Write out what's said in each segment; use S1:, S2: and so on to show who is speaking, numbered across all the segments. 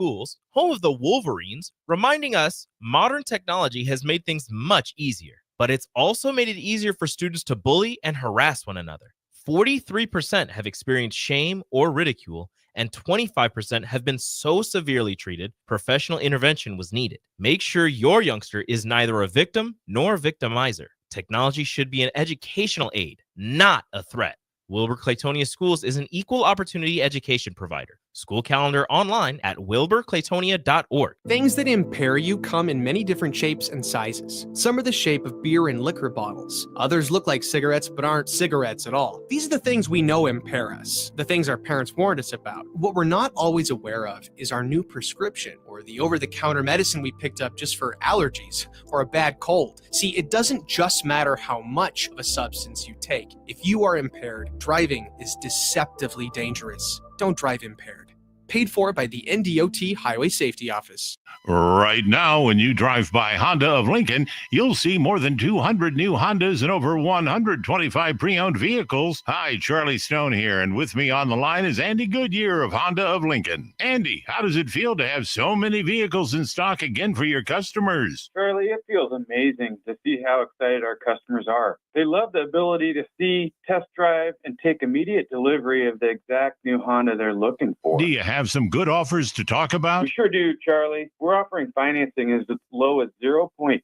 S1: Schools, home of the Wolverines, reminding us modern technology has made things much easier, but it's also made it easier for students to bully and harass one another. 43% have experienced shame or ridicule, and 25% have been so severely treated, professional intervention was needed. Make sure your youngster is neither a victim nor a victimizer. Technology should be an educational aid, not a threat. Wilbur-Claytonia Schools is an equal opportunity education provider. School calendar online at wilburclaytonia.org.
S2: Things that impair you come in many different shapes and sizes. Some are the shape of beer and liquor bottles. Others look like cigarettes but aren't cigarettes at all. These are the things we know impair us, the things our parents warned us about. What we're not always aware of is our new prescription or the over-the-counter medicine we picked up just for allergies or a bad cold. See, it doesn't just matter how much of a substance you take. If you are impaired, driving is deceptively dangerous. Don't drive impaired. Paid for by the NDOT Highway Safety Office.
S3: Right now, when you drive by Honda of Lincoln, you'll see more than 200 new Hondas and over 125 pre-owned vehicles. Hi, Charlie Stone here, and with me on the line is Andy Goodyear of Honda of Lincoln. Andy, how does it feel to have so many vehicles in stock again for your customers?
S4: Charlie, it feels amazing to see how excited our customers are. They love the ability to see, test drive, and take immediate delivery of the exact new Honda they're looking for.
S3: Do you have some good offers to talk about?
S4: We sure do, Charlie. We're offering financing as low as 0.9%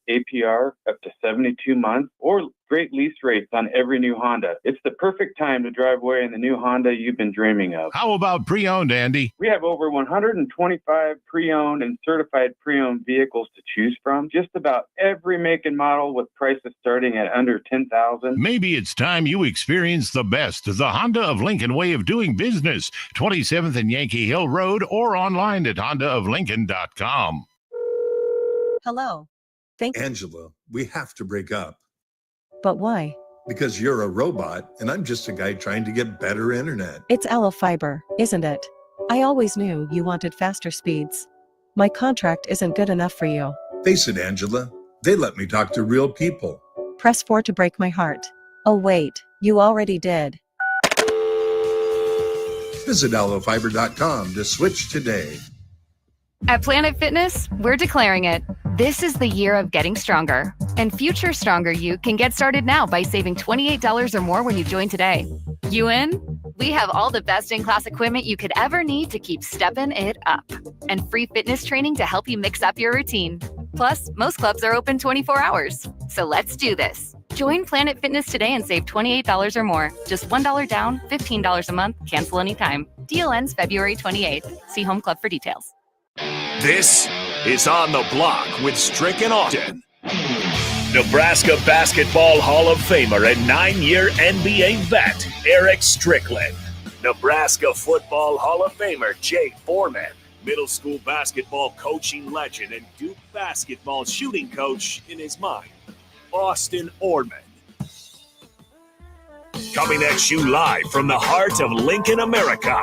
S4: APR up to 72 months, or great lease rates on every new Honda. It's the perfect time to drive away in the new Honda you've been dreaming of.
S3: How about pre-owned, Andy?
S4: We have over 125 pre-owned and certified pre-owned vehicles to choose from. Just about every make and model with prices starting at under $10,000.
S3: Maybe it's time you experience the best, the Honda of Lincoln way of doing business. 27th and Yankee Hill Road, or online at hondaoflincoln.com.
S5: Hello.
S6: Angela, we have to break up.
S5: But why?
S6: Because you're a robot and I'm just a guy trying to get better internet.
S5: It's Aloe Fiber, isn't it? I always knew you wanted faster speeds. My contract isn't good enough for you.
S6: Face it, Angela, they let me talk to real people.
S5: Press 4 to break my heart. Oh wait, you already did.
S6: Visit aloefiber.com to switch today.
S7: At Planet Fitness, we're declaring it. This is the year of getting stronger. And future stronger you can get started now by saving $28 or more when you join today. You in? We have all the best in-class equipment you could ever need to keep stepping it up. And free fitness training to help you mix up your routine. Plus, most clubs are open 24 hours. So let's do this. Join Planet Fitness today and save $28 or more. Just $1 down, $15 a month, cancel anytime. Deal ends February 28th. See Home Club for details.
S8: This is On the Block with Strick and Austin. Nebraska Basketball Hall of Famer and 9-year NBA vet, Eric Strickland. Nebraska Football Hall of Famer, Jay Foreman. Middle school basketball coaching legend and Duke basketball shooting coach in his mind, Austin Orman. Coming at you live from the heart of Lincoln, America.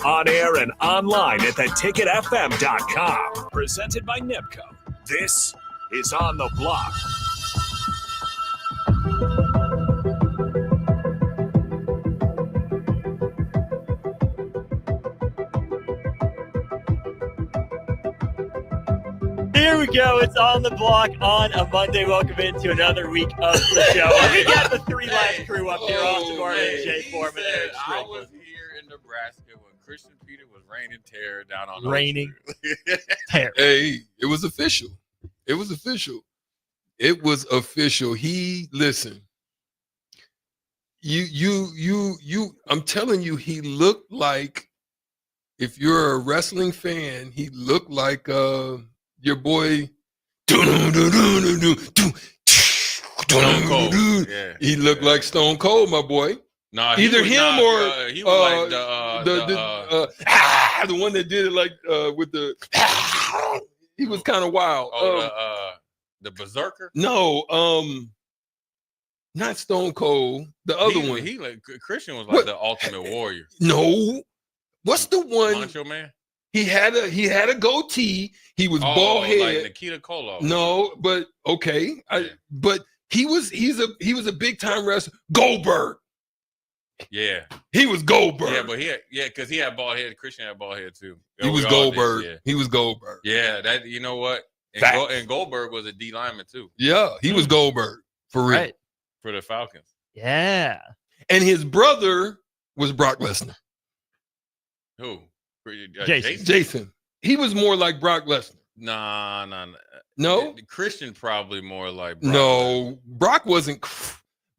S8: On air and online at theticketfm.com. Presented by NIPCO. This is On the Block.
S9: Here we go. It's On the Block on a Monday. Welcome into another week of the show. We got the three live crew up here. Austin Orman, Jay Foreman, Eric Strickland.
S10: I was here in Nebraska when Christian Peter was raining terror down on
S9: Raining terror.
S10: Hey, it was official. It was official. It was official. Listen. I'm telling you, he looked like, if you're a wrestling fan, he looked like your boy.
S11: Stone Cold. Yeah,
S10: he looked like Stone Cold, my boy.
S11: Nah,
S10: either him or
S11: he was
S10: like the one that did it like with the. He was kind of wild.
S11: The Berserker.
S10: No, not Stone Cold. The other one.
S11: He like Christian was like the Ultimate Warrior.
S10: No, what's the one?
S11: Macho Man.
S10: He had a goatee. He was bald head.
S11: Like Nikita Koloff.
S10: No, but okay.
S11: Yeah.
S10: But he's a big time wrestler. Goldberg.
S11: Yeah.
S10: He was Goldberg.
S11: Yeah, but because he had bald head. Christian had bald head too.
S10: He was Goldberg. Yeah. He was Goldberg.
S11: Yeah, that you know what? And Goldberg was a D lineman too.
S10: Yeah, he was Goldberg for real.
S12: Right.
S11: For the Falcons.
S12: Yeah.
S10: And his brother was Brock Lesnar.
S11: Who?
S10: Jason. He was more like Brock Lesnar.
S11: Nah.
S10: No?
S11: Christian probably more like Brock.
S10: No, Brock wasn't.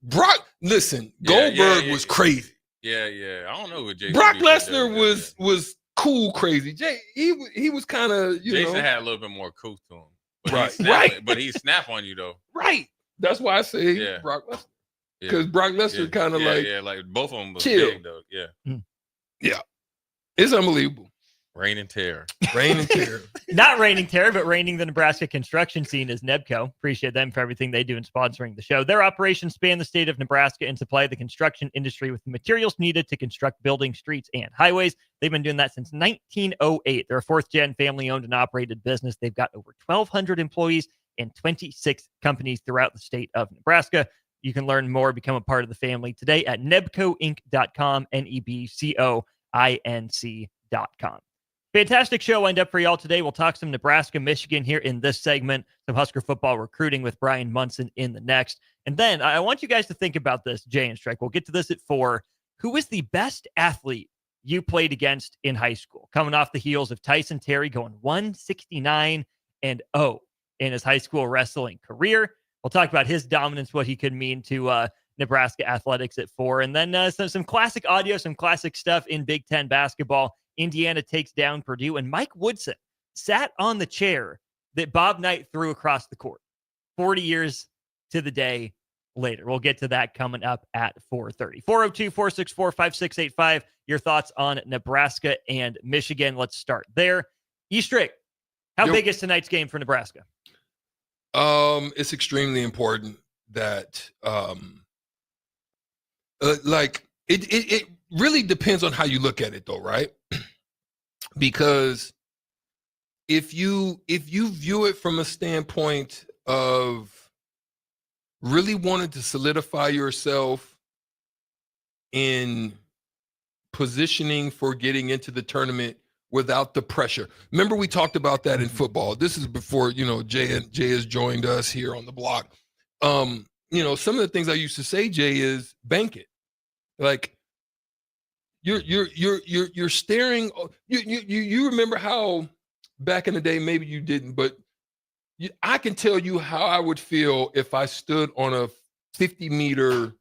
S10: Brock, listen, Goldberg was crazy.
S11: Yeah. I don't know what Jason.
S10: Brock Lesnar was cool crazy. He was kind of,
S11: Jason had a little bit more couth to him. But
S10: Right.
S11: But he snap on you though.
S10: Right. That's why I say Brock Lesnar. Because Brock Lesnar kind of
S11: like both of them was
S10: chill.
S11: big though. Yeah.
S10: Yeah. It's unbelievable.
S11: Reign and terror.
S10: Reign and terror.
S12: Not reigning terror, but reigning the Nebraska construction scene is Nebco. Appreciate them for everything they do in sponsoring the show. Their operations span the state of Nebraska and supply the construction industry with the materials needed to construct buildings, streets, and highways. They've been doing that since 1908. They're a fourth-gen family-owned and operated business. They've got over 1,200 employees and 26 companies throughout the state of Nebraska. You can learn more, become a part of the family today at nebcoinc.com, nebcoinc.com. Fantastic show lined up for y'all today. We'll talk some Nebraska, Michigan here in this segment, some Husker football recruiting with Brian Munson in the next. And then I want you guys to think about this, Jay and Strike. We'll get to this at 4. Who was the best athlete you played against in high school? Coming off the heels of Tyson Terry going 169-0 in his high school wrestling career. We'll talk about his dominance, what he could mean to Nebraska athletics at 4. And then some classic audio, some classic stuff in Big Ten basketball. Indiana takes down Purdue, and Mike Woodson sat on the chair that Bob Knight threw across the court 40 years to the day later. We'll get to that coming up at 4:30. 402-464-5685. Your thoughts on Nebraska and Michigan. Let's start there. Eastrick, how big is tonight's game for Nebraska?
S10: It's extremely important that it really depends on how you look at it though, right? Because if you view it from a standpoint of really wanting to solidify yourself in positioning for getting into the tournament without the pressure. Remember we talked about that in football. This is before, Jay has joined us here on the block. Some of the things I used to say, Jay, is bank it. Like you're staring. You remember how back in the day, maybe you didn't, but I can tell you how I would feel if I stood on a 50-meter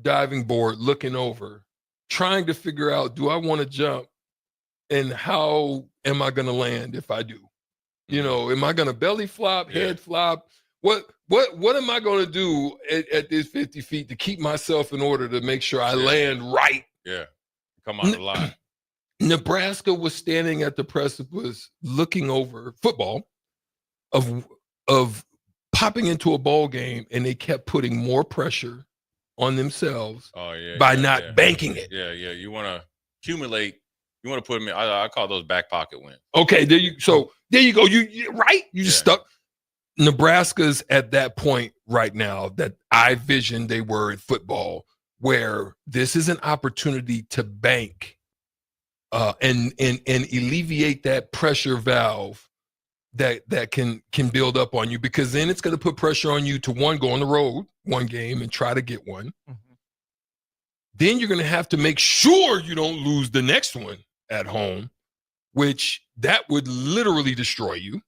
S10: diving board looking over, trying to figure out, do I want to jump and how am I going to land if I do? Am I going to belly flop, head flop? What am I going to do at this 50 feet to keep myself in order to make sure I land right?
S11: Yeah. Come out alive.
S10: Nebraska was standing at the precipice looking over football of popping into a bowl game, and they kept putting more pressure on themselves by not banking it.
S11: Yeah. You want to accumulate. You want to put them in. I call those back pocket wins.
S10: Okay, there you go. You right? You just stuck. Nebraska's at that point right now that I visioned they were in football, where this is an opportunity to bank and alleviate that pressure valve that can build up on you, because then it's going to put pressure on you to go on the road one game and try to get one. Mm-hmm. Then you're going to have to make sure you don't lose the next one at home, which that would literally destroy you.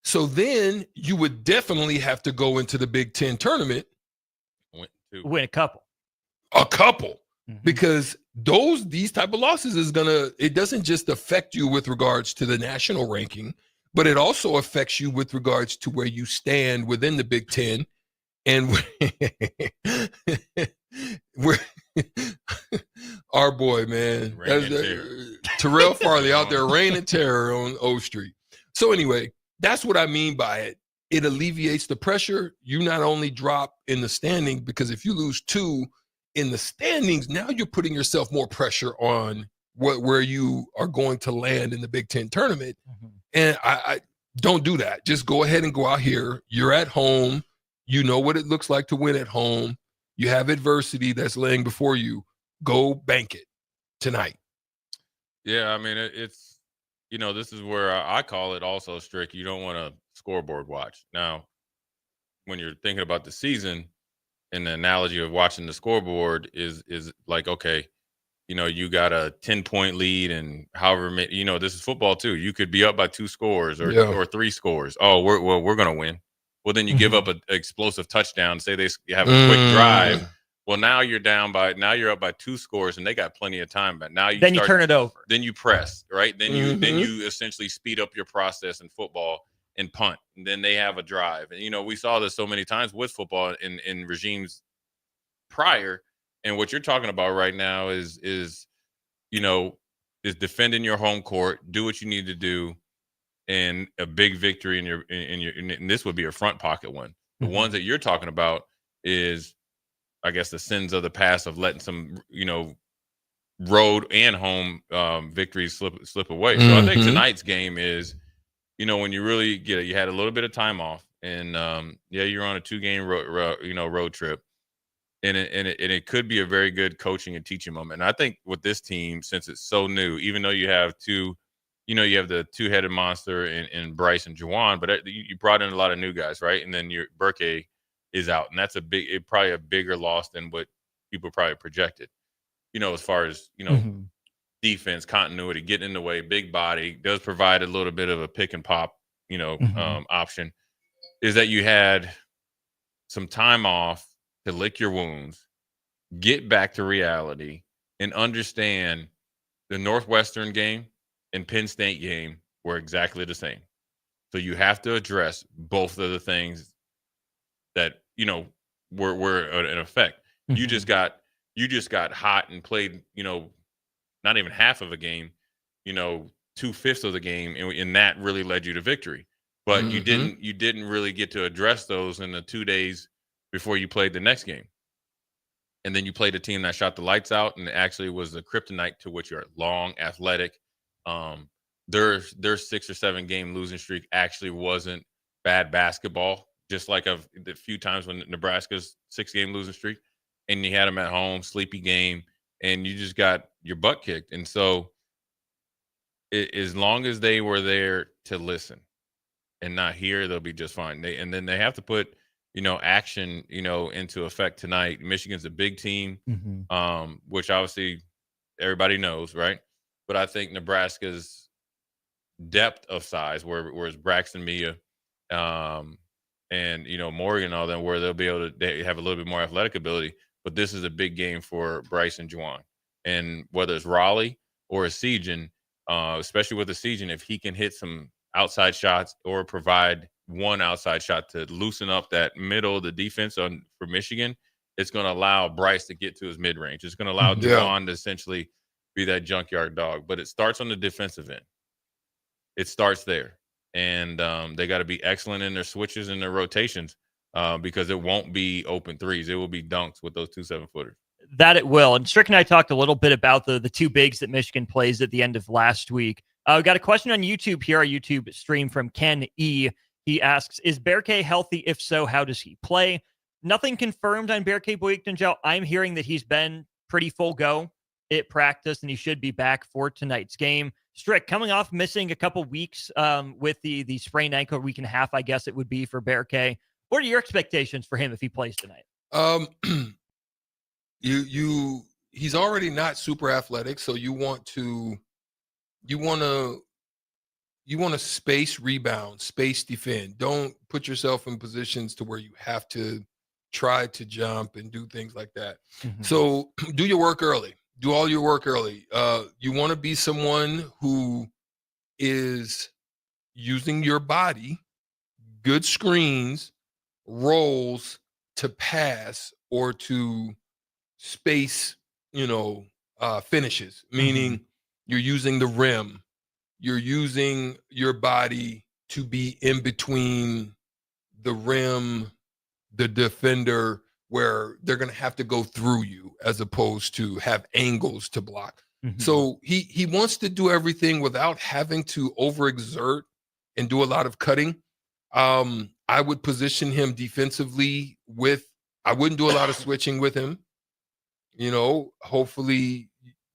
S10: So then you would definitely have to go into the Big Ten tournament.
S12: Win a couple.
S10: Mm-hmm. Because these type of losses it doesn't just affect you with regards to the national ranking, but it also affects you with regards to where you stand within the Big Ten. And we're our boy, man, Terrell Farley out there reigning terror on O Street. So anyway, that's what I mean by it. It alleviates the pressure. You not only drop in the standing, because if you lose 2 in the standings, now you're putting yourself more pressure on where you are going to land in the Big Ten tournament. Mm-hmm. And I don't do that. Just go ahead and go out here. You're at home. You know what it looks like to win at home. You have adversity that's laying before you. Go bank it tonight.
S11: Yeah, I mean, it's, this is where I call it also strict. You don't want to scoreboard watch. Now, when you're thinking about the season, and the analogy of watching the scoreboard is like, okay, you got a 10-point lead, and however many, this is football too. You could be up by 2 scores or 3 scores. Oh, we're going to win. Well, then you give up an explosive touchdown. Say they have a quick drive. Well, now you're up by 2 scores, and they got plenty of time. But now you
S12: turn it over.
S11: Then you press, right? Then you essentially speed up your process in football and punt. And then they have a drive. And we saw this so many times with football in regimes prior. And what you're talking about right now is defending your home court, do what you need to do, and a big victory in this would be a front pocket one. The ones that you're talking about is, I guess, the sins of the past of letting some, road and home victories slip away. So I think tonight's game is, when you really get it, you had a little bit of time off, and you're on a 2-game road trip, and it could be a very good coaching and teaching moment. And I think with this team, since it's so new, even though you have you have the 2-headed monster in Bryce and Juwan, but you brought in a lot of new guys, right? And then your Burke is out, and that's probably a bigger loss than what people probably projected. As far as defense continuity, getting in the way, big body does provide a little bit of a pick and pop, option. Is that you had some time off to lick your wounds, get back to reality, and understand the Northwestern game and Penn State game were exactly the same. So you have to address both of the things that were in effect. You just got hot and played, not even half of a game, 2/5 of the game, and that really led you to victory. But you didn't really get to address those in the 2 days before you played the next game. And then you played a team that shot the lights out and actually was the kryptonite to which you're long, athletic. Their 6 or 7 game losing streak actually wasn't bad basketball, just like the few times when Nebraska's 6-game losing streak, and you had them at home, sleepy game, and you just got your butt kicked. And so as long as they were there to listen and not hear, they'll be just fine. And then they have to put, action, into effect tonight. Michigan's a big team, which obviously everybody knows, right? But I think Nebraska's depth of size, whereas Braxton Mia, and Morgan, all them, where they have a little bit more athletic ability. But this is a big game for Bryce and Juwan, and whether it's Raleigh or a Sejan, especially with the Sejan, if he can hit some outside shots or provide one outside shot to loosen up that middle of the defense for Michigan, it's going to allow Bryce to get to his mid range. It's going to allow Juwan to essentially be that junkyard dog. But it starts on the defensive end. It starts there. And they got to be excellent in their switches and their rotations, because it won't be open threes. It will be dunks with those 2 7-footers.
S12: That it will. And Strick and I talked a little bit about the 2 bigs that Michigan plays at the end of last week. We got a question on YouTube here, our YouTube stream from Ken E. He asks, is Berke healthy? If so, how does he play? Nothing confirmed on Berke Boyiktanjel. I'm hearing that he's been pretty full go at practice, and he should be back for tonight's game. Strick, coming off missing a couple weeks with the sprained ankle, week and a half, I guess it would be for Berke. What are your expectations for him if he plays tonight?
S10: He's already not super athletic, so you want to space rebound, space defend. Don't put yourself in positions to where you have to try to jump and do things like that. So do your work early. Do all your work early. You want to be someone who is using your body, good screens, rolls to pass or to space, finishes, meaning you're using the rim. You're using your body to be in between the rim, the defender, where they're going to have to go through you as opposed to have angles to block. So he wants to do everything without having to overexert and do a lot of cutting. I would position him defensively with I wouldn't do a lot of switching with him. Hopefully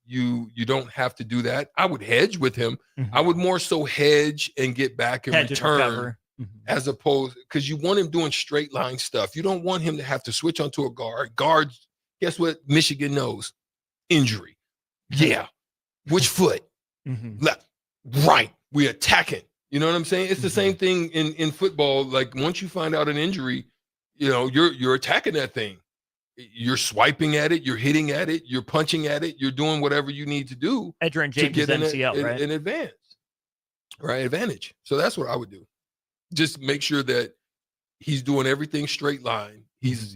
S10: you don't have to do that. I would hedge with him. I would more so hedge and get back in
S12: Hedge and
S10: return
S12: recover.
S10: as opposed, because you want him doing straight line stuff. You don't want him to have to switch onto a guard. Guards, guess what Michigan knows? Injury. Yeah. Which foot? Left. Right. We attacking. You know what I'm saying? It's the same thing in football. Like once you find out an injury, you're attacking that thing. You're swiping at it, you're hitting at it, you're punching at it, you're doing whatever you need to do
S12: Edgerrin
S10: to
S12: James
S10: get
S12: MCL, right?
S10: an advance. Right, advantage. So that's what I would do. Just make sure that he's doing everything straight line. He's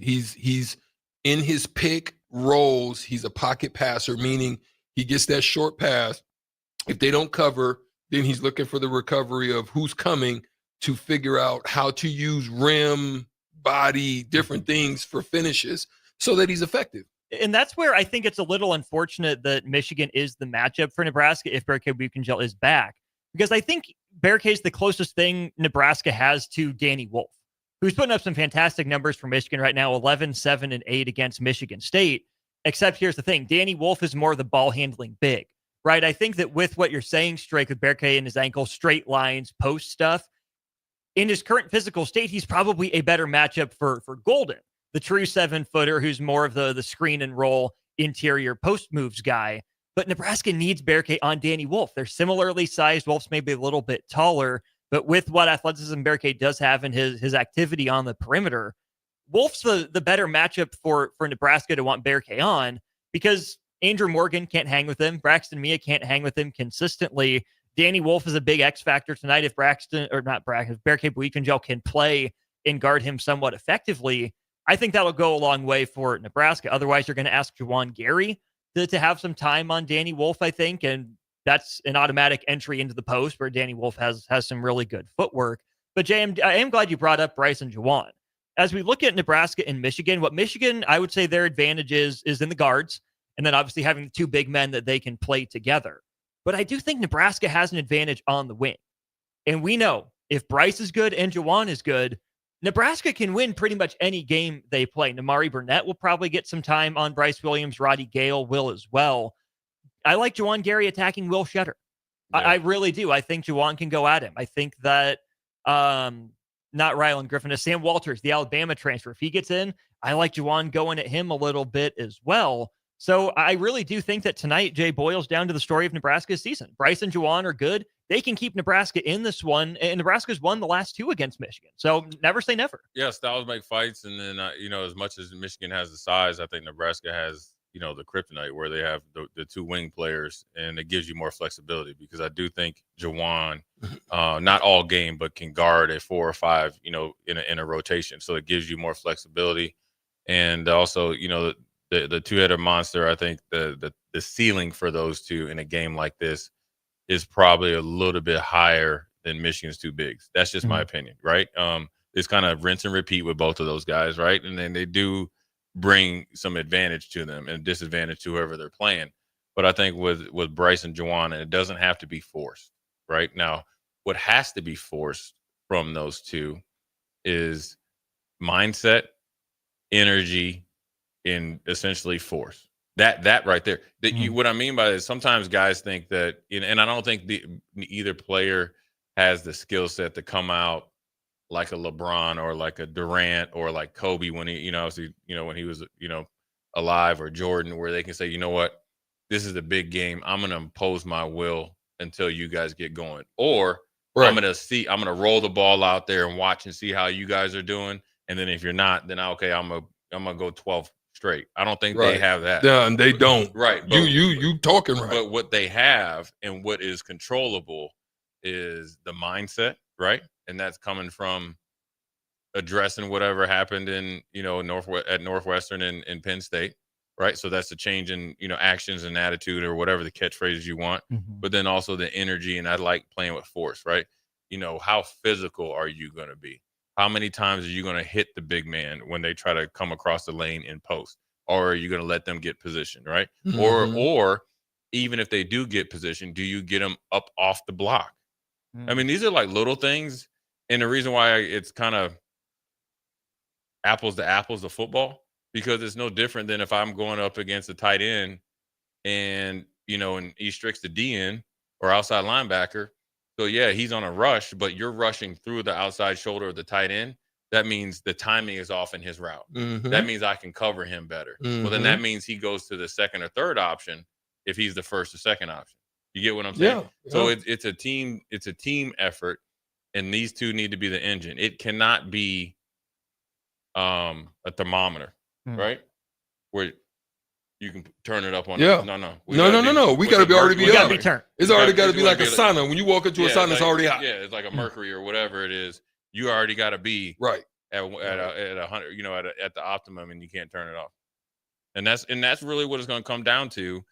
S10: in his pick rolls. He's a pocket passer, meaning he gets that short pass. If they don't cover, then he's looking for the recovery of who's coming to figure out how to use rim, body, different things for finishes so that he's effective.
S12: And that's where I think it's a little unfortunate that Michigan is the matchup for Nebraska if Berke Buikengel is back. Because I think Berke is the closest thing Nebraska has to Danny Wolf, who's putting up some fantastic numbers for Michigan right now, 11, 7, and 8 against Michigan State. Except here's the thing, Danny Wolf is more the ball handling big, right? I think that with what you're saying, Strake, with Berke and his ankle, straight lines, post stuff, in his current physical state, he's probably a better matchup for Golden, the true 7-footer who's more of the screen and roll interior post moves guy. But Nebraska needs Berke on Danny Wolf. They're similarly sized. Wolf's maybe a little bit taller, but with what athleticism Berke does have in his activity on the perimeter, Wolf's the better matchup for Nebraska to want Berke on, because Andrew Morgan can't hang with him. Braxton Mia can't hang with him consistently. Danny Wolf is a big X factor tonight. If Berke Buikengel can play and guard him somewhat effectively, I think that'll go a long way for Nebraska. Otherwise, you're going to ask Juwan Gary to have some time on Danny Wolf, I think, and that's an automatic entry into the post where Danny Wolf has some really good footwork. But Jay, I am glad you brought up Bryce and Juwan. As we look at Nebraska and Michigan, what Michigan, I would say their advantage is in the guards, and then obviously having the two big men that they can play together. But I do think Nebraska has an advantage on the wing. And we know if Bryce is good and Juwan is good, Nebraska can win pretty much any game they play. Namari Burnett will probably get some time on Bryce Williams. Roddy Gale will as well. I like Juwan Gary attacking Will Shutter. Yeah. I really do. I think Juwan can go at him. I think that not Rylan Griffin, Sam Walters, the Alabama transfer, if he gets in, I like Juwan going at him a little bit as well. So I really do think that tonight, Jay, boils down to the story of Nebraska's season. Bryce and Juwan are good. They can keep Nebraska in this one, and Nebraska's won the last two against Michigan. So never say never.
S11: Yeah, styles make fights, and then, as much as Michigan has the size, I think Nebraska has, the kryptonite where they have the two wing players, and it gives you more flexibility because I do think Juwan, not all game, but can guard a 4 or 5, in a rotation. So it gives you more flexibility. And also, the two-headed monster, I think the ceiling for those two in a game like this is probably a little bit higher than Michigan's two bigs. That's just my opinion, right? It's kind of rinse and repeat with both of those guys, right? And then they do bring some advantage to them and disadvantage to whoever they're playing. But I think with Bryce and Juwan, and it doesn't have to be forced, right? Now, what has to be forced from those two is mindset, energy, and essentially force. That right there. What I mean by that is sometimes guys think that, and I don't think either player has the skill set to come out like a LeBron or like a Durant or like Kobe when he, when he was, alive, or Jordan, where they can say, you know what, this is a big game. I'm going to impose my will until you guys get going. Or I'm going to roll the ball out there and watch and see how you guys are doing. And then if you're not, then I'm going to go 12 straight. I don't think they have that.
S10: Yeah, and they don't.
S11: Right.
S10: But, you talking right.
S11: But what they have and what is controllable is the mindset, right? And that's coming from addressing whatever happened in, at Northwestern and Penn State, right? So that's a change in, actions and attitude or whatever the catchphrases you want. But then also the energy, and I like playing with force, right? How physical are you going to be? How many times are you going to hit the big man when they try to come across the lane in post? Or are you going to let them get position, right? Or even if they do get position, do you get them up off the block? I mean, these are like little things. And the reason why it's kind of apples to apples of football because it's no different than if I'm going up against a tight end and, and he restricts the DN or outside linebacker. So, yeah, he's on a rush, but you're rushing through the outside shoulder of the tight end. That means the timing is off in his route.
S10: Mm-hmm.
S11: That means I can cover him better.
S10: Mm-hmm.
S11: Well, then that means he goes to the second or third option if he's the first or second option. You get what I'm saying?
S10: Yeah.
S11: So it's a team effort, and these two need to be the engine. It cannot be a thermometer, right? Where you can turn it up on.
S10: Yeah.
S11: No.
S10: We got to already be up. It's already got to be like a
S11: sauna.
S10: When you walk into a sauna, it's already hot.
S11: Yeah, it's like a mercury or whatever it is. You already got to be
S10: right
S11: at 100, at the optimum, and you can't turn it off. And that's really what it's going to come down to.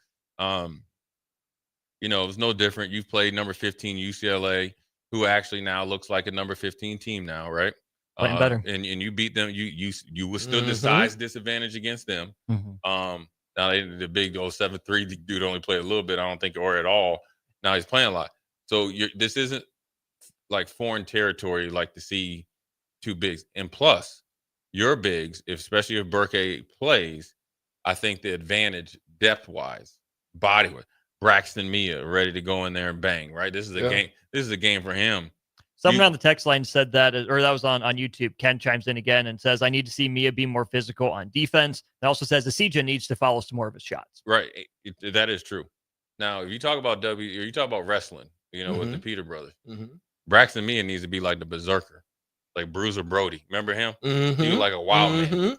S11: It's no different. You've played number 15 UCLA, who actually now looks like a number 15 team now, right?
S12: Playing better.
S11: And you beat them. You withstood the size disadvantage against them.
S12: Mm-hmm.
S11: Now the big 7'3" dude only played a little bit, I don't think, or at all. Now he's playing a lot. So this isn't like foreign territory, like to see two bigs. And plus, your bigs, especially if Burke plays, I think the advantage depth-wise, body-wise, Braxton Mia ready to go in there and bang, right? This is a game. This is a game for him.
S12: Someone on the text line said that, or that was on YouTube. Ken chimes in again and says, I need to see Mia be more physical on defense. And also says Asija needs to follow some more of his shots.
S11: Right. That is true. Now, if you talk about wrestling, with the Peter brothers, Braxton Mia needs to be like the berserker, like Bruiser Brody. Remember him? He was like a wild man.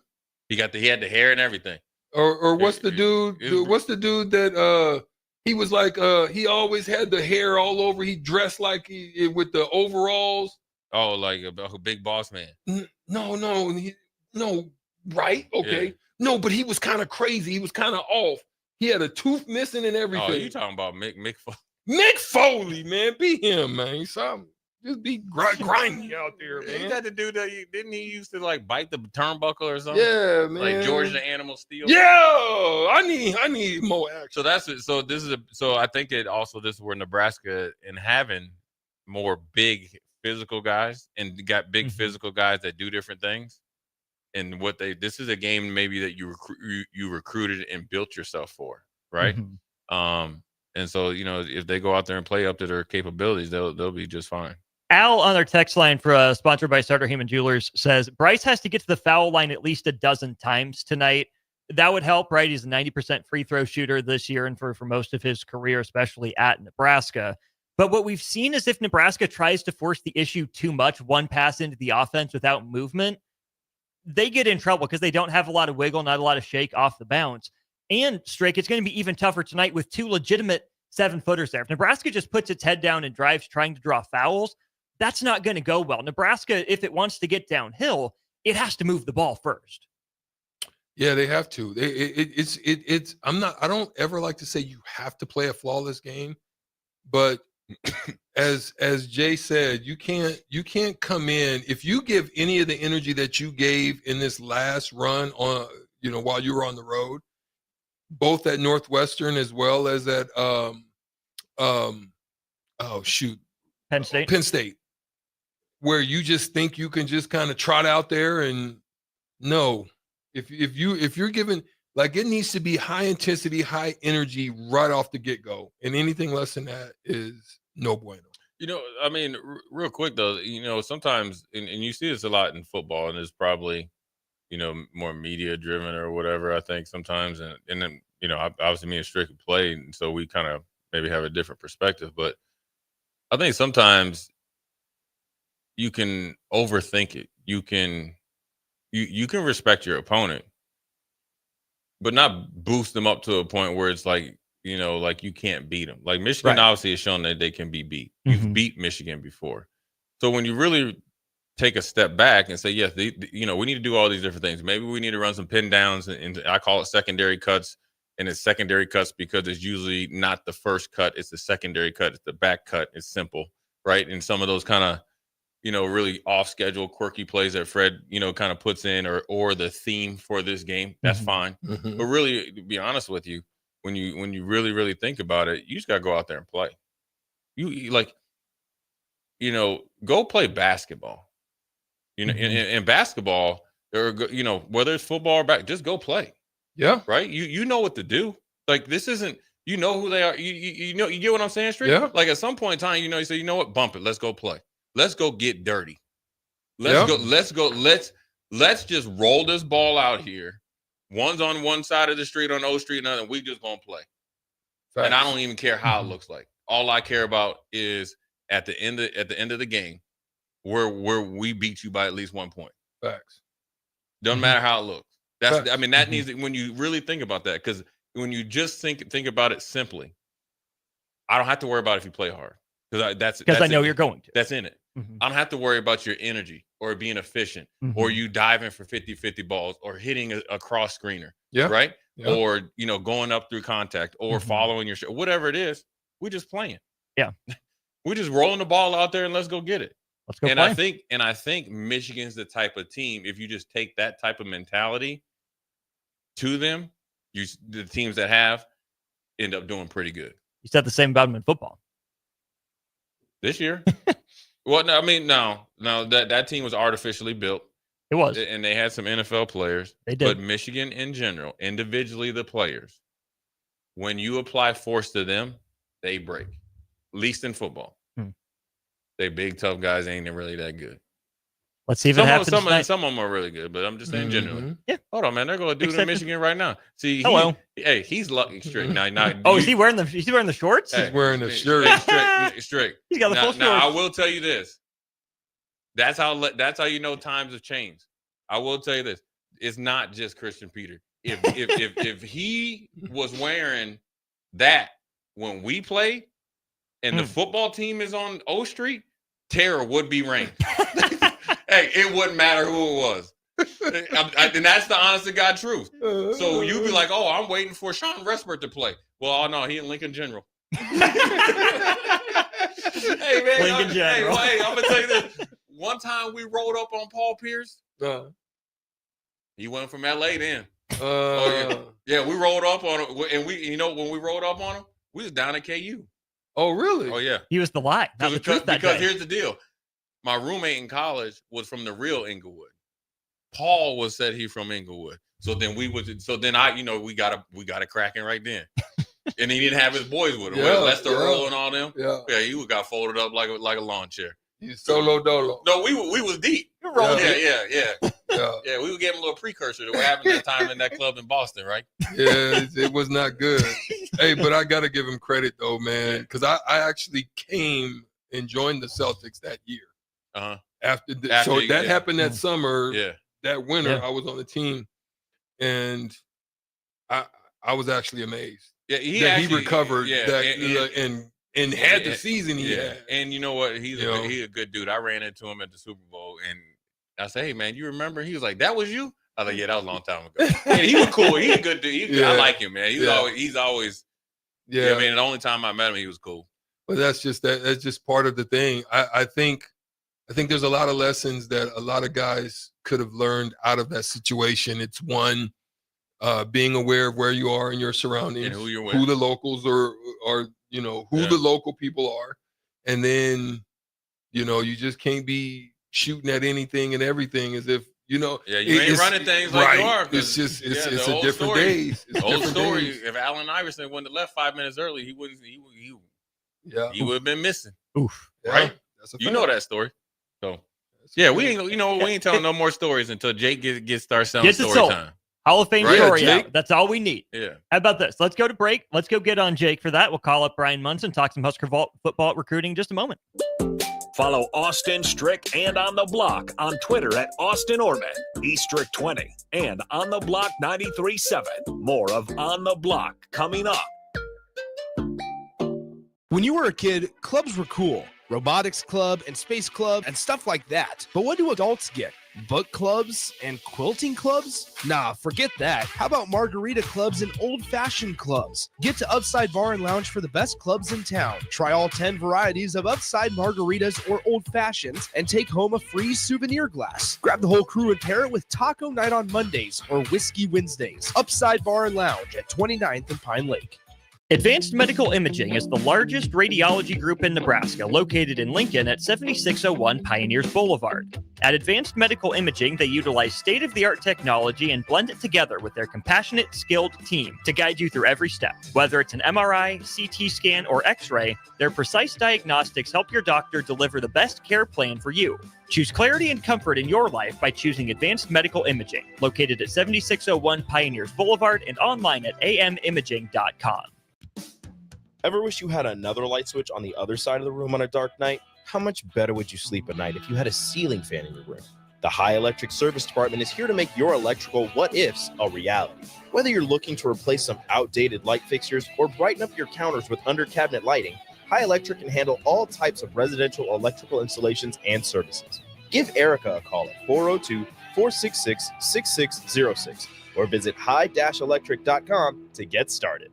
S11: He had the hair and everything.
S10: Or what's the dude? What's the dude that he was like? He always had the hair all over. He dressed like with the overalls.
S11: Oh, like a big boss man.
S10: No, right? Okay,
S11: Yeah.
S10: No, but he was kind of crazy. He was kind of off. He had a tooth missing and everything.
S11: Oh, you talking about Mick Foley?
S10: Mick Foley, man, be him, man. Just be grimy out there, man.
S11: He got to do that. Didn't he used to like bite the turnbuckle or something?
S10: Yeah, man.
S11: Like George the Animal Steel.
S10: Yeah, I need more action.
S11: So that's it. So this is so I think this is where Nebraska and having more big physical guys and got big physical guys that do different things. And this is a game maybe that you recruited and built yourself for, right? And so if they go out there and play up to their capabilities, they'll be just fine.
S12: Al on our text line for sponsored by Starter Heyman Jewelers says Bryce has to get to the foul line at least a dozen times tonight. That would help, right? He's a 90% free throw shooter this year and for most of his career, especially at Nebraska. But what we've seen is if Nebraska tries to force the issue too much, one pass into the offense without movement, they get in trouble because they don't have a lot of wiggle, not a lot of shake off the bounce. And Strick, it's going to be even tougher tonight with two legitimate 7-footers there. If Nebraska just puts its head down and drives trying to draw fouls, that's not going to go well. Nebraska, if it wants to get downhill, it has to move the ball first.
S10: Yeah, they have to. I don't ever like to say you have to play a flawless game, but as Jay said, you can't come in if you give any of the energy that you gave in this last run on, while you were on the road, both at Northwestern as well as at Penn State, where you just think you can just kind of trot out there and no. If you're given, like, it needs to be high intensity, high energy right off the get-go. And anything less than that is no bueno.
S11: I mean, real quick though, sometimes, and you see this a lot in football, and it's probably, more media driven or whatever, I think sometimes. And then, obviously me and Strick played, and so we kind of maybe have a different perspective. But I think sometimes you can overthink it. You can respect your opponent, but not boost them up to a point where it's like, like you can't beat them. Like Michigan obviously has shown that they can be beat. You've beat Michigan before. So when you really take a step back and say, yes, we need to do all these different things. Maybe we need to run some pin downs, and I call it secondary cuts. And it's secondary cuts because it's usually not the first cut. It's the secondary cut. It's the back cut. It's simple, right? And some of those kind of, really off schedule, quirky plays that Fred, kind of puts in or the theme for this game, that's fine. But really, to be honest with you, when you really, really think about it, you just got to go out there and play. Go play basketball. In basketball, or whether it's football or back, just go play.
S10: Yeah.
S11: Right. You know what to do. Like this isn't. You know who they are. You know. You get what I'm saying, Street?
S10: Yeah.
S11: Like at some point in time, you say, you know what, bump it. Let's go play. Let's go get dirty. Let's go. Let's just roll this ball out here. One's on one side of the street on O Street, and we just gonna play. Facts. And I don't even care how it looks like. All I care about is at the end of the game, where we beat you by at least 1 point.
S10: Facts.
S11: Doesn't matter how it looks.
S10: Facts.
S11: I mean, that needs to, when you really think about that, because when you just think about it simply, I don't have to worry about if you play hard because
S12: I know you're going to.
S11: That's in it.
S12: Mm-hmm.
S11: I don't have to worry about your energy or being efficient or you diving for 50-50 balls or hitting a cross screener.
S10: Yeah.
S11: Right.
S10: Yeah.
S11: Or going up through contact or following your whatever it is. We're just playing.
S12: Yeah.
S11: We're just rolling the ball out there and let's go get it.
S12: Let's go.
S11: I think Michigan's the type of team, if you just take that type of mentality to them, the teams that have end up doing pretty good.
S12: You said the same about them in football
S11: this year. Well, no, I mean, no, that team was artificially built.
S12: It was.
S11: And they had some NFL players.
S12: They did.
S11: But Michigan in general, individually, the players, when you apply force to them, they break. At least in football. They big, tough guys ain't really that good.
S12: Let's see if it happens.
S11: Some of them are really good, but I'm just saying generally.
S12: Yeah.
S11: Hold on, man. They're going to do it in Michigan right now. See, he's lucky straight. Now,
S12: is he wearing the shorts?
S10: He's wearing the shirt.
S11: Straight.
S12: He's got the full shorts.
S11: Now, I will tell you this. That's how you know times have changed. I will tell you this. It's not just Christian Peter. If he was wearing that when we play and the football team is on O Street, terror would be reigned. Hey, it wouldn't matter who it was. And that's the honest to God truth. So you'd be like, oh, I'm waiting for Sean Respert to play. Well, no, he in Lincoln General. Hey, man.
S12: Lincoln General.
S11: Hey, I'm going to tell you this. One time we rolled up on Paul Pierce. He went from L.A. then. Yeah, we rolled up on him. And when we rolled up on him, we was down at KU.
S10: Oh, really?
S11: Oh, yeah.
S12: He was the lie, not the truth that
S11: because
S12: day.
S11: Here's the deal. My roommate in college was from the real Inglewood. Paul said he from Inglewood. So then we got a cracking right then. And he didn't have his boys with him.
S10: Yeah,
S11: Lester Earl and all them.
S10: Yeah,
S11: he got folded up like a lawn chair.
S10: He's solo dolo.
S11: No, we was deep.
S12: You're rolling.
S11: Yeah, we would give him a little precursor to what happened that time in that club in Boston, right?
S10: Yeah, it was not good. Hey, but I got to give him credit though, man, because I actually came and joined the Celtics that year. After that happened that summer.
S11: Yeah.
S10: That winter, I was on the team, and I was actually amazed.
S11: Yeah,
S10: he recovered and had the season he had.
S11: And you know what? He's a good dude. I ran into him at the Super Bowl, and I said, "Hey, man, you remember?" He was like, "That was you?" I was like, "Yeah, that was a long time ago." And he was cool. He's a good dude. I like him, man. He's always. Yeah, I mean, the only time I met him, he was cool.
S10: But that's just part of the thing. I think there's a lot of lessons that a lot of guys could have learned out of that situation. It's one, being aware of where you are in your surroundings,
S11: and who you're with,
S10: who the locals are, who the local people are. And then, you just can't be shooting at anything and everything as if,
S11: you ain't running things like you are.
S10: It's just, it's a different days.
S11: The old story. If Allen Iverson wouldn't have left 5 minutes early, he would have been missing.
S12: Oof.
S11: Right? You know that story. So, we ain't telling no more stories until Jake starts selling story time.
S12: Hall of Fame story out. That's all we need.
S11: Yeah.
S12: How about this? Let's go to break. Let's go get on Jake for that. We'll call up Brian Munson, talk some Husker football recruiting in just a moment.
S8: Follow Austin Strick and On the Block on Twitter at Austin Orman, eStrick20, and On the Block 93.7. More of On the Block coming up.
S13: When you were a kid, clubs were cool. Robotics club and space club and stuff like that. But what do adults get? Book clubs and quilting clubs? Nah, forget that. How about margarita clubs and old-fashioned clubs? Get to Upside Bar and Lounge for the best clubs in town. Try all 10 varieties of Upside margaritas or old fashions and take home a free souvenir glass. Grab the whole crew and pair it with Taco Night on Mondays or Whiskey Wednesdays. Upside Bar and Lounge at 29th and Pine Lake.
S12: Advanced Medical Imaging is the largest radiology group in Nebraska, located in Lincoln at 7601 Pioneers Boulevard. At Advanced Medical Imaging, they utilize state-of-the-art technology and blend it together with their compassionate, skilled team to guide you through every step. Whether it's an MRI, CT scan, or X-ray, their precise diagnostics help your doctor deliver the best care plan for you. Choose clarity and comfort in your life by choosing Advanced Medical Imaging, located at 7601 Pioneers Boulevard and online at amimaging.com.
S1: Ever wish you had another light switch on the other side of the room on a dark night? How much better would you sleep at night if you had a ceiling fan in your room? The High Electric Service Department is here to make your electrical what-ifs a reality. Whether you're looking to replace some outdated light fixtures or brighten up your counters with under-cabinet lighting, High Electric can handle all types of residential electrical installations and services. Give Erica a call at 402-466-6606 or visit high-electric.com to get started.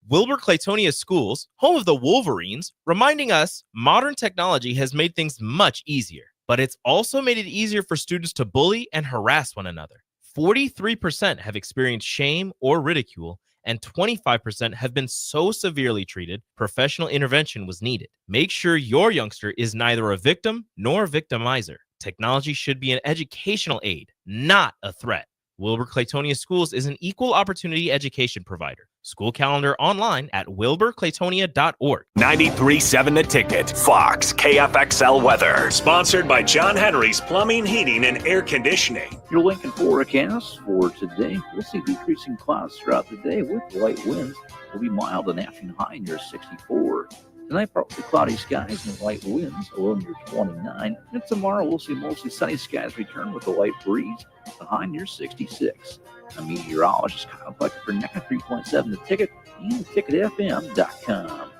S1: Wilbur-Clatonia Schools, home of the Wolverines, reminding us modern technology has made things much easier, but it's also made it easier for students to bully and harass one another. 43% have experienced shame or ridicule, and 25% have been so severely treated, professional intervention was needed. Make sure your youngster is neither a victim nor a victimizer. Technology should be an educational aid, not a threat. Wilbur-Clatonia Schools is an equal opportunity education provider. School calendar online at wilburclatonia.org.
S8: 93.7 The Ticket, Fox, KFXL weather. Sponsored by John Henry's Plumbing, Heating, and Air Conditioning.
S14: Your Lincoln forecast for today, we'll see decreasing clouds throughout the day with light winds. Will be mild and afternoon high near 64. Tonight, partly cloudy skies and light winds, a low near 29. And tomorrow, we'll see mostly sunny skies return with a light breeze, a high near 66. A meteorologist Kyle Bucket for 93.7 The Ticket and theticketfm.com.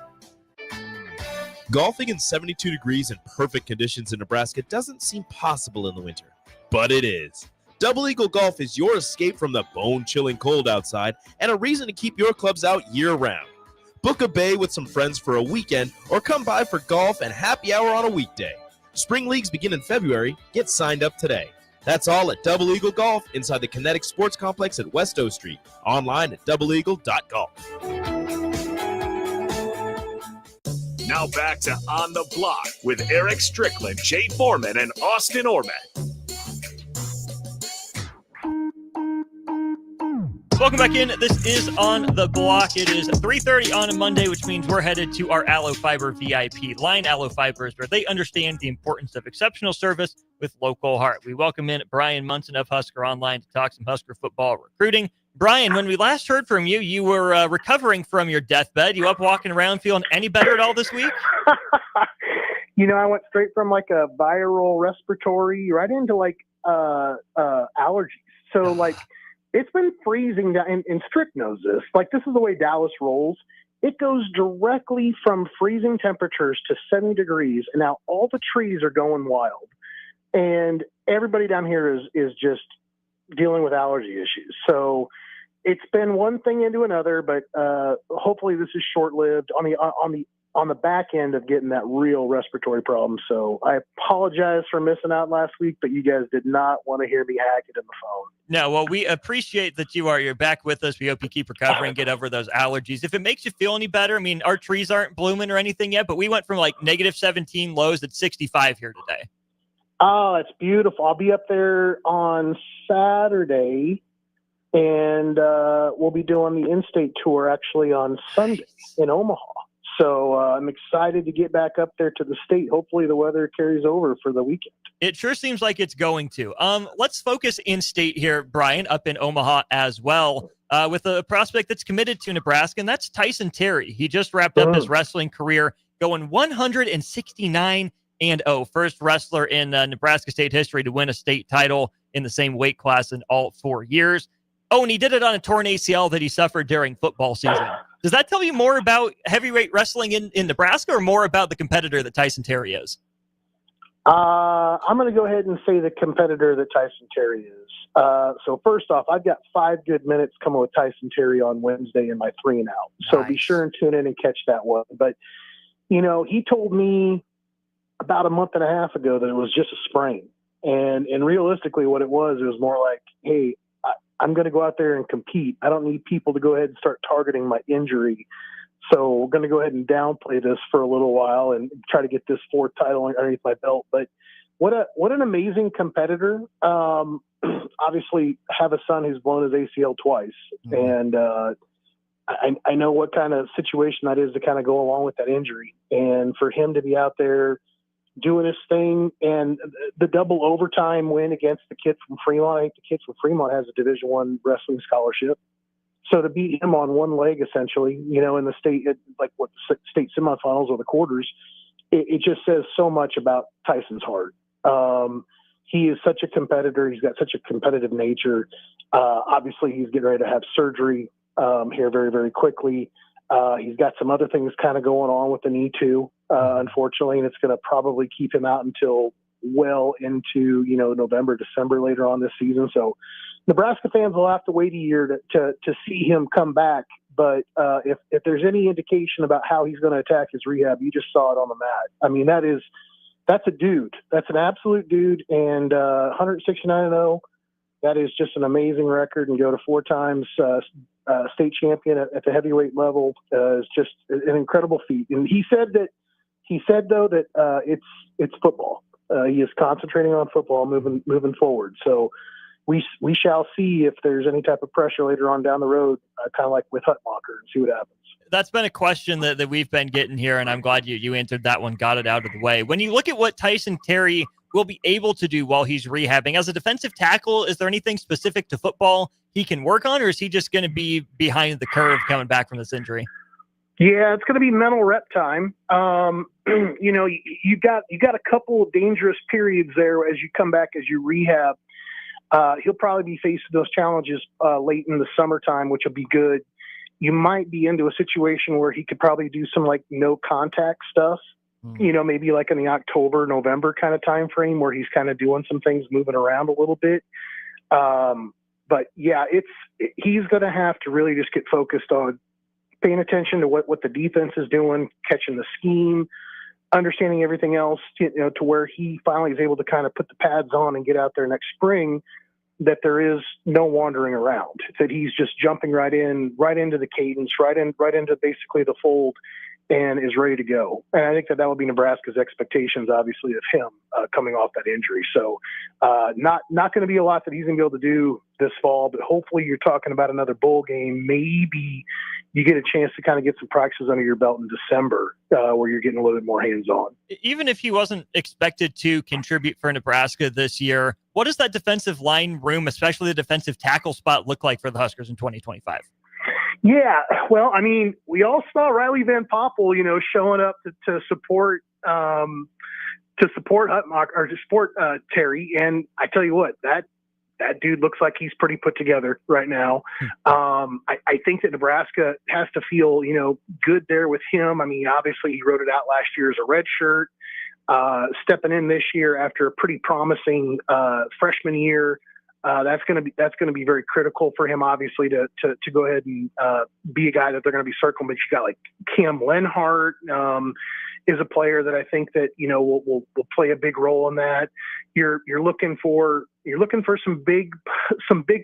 S1: Golfing in 72 degrees and perfect conditions in Nebraska doesn't seem possible in the winter, but it is. Double Eagle Golf is your escape from the bone-chilling cold outside and a reason to keep your clubs out year-round. Book a bay with some friends for a weekend or come by for golf and happy hour on a weekday. Spring leagues begin in February. Get signed up today. That's all at Double Eagle Golf inside the Kinetic Sports Complex at West O Street. Online at doubleeagle.golf.
S8: Now back to On the Block with Eric Strickland, Jay Foreman, and Austin Orman.
S12: Welcome back in. This is On the Block. It is 3:30 on a Monday, which means we're headed to our Allo Fiber VIP line. Allo Fibers, where they understand the importance of exceptional service with local heart. We welcome in Brian Munson of Husker Online to talk some Husker football recruiting. Brian, when we last heard from you, you were recovering from your deathbed. You up walking around feeling any better at all this week?
S15: I went straight from like a viral respiratory right into like allergies. So like it's been freezing down, and Strick knows this. Like this is the way Dallas rolls. It goes directly from freezing temperatures to 70 degrees, and now all the trees are going wild. And everybody down here is just dealing with allergy issues. So it's been one thing into another, but hopefully this is short-lived on the back end of getting that real respiratory problem. So I apologize for missing out last week, but you guys did not want to hear me hack it in the phone.
S12: No, well, we appreciate that you're back with us. We hope you keep recovering, get over those allergies. If it makes you feel any better, I mean, our trees aren't blooming or anything yet, but we went from like negative 17 lows at 65 here today.
S15: Oh, it's beautiful. I'll be up there on Saturday, and we'll be doing the in-state tour actually on Sunday in Omaha. So I'm excited to get back up there to the state. Hopefully the weather carries over for the weekend.
S12: It sure seems like it's going to. Let's focus in-state here, Brian, up in Omaha as well, with a prospect that's committed to Nebraska, and that's Tyson Terry. He just wrapped up his wrestling career going 169-0. First wrestler in Nebraska state history to win a state title in the same weight class in all 4 years. Oh, and he did it on a torn ACL that he suffered during football season. Does that tell you more about heavyweight wrestling in Nebraska or more about the competitor that Tyson Terry is?
S15: I'm going to go ahead and say the competitor that Tyson Terry is. So first off, I've got 5 good minutes coming with Tyson Terry on Wednesday in my 3 and Out. So be sure and tune in and catch that one. But, he told me about a month and a half ago that it was just a sprain. And realistically what it was more like, hey, I'm going to go out there and compete. I don't need people to go ahead and start targeting my injury. So we're going to go ahead and downplay this for a little while and try to get this 4th title underneath my belt. But what an amazing competitor. Obviously, have a son who's blown his ACL twice, and I know what kind of situation that is to kind of go along with that injury, and for him to be out there doing his thing, and the double overtime win against the kid from Fremont. I think the kid from Fremont has a Division I wrestling scholarship. So to beat him on one leg, essentially, in the state, state semifinals or the quarters, it just says so much about Tyson's heart. He is such a competitor. He's got such a competitive nature. Obviously, he's getting ready to have surgery here very, very quickly. He's got some other things kind of going on with the knee too, unfortunately, and it's going to probably keep him out until well into, November, December later on this season. So Nebraska fans will have to wait a year to see him come back. But if there's any indication about how he's going to attack his rehab, you just saw it on the mat. I mean, that's a dude. That's an absolute dude. And 169-0, that is just an amazing record. And go to 4 times state champion at the heavyweight level is just an incredible feat. And he said though that it's football. He is concentrating on football, moving forward. So we shall see if there's any type of pressure later on down the road, kind of like with Hutmacher, and see what happens.
S12: That's been a question that we've been getting here, and I'm glad you answered that one, got it out of the way. When you look at what Tyson Terry will be able to do while he's rehabbing, as a defensive tackle, is there anything specific to football he can work on, or is he just going to be behind the curve coming back from this injury?
S15: Yeah, it's going to be mental rep time. You got a couple of dangerous periods there as you come back, as you rehab. He'll probably be faced with those challenges late in the summertime, which will be good. You might be into a situation where he could probably do some no contact stuff, maybe like in the October, November kind of time frame where he's kind of doing some things, moving around a little bit. But yeah, he's going to have to really just get focused on paying attention to what the defense is doing, catching the scheme, understanding everything else, to where he finally is able to kind of put the pads on and get out there next spring, that there is no wandering around, that he's just jumping right into the cadence, right into basically the fold, and is ready to go. And I think that would be Nebraska's expectations, obviously, of him coming off that injury. So not going to be a lot that he's going to be able to do this fall, but hopefully you're talking about another bowl game. Maybe you get a chance to kind of get some practices under your belt in December where you're getting a little bit more hands-on.
S12: Even if he wasn't expected to contribute for Nebraska this year, what does that defensive line room, especially the defensive tackle spot, look like for the Huskers in 2025?
S15: Yeah, well, I mean, we all saw Riley Van Poppel, showing up to support Hutmacher, or to support Terry, and I tell you what, that dude looks like he's pretty put together right now. I think that Nebraska has to feel, good there with him. I mean, obviously he wrote it out last year as a red shirt, stepping in this year after a pretty promising freshman year. That's going to be very critical for him, obviously, to go ahead and be a guy that they're going to be circling. But you got like Cam Lenhart is a player that I think that will play a big role in that. You're looking for some big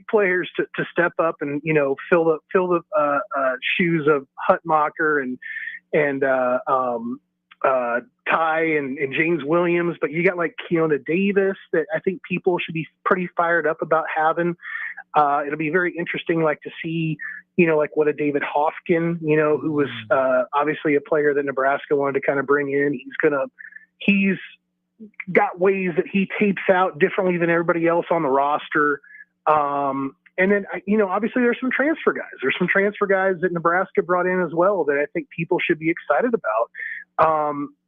S15: players to step up and fill the shoes of Hutmacher and Ty and James Williams, but you got like Keona Davis that I think people should be pretty fired up about having. It'll be very interesting, to see, like what a David Hofkin, who was obviously a player that Nebraska wanted to kind of bring in. He's got ways that he tapes out differently than everybody else on the roster. And then, obviously there's some transfer guys. There's some transfer guys that Nebraska brought in as well that I think people should be excited about.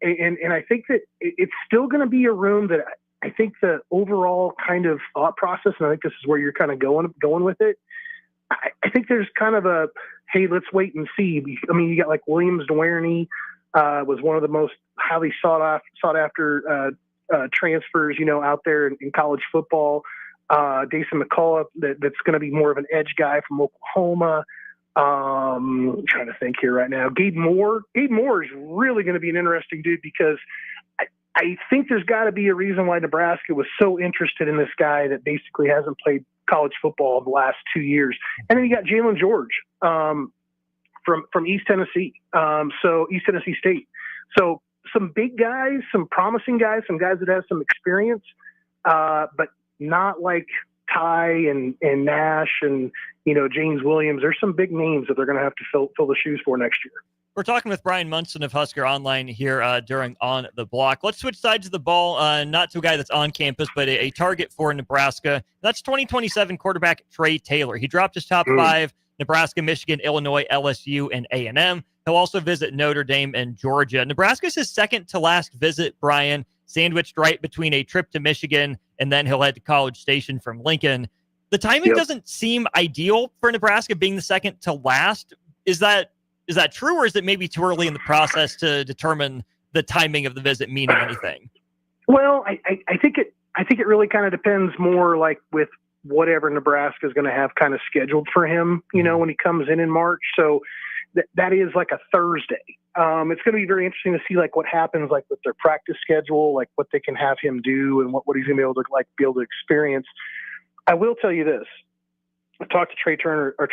S15: And I think that it's still going to be a room that I think the overall kind of thought process, and I think this is where you're kind of going with it. I think there's kind of a, hey, let's wait and see. I mean, you got like Williams Dwerney was one of the most highly sought after transfers, out there in college football. Dason McCullough, that's going to be more of an edge guy from Oklahoma. I'm trying to think here right now. Gabe Moore is really going to be an interesting dude because I think there's got to be a reason why Nebraska was so interested in this guy that basically hasn't played college football the last 2 years. And then you got Jalen George from East Tennessee, so East Tennessee State. So some big guys, some promising guys, some guys that have some experience, but not like Ty and Nash and, James Williams. There's some big names that they're going to have to fill the shoes for next year.
S12: We're talking with Brian Munson of Husker Online here during On the Block. Let's switch sides of the ball, not to a guy that's on campus, but a target for Nebraska. That's 2027 quarterback Trey Taylor. He dropped his top 5, Nebraska, Michigan, Illinois, LSU, and A&M. He'll also visit Notre Dame and Georgia. Nebraska's his second to last visit, Brian, sandwiched right between a trip to Michigan, and then he'll head to College Station from Lincoln. The timing doesn't seem ideal for Nebraska being the second to last. Is that true, or is it maybe too early in the process to determine the timing of the visit meaning anything?
S15: Well, I think it really kind of depends more like with whatever Nebraska is going to have kind of scheduled for him, when he comes in March. So that is like a Thursday. It's going to be very interesting to see like what happens like with their practice schedule, like what they can have him do and what he's going to be able to experience. I will tell you this. I talked to Trey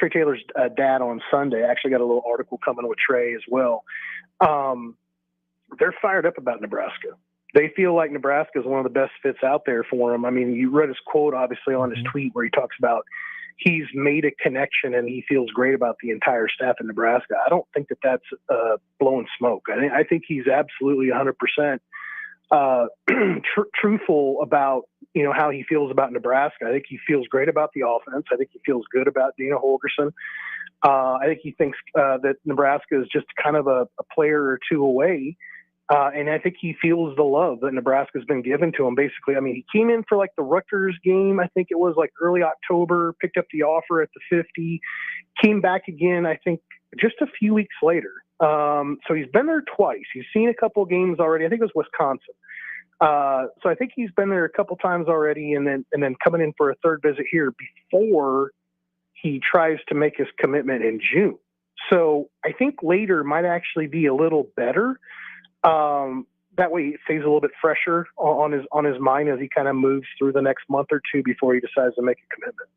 S15: Taylor's dad on Sunday. I actually got a little article coming with Trey as well. They're fired up about Nebraska. They feel like Nebraska is one of the best fits out there for him. I mean, you read his quote, obviously, on his tweet where he talks about he's made a connection and he feels great about the entire staff in Nebraska. I don't think that that's blowing smoke. I think he's absolutely 100% truthful about how he feels about Nebraska. I think he feels great about the offense. I think he feels good about Dana Holgorsen. I think he thinks that Nebraska is just kind of a player or two away. And I think he feels the love that Nebraska's been given to him. Basically, I mean, he came in for like the Rutgers game. I think it was like early October, picked up the offer at the 50, came back again, I think just a few weeks later. So he's been there twice. He's seen a couple of games already. I think it was Wisconsin. So I think he's been there a couple times already, and then coming in for a third visit here before he tries to make his commitment in June. So I think later might actually be a little better. That way it stays a little bit fresher on his mind as he kind of moves through the next month or two before he decides to make a commitment.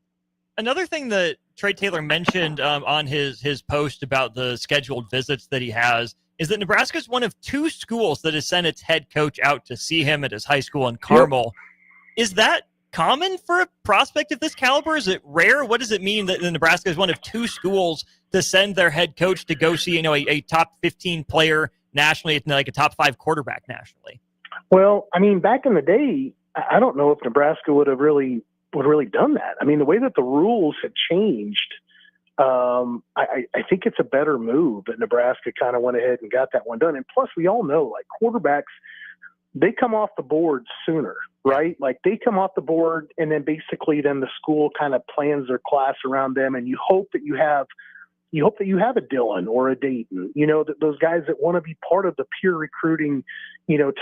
S12: Another thing that Trey Taylor mentioned on his post about the scheduled visits that he has is that Nebraska is one of 2 schools that has sent its head coach out to see him at his high school in Carmel. Yep. Is that common for a prospect of this caliber? Is it rare? What does it mean that Nebraska is one of 2 schools to send their head coach to go see, a top 15 player nationally, like a top 5 quarterback nationally? Well,
S15: I mean, back in the day, I don't know if Nebraska would have really done that. I mean, the way that the rules had changed, I think it's a better move that Nebraska kind of went ahead and got that one done. And plus, we all know, like, quarterbacks, they come off the board sooner, right? Like, they come off the board, and then basically then the school kind of plans their class around them, and you hope that you have a Dylan or a Dayton, those guys that want to be part of the pure recruiting,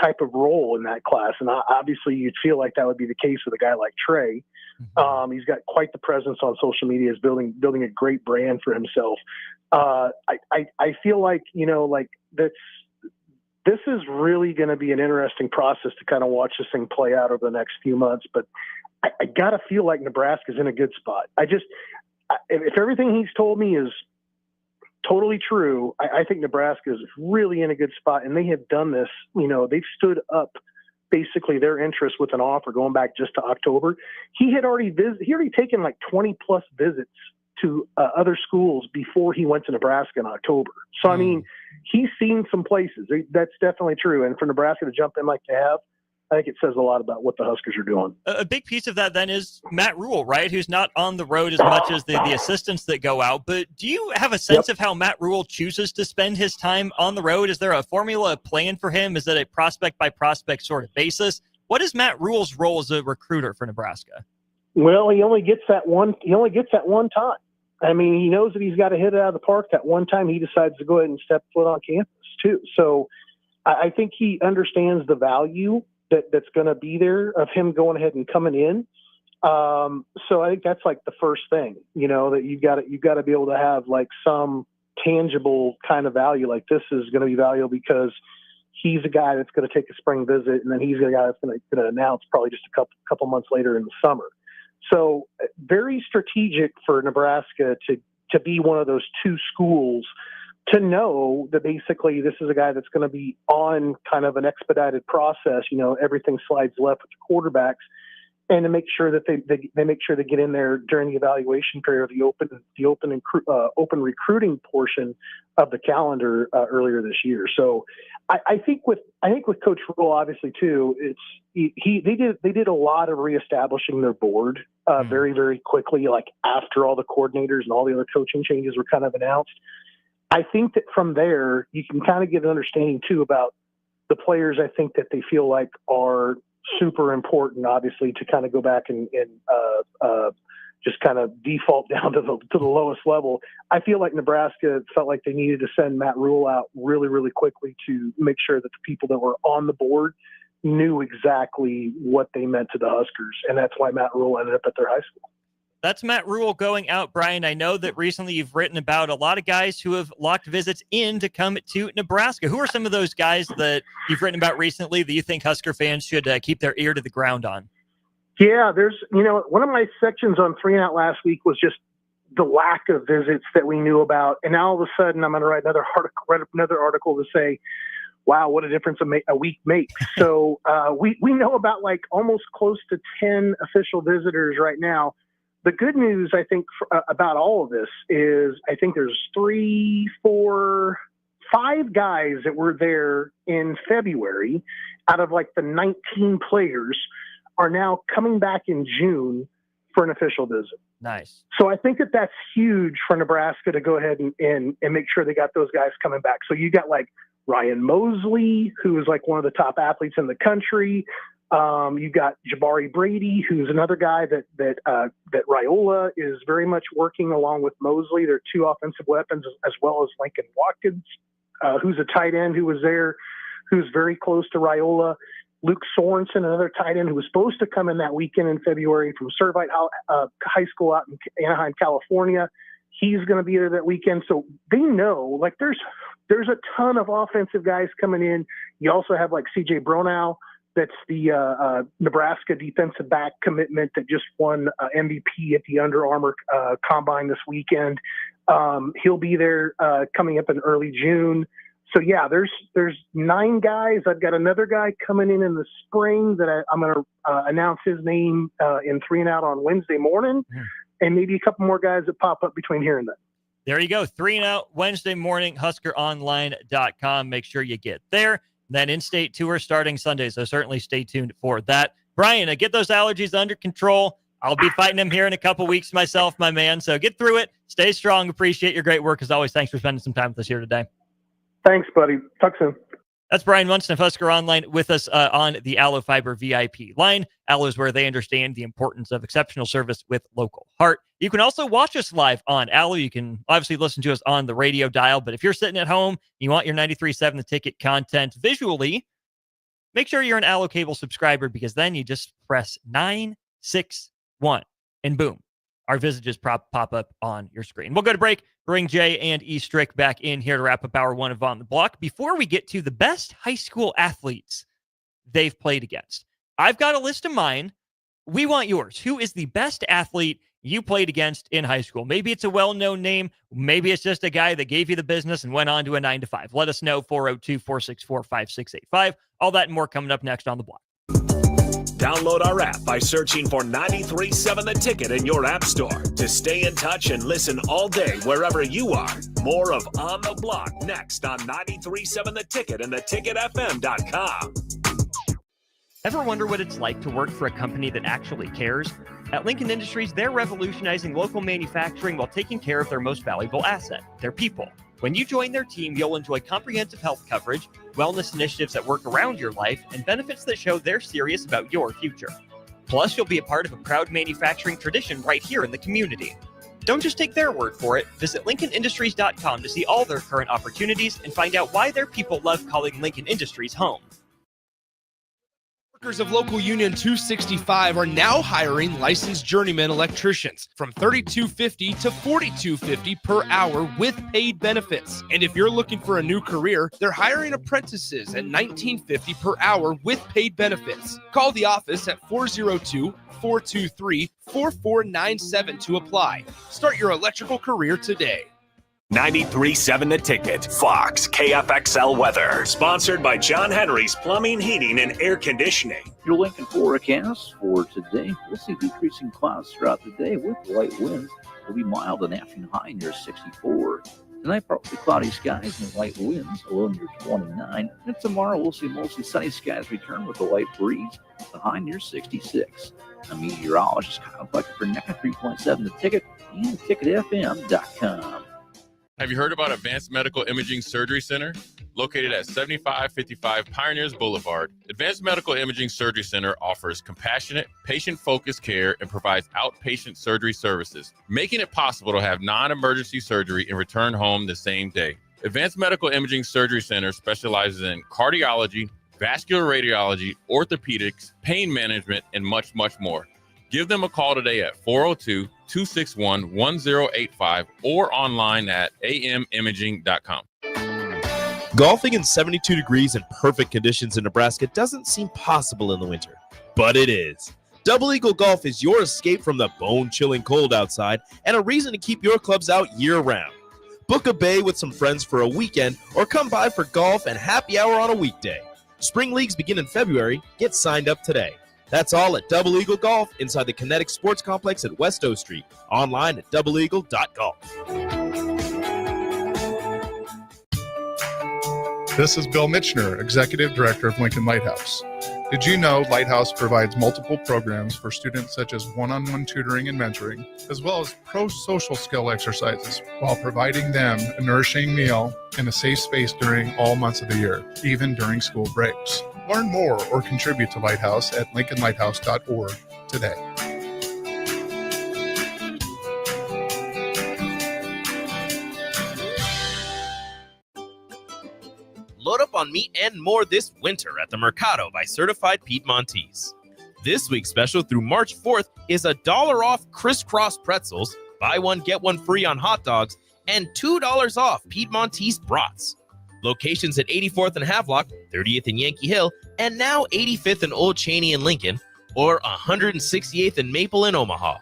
S15: type of role in that class. And obviously you'd feel like that would be the case with a guy like Trey. He's got quite the presence on social media, is building a great brand for himself. I feel like, this is really going to be an interesting process to kind of watch this thing play out over the next few months. But I got to feel like Nebraska's in a good spot. If everything he's told me is totally true, I think Nebraska is really in a good spot, and they have done this. They've stood up basically their interest with an offer going back just to October. He had already taken like 20 plus visits to other schools before he went to Nebraska in October. So I mean, he's seen some places. That's definitely true. And for Nebraska to jump in like they have, I think it says a lot about what the Huskers are doing.
S12: A big piece of that then is Matt Rule, right? Who's not on the road as much as the assistants that go out. But do you have a sense of how Matt Rule chooses to spend his time on the road? Is there a formula, a plan for him? Is it a prospect by prospect sort of basis? What is Matt Rule's role as a recruiter for Nebraska?
S15: Well, he only gets that one time. I mean, he knows that he's got to hit it out of the park that one time. He decides to go ahead and step foot on campus too. So I think he understands the value that's going to be there of him going ahead and coming in. So I think that's like the first thing, that you've got to be able to have like some tangible kind of value. Like, this is going to be valuable because he's a guy that's going to take a spring visit, and then he's a guy that's going to announce probably just a couple months later in the summer. So very strategic for Nebraska to be one of those 2 schools to know that basically this is a guy that's going to be on kind of an expedited process. Everything slides left with the quarterbacks, and to make sure that they make sure they get in there during the evaluation period, the open recruiting portion of the calendar earlier this year. So I think with Coach Rule, obviously too, they did a lot of reestablishing their board very, very quickly, like after all the coordinators and all the other coaching changes were kind of announced. I think that from there you can kind of get an understanding too about the players. I think that they feel like are super important, obviously, to kind of go back and just kind of default down to the lowest level. I feel like Nebraska felt like they needed to send Matt Rule out really, really quickly to make sure that the people that were on the board knew exactly what they meant to the Huskers, and that's why Matt Rule ended up at their high school.
S12: That's Matt Rule going out, Brian. I know that recently you've written about a lot of guys who have locked visits in to come to Nebraska. Who are some of those guys that you've written about recently that you think Husker fans should keep their ear to the ground on?
S15: Yeah, there's, one of my sections on 3 and Out last week was just the lack of visits that we knew about. And now all of a sudden I'm going to write another article to say, wow, what a difference a week makes. So we know about like almost close to 10 official visitors right now. The good news, I think, about all of this is I think there's 3, 4, 5 guys that were there in February out of like the 19 players are now coming back in June for an official visit.
S12: Nice.
S15: So I think that that's huge for Nebraska to go ahead and make sure they got those guys coming back. So you got like Ryan Mosley, who is like one of the top athletes in the country. You got Jabari Brady, who's another guy that Raiola is very much working along with Mosley. They're 2 offensive weapons, as well as Lincoln Watkins, who's a tight end who was there, who's very close to Raiola. Luke Sorensen, another tight end who was supposed to come in that weekend in February from Servite High School out in Anaheim, California. He's going to be there that weekend. So they know, like, there's a ton of offensive guys coming in. You also have like CJ Bronow. That's the Nebraska defensive back commitment that just won MVP at the Under Armour Combine this weekend. He'll be there coming up in early June. So, yeah, there's 9 guys. I've got another guy coming in the spring that I'm going to announce his name in 3 and Out on Wednesday morning, and maybe a couple more guys that pop up between here and then.
S12: There you go. 3 and Out Wednesday morning, HuskerOnline.com. Make sure you get there. Then in-state tour starting Sunday, so certainly stay tuned for that. Brian, get those allergies under control. I'll be fighting them here in a couple weeks myself, my man. So get through it. Stay strong. Appreciate your great work as always. Thanks for spending some time with us here today.
S15: Thanks, buddy. Talk soon.
S12: That's Brian Munson of Husker Online with us on the Allo Fiber VIP line. Allo is where they understand the importance of exceptional service with local heart. You can also watch us live on Allo. You can obviously listen to us on the radio dial, but if you're sitting at home, you want your 93.7 The Ticket content visually, make sure you're an Allo Cable subscriber, because then you just press 961 and boom, our visages pop up on your screen. We'll go to break. Bring Jay and E. Strick back in here to wrap up hour 1 of On the Block. Before we get to the best high school athletes they've played against, I've got a list of mine. We want yours. Who is the best athlete you played against in high school? Maybe it's a well-known name. Maybe it's just a guy that gave you the business and went on to a 9-to-5. Let us know, 402-464-5685. All that and more coming up next on The Block.
S8: Download our app by searching for 93.7 The Ticket in your app store to stay in touch and listen all day wherever you are. More of On the Block next on 93.7 The Ticket and theticketfm.com.
S12: Ever wonder what it's like to work for a company that actually cares? At Lincoln Industries, they're revolutionizing local manufacturing while taking care of their most valuable asset, their people. When you join their team, you'll enjoy comprehensive health coverage, wellness initiatives that work around your life, and benefits that show they're serious about your future. Plus, you'll be a part of a proud manufacturing tradition right here in the community. Don't just take their word for it. Visit LincolnIndustries.com to see all their current opportunities and find out why their people love calling Lincoln Industries home.
S13: Workers of Local Union 265 are now hiring licensed journeyman electricians from $32.50 to $42.50 per hour with paid benefits. And if you're looking for a new career, they're hiring apprentices at $19.50 per hour with paid benefits. Call the office at 402-423-4497 to apply. Start your electrical career today.
S8: 93.7 The Ticket, Fox, KFXL weather. Sponsored by John Henry's Plumbing, Heating, and Air Conditioning.
S14: Your Lincoln forecast for today, we'll see decreasing clouds throughout the day with light winds. It'll be mild and afternoon high near 64. Tonight, partly cloudy skies and light winds, a low near 29. And tomorrow, we'll see mostly sunny skies return with a light breeze, the high near 66. A meteorologist Kyle Bucket for 93.7 The Ticket and ticketfm.com.
S11: Have you heard about Advanced Medical Imaging Surgery Center? Located at 7555 Pioneers Boulevard, Advanced Medical Imaging Surgery Center offers compassionate, patient-focused care and provides outpatient surgery services, making it possible to have non-emergency surgery and return home the same day. Advanced Medical Imaging Surgery Center specializes in cardiology, vascular radiology, orthopedics, pain management, and much, much more. Give them a call today at 402-261-1085 or online at amimaging.com.
S1: Golfing in 72 degrees and perfect conditions in Nebraska doesn't seem possible in the winter, but it is. Double Eagle Golf is your escape from the bone-chilling cold outside and a reason to keep your clubs out year-round. Book a bay with some friends for a weekend or come by for golf and happy hour on a weekday. Spring leagues begin in February. Get signed up today. That's all at Double Eagle Golf inside the Kinetic Sports Complex at West O Street. Online at doubleeagle.golf.
S16: This is Bill Mitchner, Executive Director of Lincoln Lighthouse. Did you know Lighthouse provides multiple programs for students such as one-on-one tutoring and mentoring, as well as pro-social skill exercises, while providing them a nourishing meal and a safe space during all months of the year, even during school breaks? Learn more or contribute to Lighthouse at lincolnlighthouse.org today.
S1: Load up on meat and more this winter at the Mercado by Certified Piedmontese. This week's special through March 4th is $1 off crisscross pretzels, buy one, get one free on hot dogs, and $2 off Piedmontese brats. Locations at 84th and Havelock, 30th and Yankee Hill, and now 85th and Old Cheney in Lincoln, or 168th and Maple in Omaha.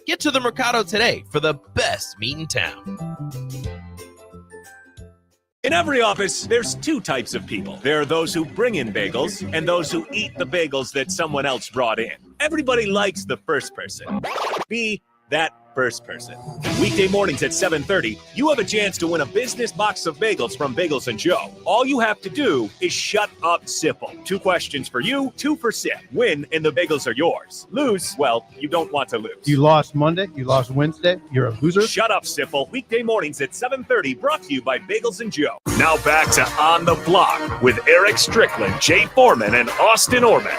S1: Get to the Mercado today for the best meat in town.
S8: In every office, there's two types of people. There are those who bring in bagels and those who eat the bagels that someone else brought in. Everybody likes the first person. Be that first person. Weekday mornings at 7:30, you have a chance to win a business box of bagels from Bagels & Joe. All you have to do is shut up, Sipple. 2 questions for you, 2 for Sip. Win and the bagels are yours. Lose, well, you don't want to lose.
S17: You lost Monday, you lost Wednesday, you're a loser.
S8: Shut up, Sipple. Weekday mornings at 7:30, brought to you by Bagels & Joe. Now back to On the Block with Eric Strickland, Jay Foreman, and Austin Orman.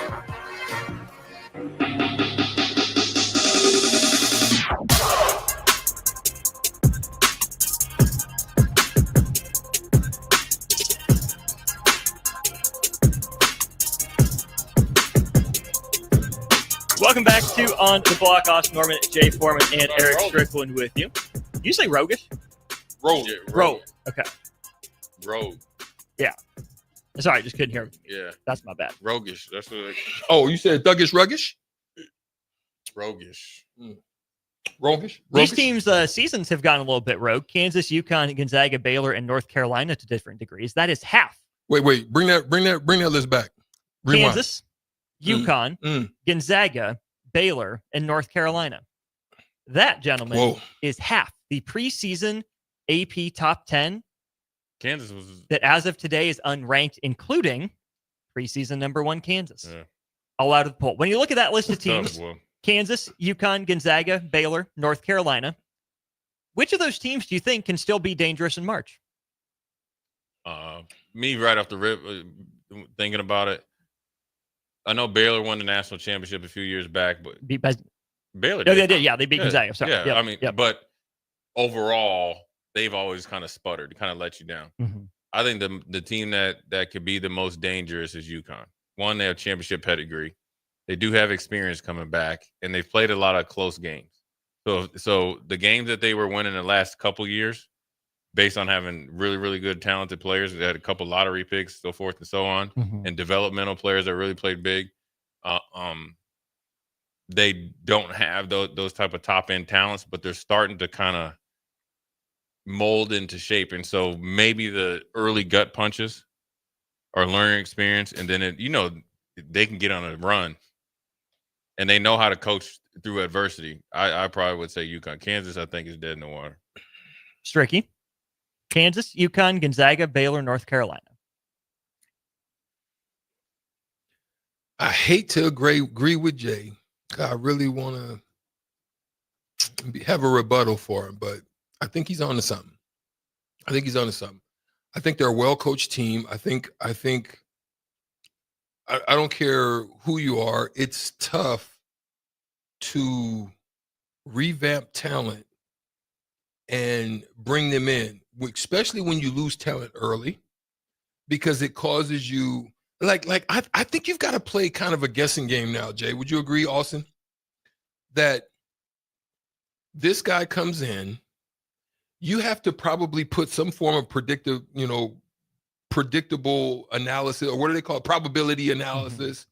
S12: Welcome back to On the Block. Austin Norman, Jay Foreman, and Eric Strickland with you. You say roguish?
S11: Rogue. Yeah,
S12: Rogue. Okay.
S11: Rogue.
S12: Yeah. Sorry, I just couldn't hear him.
S11: Yeah.
S12: That's my bad.
S11: Roguish. That's what.
S10: Oh, you said thuggish, ruggish?
S11: Roguish.
S10: Roguish?
S12: These teams' seasons have gone a little bit rogue. Kansas, UConn, Gonzaga, Baylor, and North Carolina to different degrees. That is half.
S10: Wait. Bring that list back. Rewind.
S12: Kansas, UConn, Gonzaga, Baylor, and North Carolina. That, gentlemen, is half the preseason AP top 10.
S11: Kansas was
S12: that as of today is unranked, including preseason number 1 Kansas. All out of the poll. When you look at that list of teams, Kansas, UConn, Gonzaga, Baylor, North Carolina, which of those teams do you think can still be dangerous in March?
S11: Me right off the rip, thinking about it. I know Baylor won the national championship a few years back, but Baylor
S12: did. They did. Yeah, they beat Gonzaga. Sorry.
S11: Yeah,
S12: Yep.
S11: I mean, but overall, they've always kind of sputtered, kind of let you down.
S12: Mm-hmm.
S11: I think the team that could be the most dangerous is UConn. One, they have championship pedigree. They do have experience coming back, and they've played a lot of close games. So the games that they were winning the last couple years, based on having really, really good, talented players, they had a couple lottery picks, so forth and so on, and developmental players that really played big. They don't have those type of top end talents, but they're starting to kind of mold into shape. And so maybe the early gut punches are learning experience, and then they can get on a run, and they know how to coach through adversity. I probably would say UConn. Kansas, I think, is dead in the water.
S12: Stricky. Kansas, UConn, Gonzaga, Baylor, North Carolina.
S10: I hate to agree with Jay. I really want to have a rebuttal for him, but I think he's on to something. I think they're a well-coached team. I don't care who you are. It's tough to revamp talent and bring them in, especially when you lose talent early, because it causes you I think you've got to play kind of a guessing game now, Jay. Would you agree, Austin, that this guy comes in, you have to probably put some form of predictable analysis, or what do they call it? Probability analysis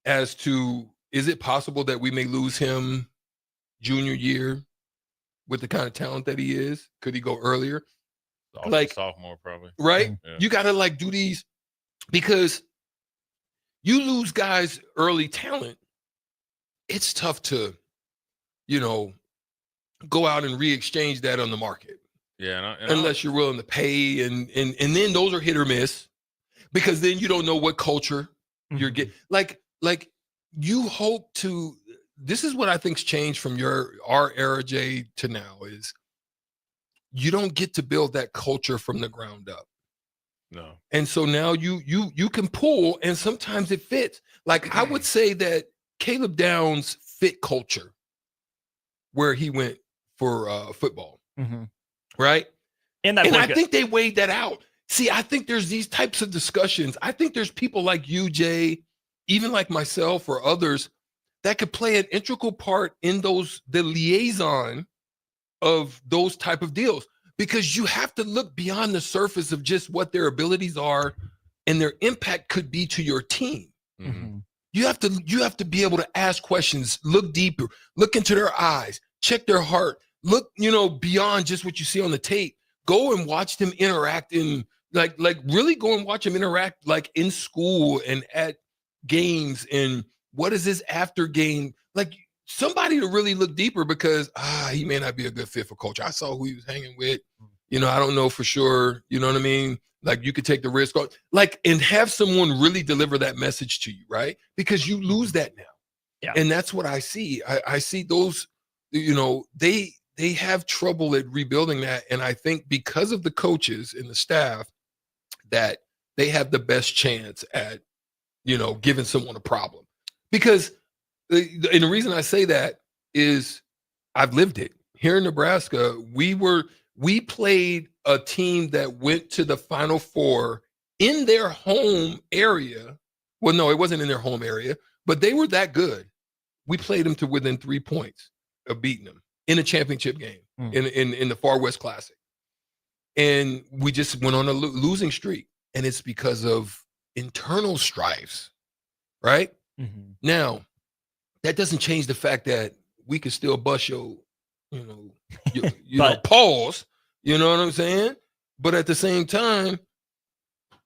S10: as to, is it possible that we may lose him junior year with the kind of talent that he is? Could he go earlier?
S11: Sophomore, probably.
S10: Right?
S11: Yeah.
S10: You got to do these, because you lose guys early talent. It's tough to, go out and re-exchange that on the market.
S11: Yeah,
S10: unless you're willing to pay, and then those are hit or miss, because then you don't know what culture you're getting. Like you hope to. This is what I think's changed from our era, Jay, to now, is you don't get to build that culture from the ground up.
S11: No.
S10: And so now you can pull, and sometimes it fits. Like I would say that Caleb Downs fit culture where he went for football. Right? And I think they weighed that out. See, I think there's these types of discussions. I think there's people like you, Jay, even like myself or others, that could play an integral part in the liaison of those type of deals. Because you have to look beyond the surface of just what their abilities are and their impact could be to your team. You have to be able to ask questions, look deeper, look into their eyes, check their heart, look, beyond just what you see on the tape. Go and watch them interact really go and watch them interact in school and at games, and what is this after game? Somebody to really look deeper, because he may not be a good fit for culture. I saw who he was hanging with. I don't know for sure. You know what I mean? You could take the risk on, and have someone really deliver that message to you, right? Because you lose that now.
S12: Yeah.
S10: And that's what I see. I see those, they have trouble at rebuilding that. And I think because of the coaches and the staff, that they have the best chance at, giving someone a problem. Because and the reason I say that is I've lived it. Here in Nebraska, we played a team that went to the Final Four in their home area. Well, no, it wasn't in their home area, but they were that good. We played them to within 3 points of beating them in a championship game in the Far West Classic. And we just went on a losing streak. And it's because of internal strifes, right? Now, that doesn't change the fact that we can still bust your pause. You know what I'm saying? But at the same time,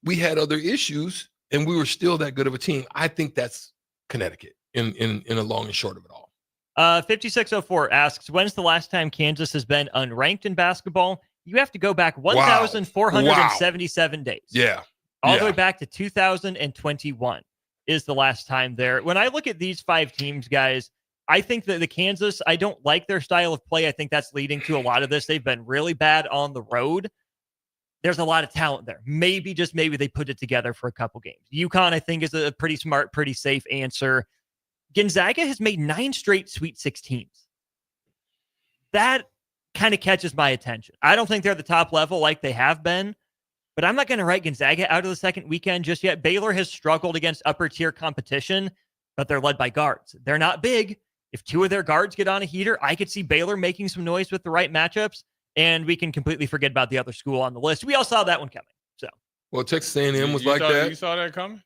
S10: we had other issues, and we were still that good of a team. I think that's Connecticut in a long and short of it all.
S12: 5604 asks, when's the last time Kansas has been unranked in basketball? You have to go back 1,477 days.
S10: Yeah.
S12: All the way back to 2021 is the last time there. When I look at these 5 teams, guys, I think that the Kansas, I don't like their style of play. I think that's leading to a lot of this. They've been really bad on the road. There's a lot of talent there. Maybe, just maybe, they put it together for a couple games. UConn, I think, is a pretty smart, pretty safe answer. Gonzaga has made 9 straight Sweet 16s. That kind of catches my attention. I don't think they're the top level like they have been, but I'm not going to write Gonzaga out of the second weekend just yet. Baylor has struggled against upper tier competition, but they're led by guards. They're not big. If 2 of their guards get on a heater, I could see Baylor making some noise with the right matchups, and we can completely forget about the other school on the list. We all saw that one coming. So,
S10: well, Texas A&M was like that.
S11: You saw that coming?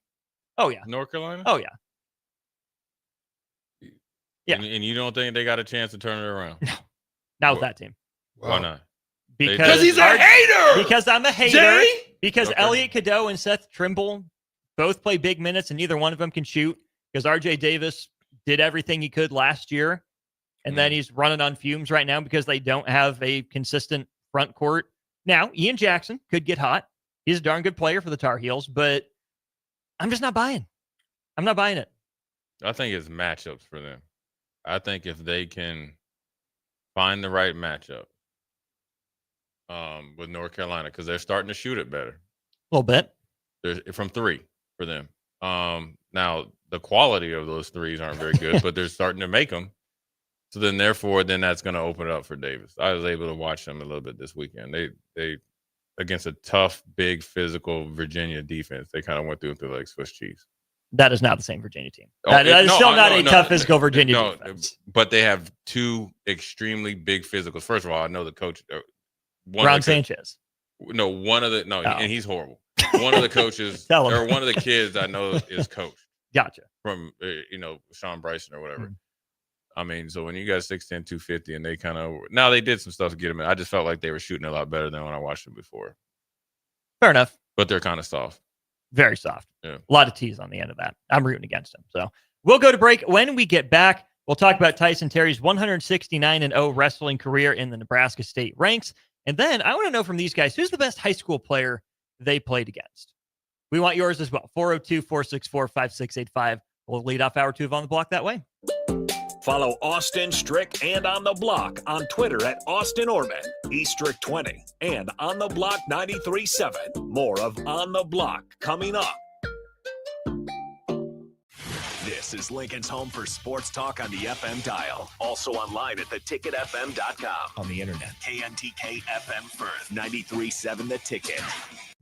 S12: Oh, yeah.
S11: North Carolina?
S12: Oh, yeah. Yeah.
S11: And you don't think they got a chance to turn it around?
S12: No. Not with that team.
S11: Why not?
S10: Because he's a hater.
S12: Because I'm a hater.
S10: Jerry?
S12: Because Elliot Cadeau and Seth Trimble both play big minutes, and neither one of them can shoot. Because RJ Davis did everything he could last year, and then he's running on fumes right now because they don't have a consistent front court. Now, Ian Jackson could get hot. He's a darn good player for the Tar Heels, but I'm just not buying. I'm not buying it.
S11: I think it's matchups for them. I think if they can find the right matchup with North Carolina, because they're starting to shoot it better.
S12: A little bit.
S11: There's from three for them. Now, the quality of those threes aren't very good, but they're starting to make them. So then, therefore, that's going to open it up for Davis. I was able to watch them a little bit this weekend. They against a tough, big, physical Virginia defense, they kind of went through like Swiss cheese.
S12: That is not the same Virginia team. That is still not a tough physical Virginia defense.
S11: But they have two extremely big physicals. First of all, I know the coach.
S12: Ron Sanchez.
S11: And he's horrible. One of the coaches or one of the kids I know is coached.
S12: Gotcha.
S11: From Sean Bryson or whatever. I mean, so when you got 6'10", 250, and they kind of now they did some stuff to get him in. I just felt like they were shooting a lot better than when I watched them before.
S12: Fair enough.
S11: But they're kind of soft.
S12: Very soft.
S11: Yeah.
S12: A lot of T's on the end of that. I'm rooting against them. So we'll go to break. When we get back, we'll talk about Tyson Terry's 169-0 wrestling career in the Nebraska state ranks. And then I want to know from these guys, who's the best high school player they played against? We want yours as well. 402-464-5685. We'll lead off hour 2 of On the Block that way.
S8: Follow Austin Strick and On the Block on Twitter at Austin Orman, eStrick20, and On the Block 93.7. More of On the Block coming up. This is Lincoln's home for sports talk on the FM dial. Also online at theticketfm.com. On the internet. KNTK FM Firth, 93.7 The Ticket.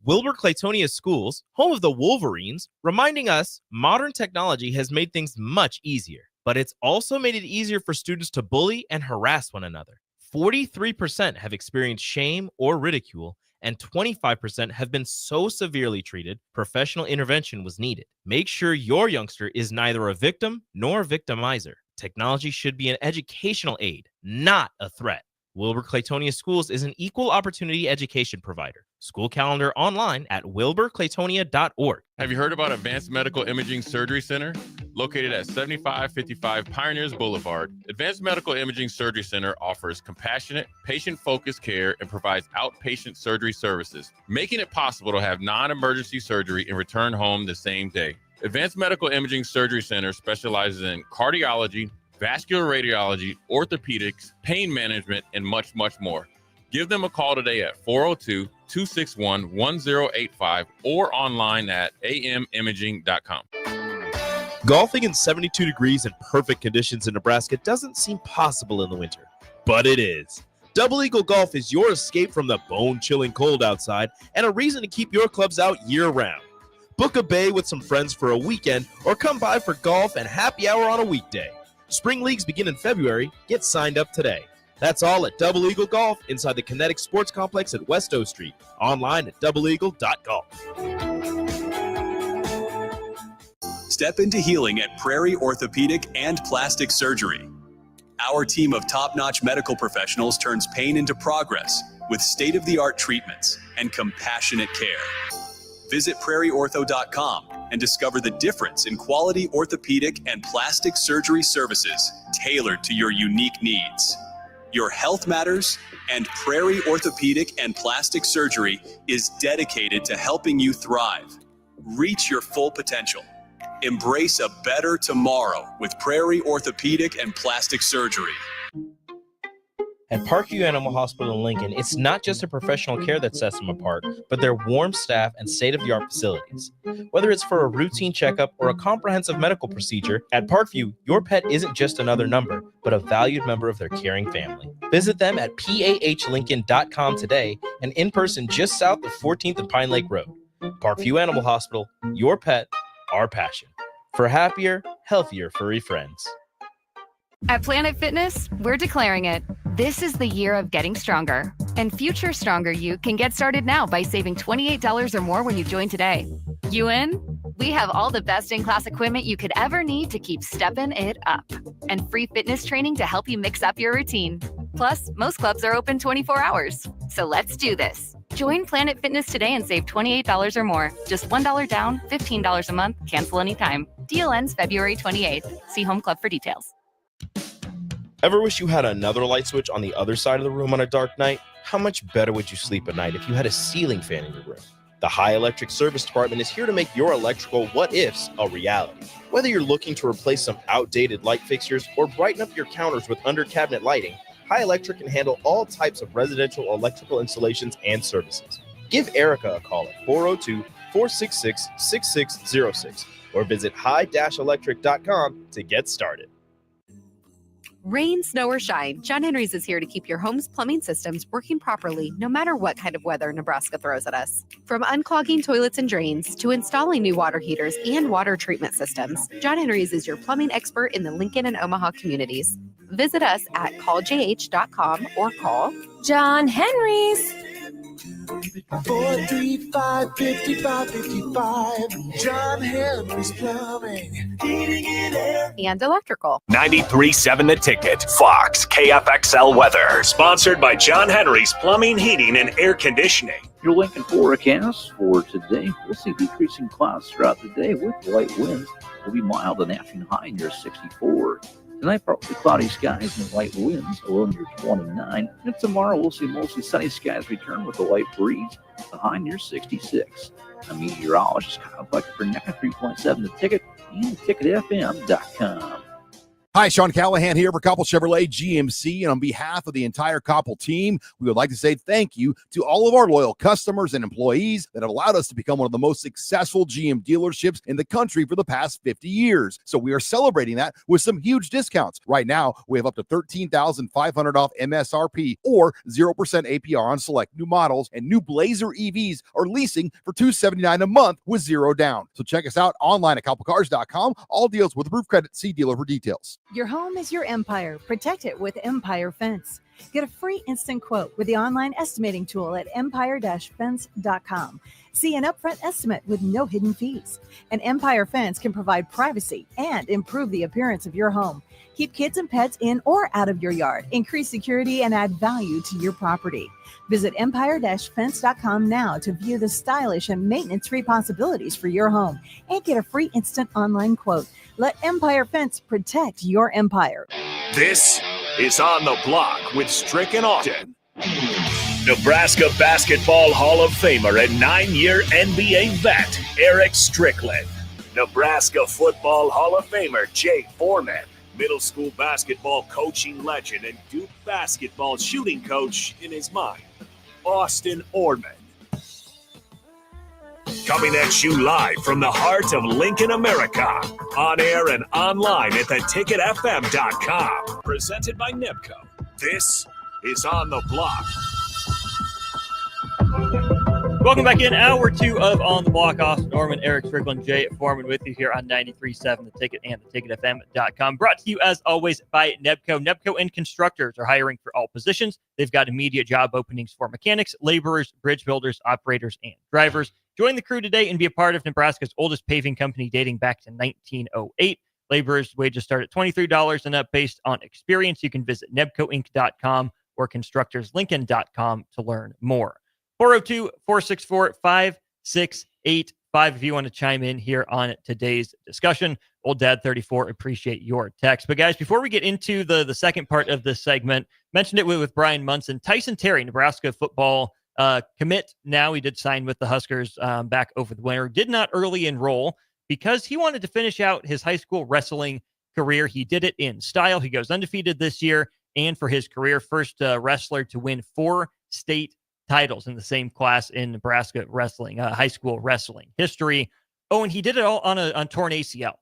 S1: Wilbur-Clatonia Schools, home of the Wolverines, reminding us modern technology has made things much easier, but it's also made it easier for students to bully and harass one another. 43% have experienced shame or ridicule, and 25% have been so severely treated, professional intervention was needed. Make sure your youngster is neither a victim nor a victimizer. Technology should be an educational aid, not a threat. Wilbur-Clatonia Schools is an equal opportunity education provider. School calendar online at wilburclatonia.org.
S11: Have you heard about Advanced Medical Imaging Surgery Center? Located at 7555 Pioneers Boulevard, Advanced Medical Imaging Surgery Center offers compassionate, patient-focused care and provides outpatient surgery services, making it possible to have non-emergency surgery and return home the same day. Advanced Medical Imaging Surgery Center specializes in cardiology, vascular radiology, orthopedics, pain management, and much, much more. Give them a call today at 402-261-1085 or online at amimaging.com.
S1: Golfing in 72 degrees and perfect conditions in Nebraska doesn't seem possible in the winter, but it is. Double Eagle Golf is your escape from the bone-chilling cold outside and a reason to keep your clubs out year-round. Book a bay with some friends for a weekend or come by for golf and happy hour on a weekday. Spring leagues begin in February. Get signed up today. That's all at Double Eagle Golf inside the Kinetic Sports Complex at West O Street. Online at doubleeagle.golf.
S18: Step into healing at Prairie Orthopedic and Plastic Surgery. Our team of top-notch medical professionals turns pain into progress with state-of-the-art treatments and compassionate care. Visit prairieortho.com and discover the difference in quality orthopedic and plastic surgery services tailored to your unique needs. Your health matters, and Prairie Orthopedic and Plastic Surgery is dedicated to helping you thrive. Reach your full potential. Embrace a better tomorrow with Prairie Orthopedic and Plastic Surgery.
S1: At Parkview Animal Hospital in Lincoln, it's not just the professional care that sets them apart, but their warm staff and state-of-the-art facilities. Whether it's for a routine checkup or a comprehensive medical procedure, at Parkview, your pet isn't just another number, but a valued member of their caring family. Visit them at pahlincoln.com today and in person just south of 14th and Pine Lake Road. Parkview Animal Hospital, your pet, our passion. For happier, healthier furry friends.
S7: At Planet Fitness, we're declaring it. This is the year of getting stronger. And future stronger you can get started now by saving $28 or more when you join today. You in? We have all the best in-class equipment you could ever need to keep stepping it up. And free fitness training to help you mix up your routine. Plus, most clubs are open 24 hours. So let's do this. Join Planet Fitness today and save $28 or more. Just $1 down, $15 a month, cancel anytime. Deal ends February 28th. See Home Club for details.
S1: Ever wish you had another light switch on the other side of the room on a dark night? How much better would you sleep at night if you had a ceiling fan in your room? The High Electric Service Department is here to make your electrical what-ifs a reality. Whether you're looking to replace some outdated light fixtures or brighten up your counters with under-cabinet lighting, High Electric can handle all types of residential electrical installations and services. Give Erica a call at 402-466-6606 or visit high-electric.com to get started.
S19: Rain, snow, or shine, John Henry's is here to keep your home's plumbing systems working properly no matter what kind of weather Nebraska throws at us. From unclogging toilets and drains to installing new water heaters and water treatment systems, John Henry's is your plumbing expert in the Lincoln and Omaha communities. Visit us at calljh.com or call John Henry's.
S8: 435-5555. John Henry's Plumbing, Heating and Air.
S19: And electrical.
S8: 93.7 The Ticket. Fox KFXL weather. Sponsored by John Henry's Plumbing, Heating, and Air Conditioning.
S14: Your Lincoln forecast for today, we'll see decreasing clouds throughout the day with light winds. Will be mild and afternoon high near 64. Tonight, partly cloudy skies and light winds, a low near 29. And tomorrow, we'll see mostly sunny skies return with a light breeze, a high near 66. A meteorologist contact for 93.7 The Ticket and ticketfm.com.
S20: Hi, Sean Callahan here for Koppel Chevrolet GMC, and on behalf of the entire Koppel team, we would like to say thank you to all of our loyal customers and employees that have allowed us to become one of the most successful GM dealerships in the country for the past 50 years. So we are celebrating that with some huge discounts. Right now, we have up to $13,500 off MSRP or 0% APR on select new models, and new Blazer EVs are leasing for $279 a month with zero down. So check us out online at koppelcars.com. All deals with approved credit. See dealer for details.
S21: Your home is your empire. Protect it with Empire Fence. Get a free instant quote with the online estimating tool at empire-fence.com. See an upfront estimate with no hidden fees. An Empire Fence can provide privacy and improve the appearance of your home. Keep kids and pets in or out of your yard. Increase security and add value to your property. Visit empire-fence.com now to view the stylish and maintenance-free possibilities for your home and get a free instant online quote. Let Empire Fence protect your empire.
S8: This is On the Block with Strick and Austin. Nebraska Basketball Hall of Famer and 9-year NBA vet, Eric Strickland. Nebraska Football Hall of Famer, Jay Foreman. Middle school basketball coaching legend and Duke basketball shooting coach in his mind, Austin Orman. Coming at you live from the heart of Lincoln, America. On air and online at theticketfm.com. Presented by Nebco. This is On the Block.
S12: Welcome back in. Hour 2 of On the Block. Austin Norman, Eric Strickland, Jay Foreman with you here on 93.7 The Ticket and theticketfm.com. Brought to you, as always, by Nebco. Nebco and constructors are hiring for all positions. They've got immediate job openings for mechanics, laborers, bridge builders, operators, and drivers. Join the crew today and be a part of Nebraska's oldest paving company dating back to 1908. Laborers' wages start at $23 and up based on experience. You can visit nebcoinc.com or constructorslincoln.com to learn more. 402-464-5685 if you want to chime in here on today's discussion. Old Dad 34, appreciate your text. But guys, before we get into the second part of this segment, mentioned it with Brian Munson, Tyson Terry, Nebraska football commit. Now he did sign with the Huskers back over the winter. Did not early enroll because he wanted to finish out his high school wrestling career. He did it in style. He goes undefeated this year, and for his career, first wrestler to win 4 state titles in the same class in Nebraska wrestling, high school wrestling history. Oh, and he did it all on torn ACL.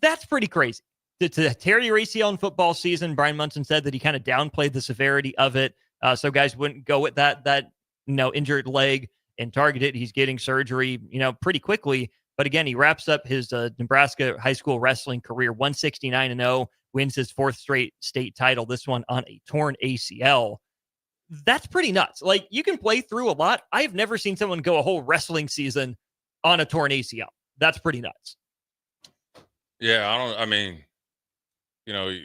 S12: That's pretty crazy. To tear your ACL in football season, Brian Munson said that he kind of downplayed the severity of it. So guys wouldn't go with that injured leg and target it. He's getting surgery, pretty quickly. But again, he wraps up his Nebraska high school wrestling career 169-0, wins his 4th straight state title, this one on a torn ACL. That's pretty nuts. Like, you can play through a lot. I've never seen someone go a whole wrestling season on a torn ACL. That's pretty nuts.
S11: Yeah,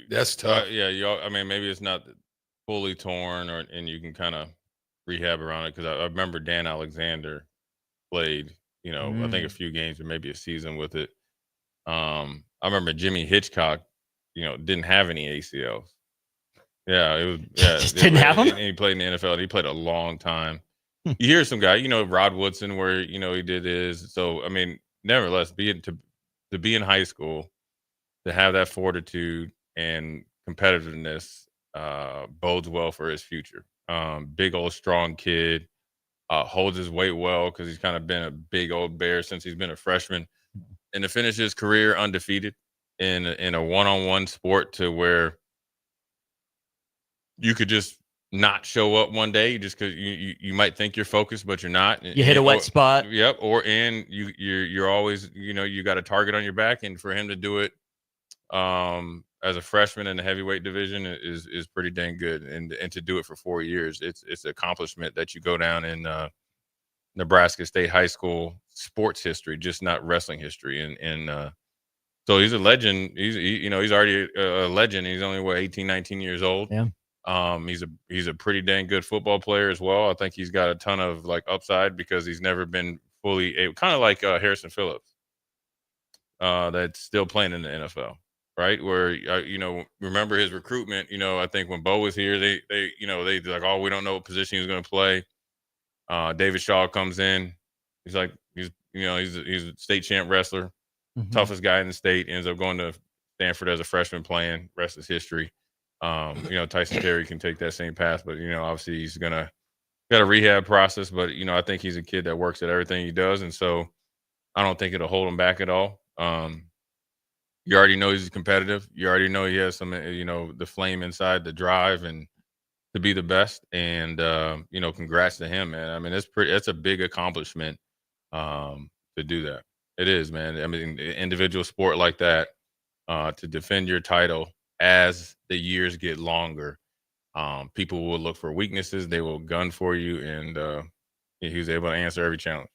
S11: that's tough.
S10: Yeah,
S11: maybe it's not fully torn, and you can kind of rehab around it. Because I remember Dan Alexander played, I think a few games or maybe a season with it. I remember Jimmy Hitchcock, didn't have any ACLs. Yeah, it was. Yeah,
S12: Just didn't have them.
S11: And he played in the NFL. And he played a long time. You hear some guy, Rod Woodson, where he did his. So I mean, nevertheless, to be in high school, to have that fortitude and competitiveness bodes well for his future. Big old strong kid, holds his weight well because he's kind of been a big old bear since he's been a freshman, and to finish his career undefeated in a one-on-one sport to where you could just not show up one day just because you might think you're focused, but you're not.
S12: You hit a wet spot.
S11: Yep. You're always, you got a target on your back, and for him to do it as a freshman in the heavyweight division is pretty dang good. And to do it for 4 years, it's an accomplishment that you go down in Nebraska State High School sports history, just not wrestling history. And so he's a legend. He's already a legend. He's only 18, 19 years old.
S12: Yeah.
S11: He's a pretty dang good football player as well. I think he's got a ton of upside because he's never been fully able, kind of like Harrison Phillips, that's still playing in the NFL, right? Where remember his recruitment. I think when Bo was here, they like, oh, we don't know what position he's going to play. David Shaw comes in. He's a state champ wrestler, toughest guy in the state. Ends up going to Stanford as a freshman playing. Rest is history. Tyson Terry can take that same path, but obviously he's got a rehab process, but I think he's a kid that works at everything he does, and so I don't think it'll hold him back at all. You already know he's competitive. You already know he has some the flame inside, the drive, and to be the best. And congrats to him, man. I mean, it's a big accomplishment to do that. It is, man. I mean, individual sport like that, to defend your title as the years get longer, people will look for weaknesses. They will gun for you, and he was able to answer every challenge.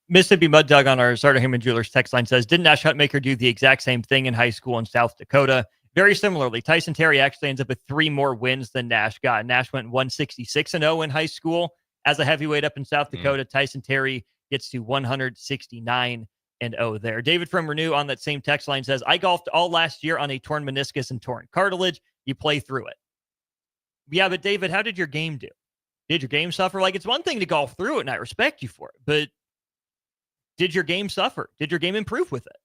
S12: Mississippi Mud Dog on our Sartor Hamann Jewelers text line says, didn't Nash Huntmaker do the exact same thing in high school in South Dakota? Very similarly, Tyson Terry actually ends up with 3 more wins than Nash got. Nash went 166-0 in high school as a heavyweight up in South Dakota. Tyson Terry gets to 169-0 there. David from Renew on that same text line says, I golfed all last year on a torn meniscus and torn cartilage. You play through it. Yeah, but David, how did your game do? Did your game suffer? It's one thing to golf through it, and I respect you for it, but did your game suffer? Did your game improve with it?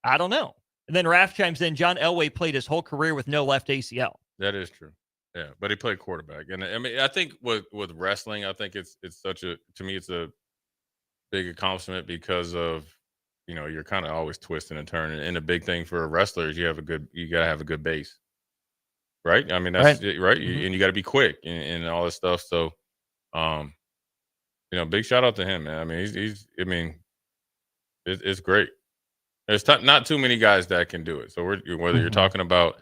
S12: I don't know. And then Raph chimes in, John Elway played his whole career with no left ACL.
S11: That is true. Yeah, but he played quarterback. And I mean, I think with wrestling, I think it's to me, it's a big accomplishment because of, you're kind of always twisting and turning. And the big thing for a wrestler is you got to have a good base. Right? I mean, that's right. Mm-hmm. And you got to be quick and all this stuff. So, big shout out to him, man. I mean, it's great. There's not too many guys that can do it. So whether you're talking about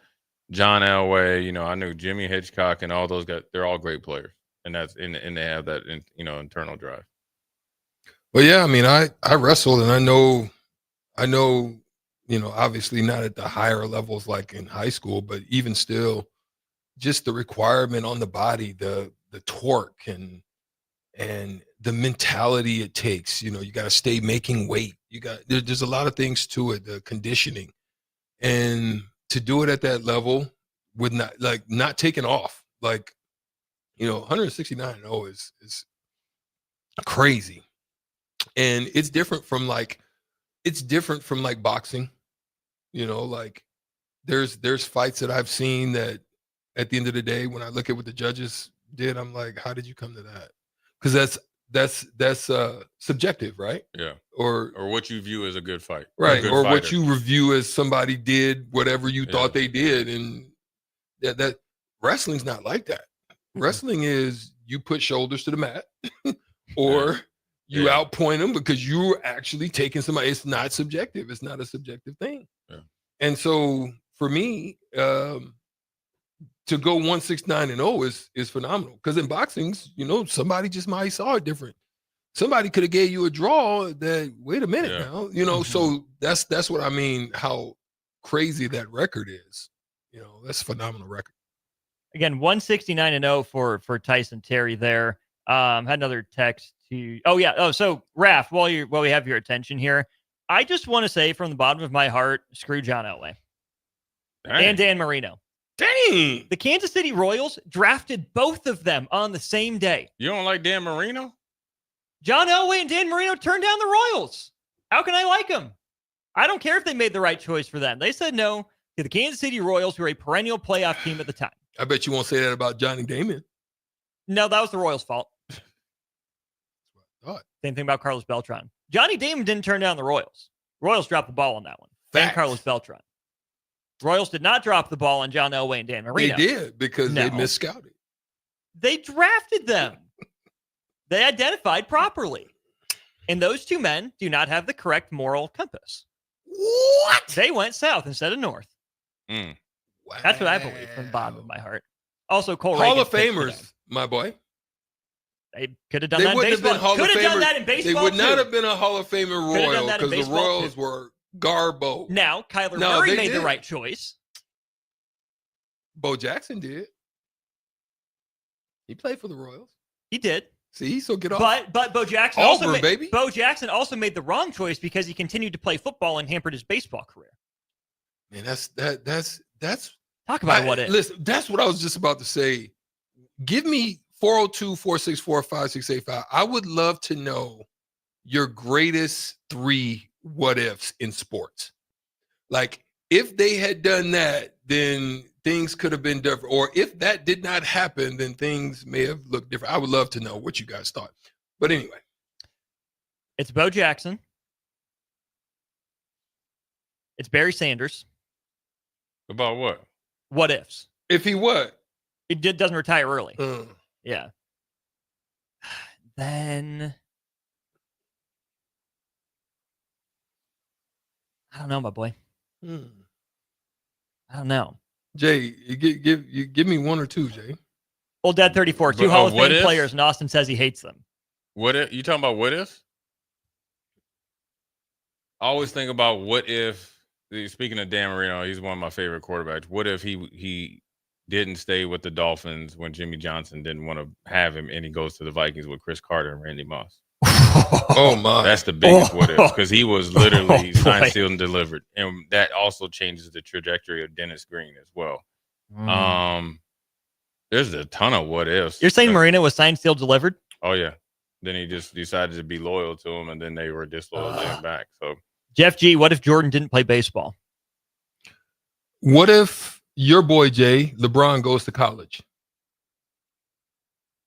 S11: John Elway, I knew Jimmy Hitchcock and all those guys, they're all great players. And they have that, internal drive.
S10: Well, yeah, I mean, I wrestled, and I know, obviously not at the higher levels like in high school, but even still, just the requirement on the body, the torque and the mentality it takes. You got to stay making weight. There's a lot of things to it, the conditioning, and to do it at that level with not taking off, 169-0 is crazy. And it's different from boxing, there's fights that I've seen that at the end of the day, when I look at what the judges did, I'm like, how did you come to that? Because that's subjective, right?
S11: Yeah.
S10: Or
S11: what you view as a good fight.
S10: Right. Or
S11: fighter.
S10: What you review as somebody did whatever you thought they did. And that wrestling's not like that. Wrestling is you put shoulders to the mat or you outpoint them because you're actually taking somebody. It's not subjective. It's not a subjective thing.
S11: Yeah.
S10: And so for me, to go 169-0 is phenomenal. Because in boxing, somebody just might saw it different. Somebody could have gave you a draw that, wait a minute now, so that's what I mean, how crazy that record is. That's a phenomenal record.
S12: Again, 169-0 for Tyson Terry there. Had another text to. Oh yeah. Oh, so Raph, while we have your attention here, I just want to say from the bottom of my heart, screw John Elway and Dan Marino.
S10: Dang.
S12: The Kansas City Royals drafted both of them on the same day.
S11: You don't like Dan Marino?
S12: John Elway and Dan Marino turned down the Royals. How can I like them? I don't care if they made the right choice for them. They said no to the Kansas City Royals, who were a perennial playoff team at the time.
S10: I bet you won't say that about Johnny Damon.
S12: No, that was the Royals' fault.
S10: Thought.
S12: Same thing about Carlos Beltran. Johnny Damon didn't turn down the Royals. Royals dropped the ball on that one. And Carlos Beltran. Royals did not drop the ball on John Elway and Dan Marino.
S10: They did because they misscouted.
S12: They drafted them. They identified properly. And those two men do not have the correct moral compass.
S10: What?
S12: They went south instead of north.
S11: Wow.
S12: That's what I believe from the bottom of my heart. Also, Cole
S10: Hall
S12: Reagan
S10: of Famers, my boy.
S12: They could have done that in baseball. Could have done that in baseball.
S10: They would not have been a Hall of Famer Royal because the Royals
S12: too.
S10: were garbo.
S12: Now, Kyler Murray made the right choice.
S10: Bo Jackson did. He played for the Royals.
S12: He did.
S10: See, so get off.
S12: But Bo Jackson Bo Jackson also made the wrong choice because he continued to play football and hampered his baseball career.
S10: Man, that's
S12: talk about what it.
S10: Listen, that's what I was just about to say. Give me 402-464-5685. I would love to know your greatest 3 what ifs in sports. Like, if they had done that, then things could have been different. Or if that did not happen, then things may have looked different. I would love to know what you guys thought. But anyway.
S12: It's Bo Jackson. It's Barry Sanders.
S11: About what?
S12: What ifs?
S10: If he what?
S12: It doesn't retire early. Yeah. Then I don't know, my boy. I don't know.
S10: Jay, you give me 1 or 2, Jay.
S12: Old Dad 34, 2 Hall of Fame players, and Austin says he hates them.
S11: What if you talking about what if? I always think about what if. Speaking of Dan Marino, he's one of my favorite quarterbacks. What if he didn't stay with the Dolphins when Jimmy Johnson didn't want to have him, and he goes to the Vikings with Chris Carter and Randy Moss?
S10: Oh my!
S11: That's the biggest what if, because he was literally signed, sealed, and delivered, and that also changes the trajectory of Dennis Green as well. There's a ton of what ifs.
S12: You're saying Marino was signed, sealed, delivered?
S11: Oh yeah. Then he just decided to be loyal to him, and then they were disloyal to him back. So
S12: Jeff G, what if Jordan didn't play baseball?
S10: What if your boy Jay LeBron goes to college?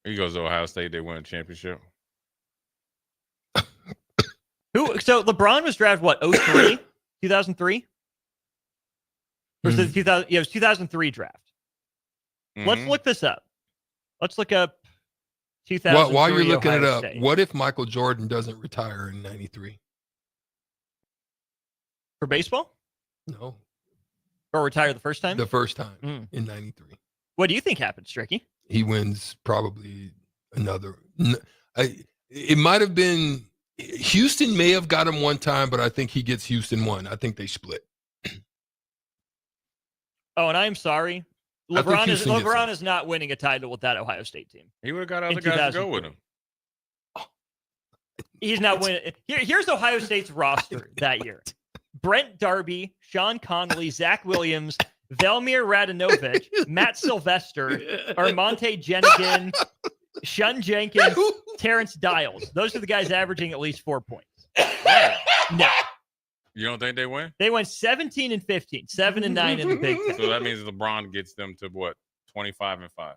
S11: He goes to Ohio State. They win a championship.
S12: So LeBron was drafted what? 03? 2003? Or was it 2000? Yeah, it was 2003 draft. Let's look this up. Let's look up 2003.
S10: While you're looking
S12: Ohio
S10: it up,
S12: State.
S10: what if Michael Jordan doesn't retire in '93?
S12: For baseball?
S10: No.
S12: Or retire the first time?
S10: The first time in '93.
S12: What do you think happened, Stricky?
S10: He wins probably another. It might have been Houston may have got him one time, but I think he gets Houston one. I think they split.
S12: Oh, and I'm sorry. LeBron is not winning a title with that Ohio State team.
S11: He would have got other guys to go with him.
S12: He's not winning. Here's Ohio State's roster that year. Brent Darby, Sean Connolly, Zach Williams, Velmir Radinovic, Matt Sylvester, Armonte Jenigan, Shun Jenkins, Terrence Dials. Those are the guys averaging at least 4 points. No.
S11: You don't think they win?
S12: They went 17 and 15, 7 and 9 in the Big Ten.
S11: So that means LeBron gets them to what? 25 and 5.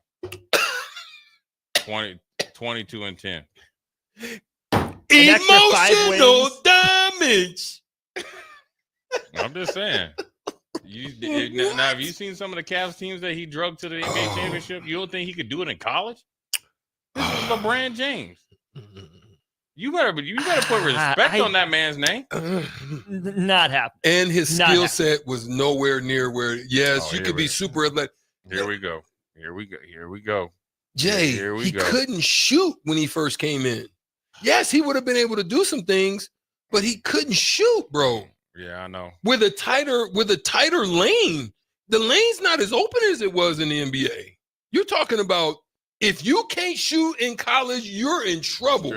S11: 22 and 10.
S10: Emotional damage.
S11: I'm just saying. Now, have you seen some of the Cavs teams that he drugged to the NBA championship? You don't think he could do it in college? This is LeBron James. You better put respect on that man's name.
S12: Not happening.
S10: And his skill set was nowhere near where. Yes, you could be super athletic.
S11: Here we go.
S10: Jay, he couldn't shoot when he first came in. Yes, he would have been able to do some things, but he couldn't shoot, bro.
S11: Yeah, I know.
S10: With a tighter lane. The lane's not as open as it was in the NBA. You're talking about if you can't shoot in college, you're in trouble.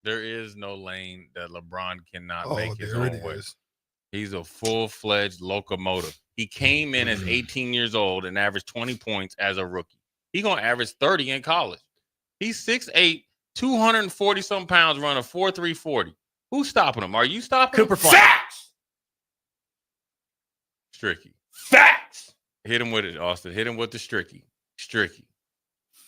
S11: There is no lane that LeBron cannot
S10: Oh,
S11: make his
S10: there
S11: own
S10: it
S11: way.
S10: is.
S11: He's a full-fledged locomotive. He came in as 18 years old and averaged 20 points as a rookie. He's going to average 30 in college. He's 6'8", 240-some pounds, running a 4.3 40. Who's stopping him? Are you stopping
S12: Cooper
S11: him?
S12: Flag.
S10: Facts.
S11: Stricky.
S10: Facts.
S11: Hit him with it, Austin. Hit him with the Stricky.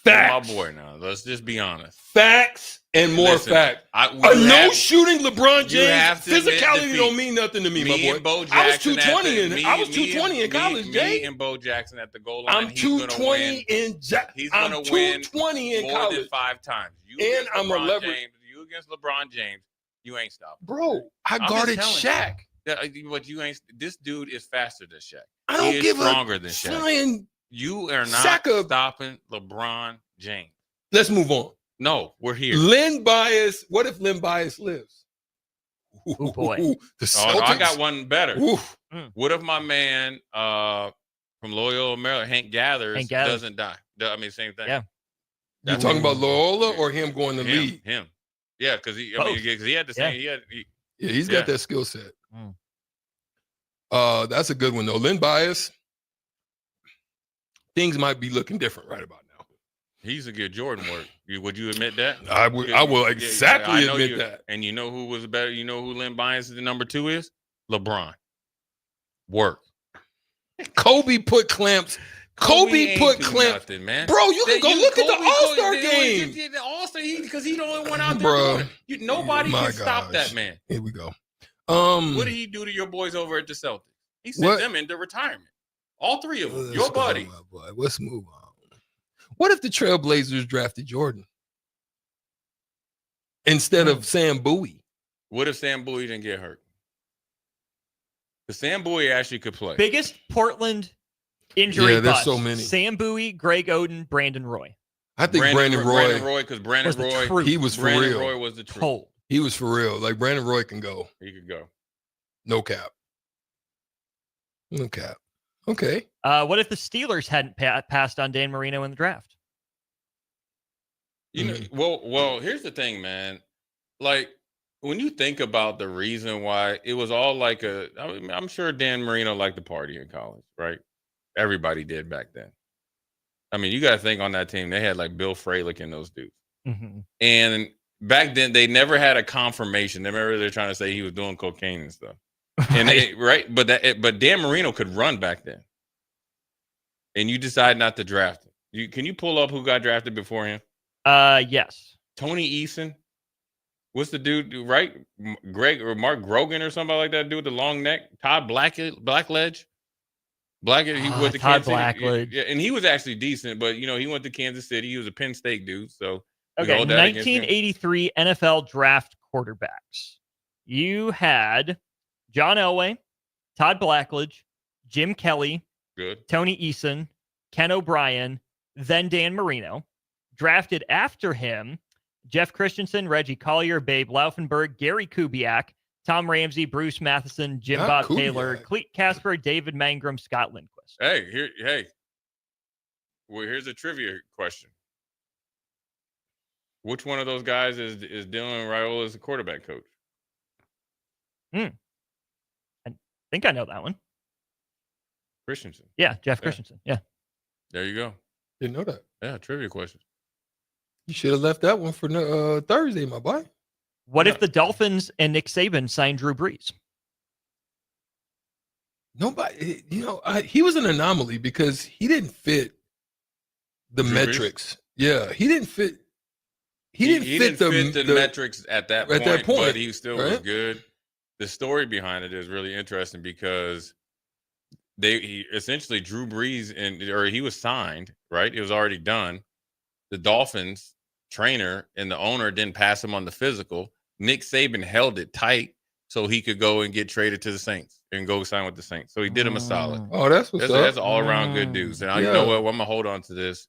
S10: Facts.
S11: My boy now. Let's just be honest.
S10: Facts and more
S11: Listen,
S10: facts. No shooting LeBron James. Physicality don't mean nothing to me, my boy.
S11: And Bo
S10: I was
S11: Jackson
S10: 220 I was 220 in college, Jay.
S11: Me and Bo Jackson at the goal line.
S10: I'm 220
S11: He's going to win
S10: 220 in
S11: more
S10: college.
S11: than 5 times.
S10: And I'm a leverage.
S11: You against LeBron James, you ain't stopping.
S10: Bro, I guarded Shaq.
S11: But you ain't. This dude is faster than Shaq.
S10: I don't give
S11: stronger than Shaq.
S10: flying.
S11: You are not stopping LeBron James.
S10: Let's move on.
S11: No, we're here.
S10: Len Bias. What if Len Bias lives?
S12: Oh boy.
S10: The Celtics.
S11: Oh, I got one better.
S10: Oof.
S11: What if my man from Loyola, Maryland, Hank Gathers, doesn't die? I mean, same thing.
S12: Yeah.
S10: You talking about Loyola or him going to lead?
S11: Him. Yeah, because he had the same.
S10: Yeah, he's got that skill set. That's a good one though. Len Bias. Things might be looking different right about now.
S11: He's a good Jordan work. Would you admit that?
S10: I will exactly admit that.
S11: And you know who was better? You know who Len Bias' the number 2 is? LeBron. Work.
S10: Kobe put clamps. Kobe put clamps.
S11: Nothing, man.
S10: Bro, you can go look at the All-Star game.
S11: The All-Star, because he the only one out there
S10: Bro,
S11: doing it. Nobody can stop that man.
S10: Here we go.
S11: What did he do to your boys over at the Celtics? He sent them into retirement. All 3 of them. Your buddy.
S10: Let's move on. What if the Trailblazers drafted Jordan instead of Sam Bowie?
S11: What if Sam Bowie didn't get hurt? Because Sam Bowie actually could play.
S12: Biggest Portland injury
S10: there's
S12: bust.
S10: so many.
S12: Sam Bowie, Greg Oden, Brandon Roy.
S10: I think Brandon Roy,
S11: because Brandon Roy,
S10: he was for
S11: Brandon
S10: real.
S11: Roy was the truth.
S12: Cold.
S10: He was for real. Like Brandon Roy can go.
S11: He could go.
S10: No cap. No cap. Okay.
S12: What if the Steelers hadn't passed on Dan Marino in the draft?
S11: You know, well, here's the thing, man. Like, when you think about the reason why it was all like I'm sure Dan Marino liked to party in college, right? Everybody did back then. I mean, you got to think on that team, they had like Bill Fralick and those dudes.
S12: Mm-hmm.
S11: And back then, they never had a confirmation. Remember, they're trying to say he was doing cocaine and stuff. And right. But Dan Marino could run back then. And you decide not to draft him. Can you pull up who got drafted before him?
S12: Yes.
S11: Tony Eason. What's the dude, right? Greg or Mark Grogan or somebody like that, dude with the long neck. Todd Blackledge. He went to
S12: Todd
S11: Kansas City.
S12: Blackledge.
S11: Yeah, and he was actually decent, but he went to Kansas City. He was a Penn State dude. So
S12: okay, 1983 NFL draft quarterbacks. You had John Elway, Todd Blackledge, Jim Kelly,
S11: good,
S12: Tony Eason, Ken O'Brien, then Dan Marino. Drafted after him, Jeff Christensen, Reggie Collier, Babe Laufenberg, Gary Kubiak, Tom Ramsey, Bruce Matheson, Jim Bob Taylor, Cleet Casper, David Mangrum, Scott Lindquist.
S11: Hey. Well, here's a trivia question. Which one of those guys is Dylan Raiola as the quarterback coach?
S12: I think I know that one.
S11: Christensen.
S12: Yeah, Jeff Christensen. Yeah.
S11: There you go.
S10: Didn't know that.
S11: Yeah, trivia question.
S10: You should have left that one for Thursday, my boy.
S12: What if the Dolphins and Nick Saban signed Drew Brees?
S10: Nobody, he was an anomaly because he didn't fit the
S11: Drew
S10: metrics.
S11: Brees?
S10: Yeah, he didn't fit. He didn't fit the
S11: metrics at that point, but he still was
S10: right?
S11: good. The story behind it is really interesting because he essentially Drew Brees he was signed, right? It was already done. The Dolphins trainer and the owner didn't pass him on the physical. Nick Saban held it tight so he could go and get traded to the Saints and go sign with the Saints. So he did him a solid.
S10: Oh, that's what's up.
S11: That's all around good dudes. And you know what? Well, I'm gonna hold on to this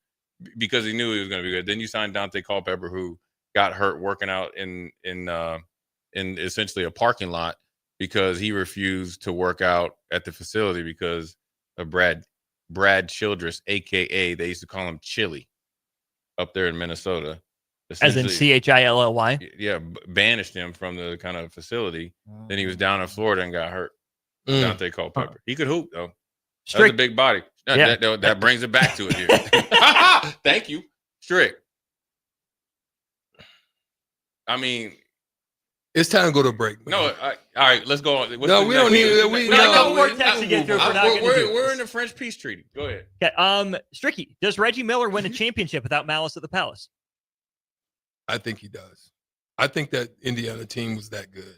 S11: because he knew he was gonna be good. Then you signed Dante Culpepper, who got hurt working out in essentially a parking lot because he refused to work out at the facility because of Brad Brad Childress, a.k.a. they used to call him Chili up there in Minnesota.
S12: As in Chilly?
S11: Yeah, banished him from the kind of facility. Then he was down in Florida and got hurt. Dante Culpepper. He could hoop, though. That's a big body. That brings it back to it here. Thank you. Strick. I mean,
S10: it's time to go to a break.
S11: Man. No, all right, let's go on.
S10: No, we don't need. We
S12: no more text to get through.
S11: We're in the French peace treaty. Go ahead.
S12: Okay. Stricky, does Reggie Miller win a championship without Malice at the Palace?
S10: I think he does. I think that Indiana team was that good.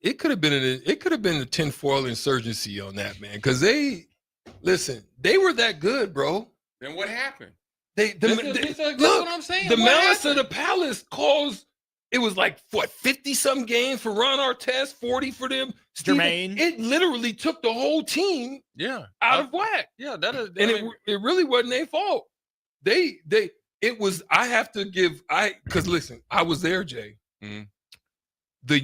S10: It could have been a tinfoil insurgency on that, man. Because they were that good, bro.
S11: Then what happened?
S10: Look,
S11: what I'm saying.
S10: The Malice of the Palace caused, it was like, what, 50-some games for Ron Artest, 40 for them.
S12: Jermaine.
S10: It literally took the whole team out of whack.
S11: Yeah, that is.
S10: It really wasn't their fault. Because listen, I was there, Jay.
S11: Mm-hmm.
S10: The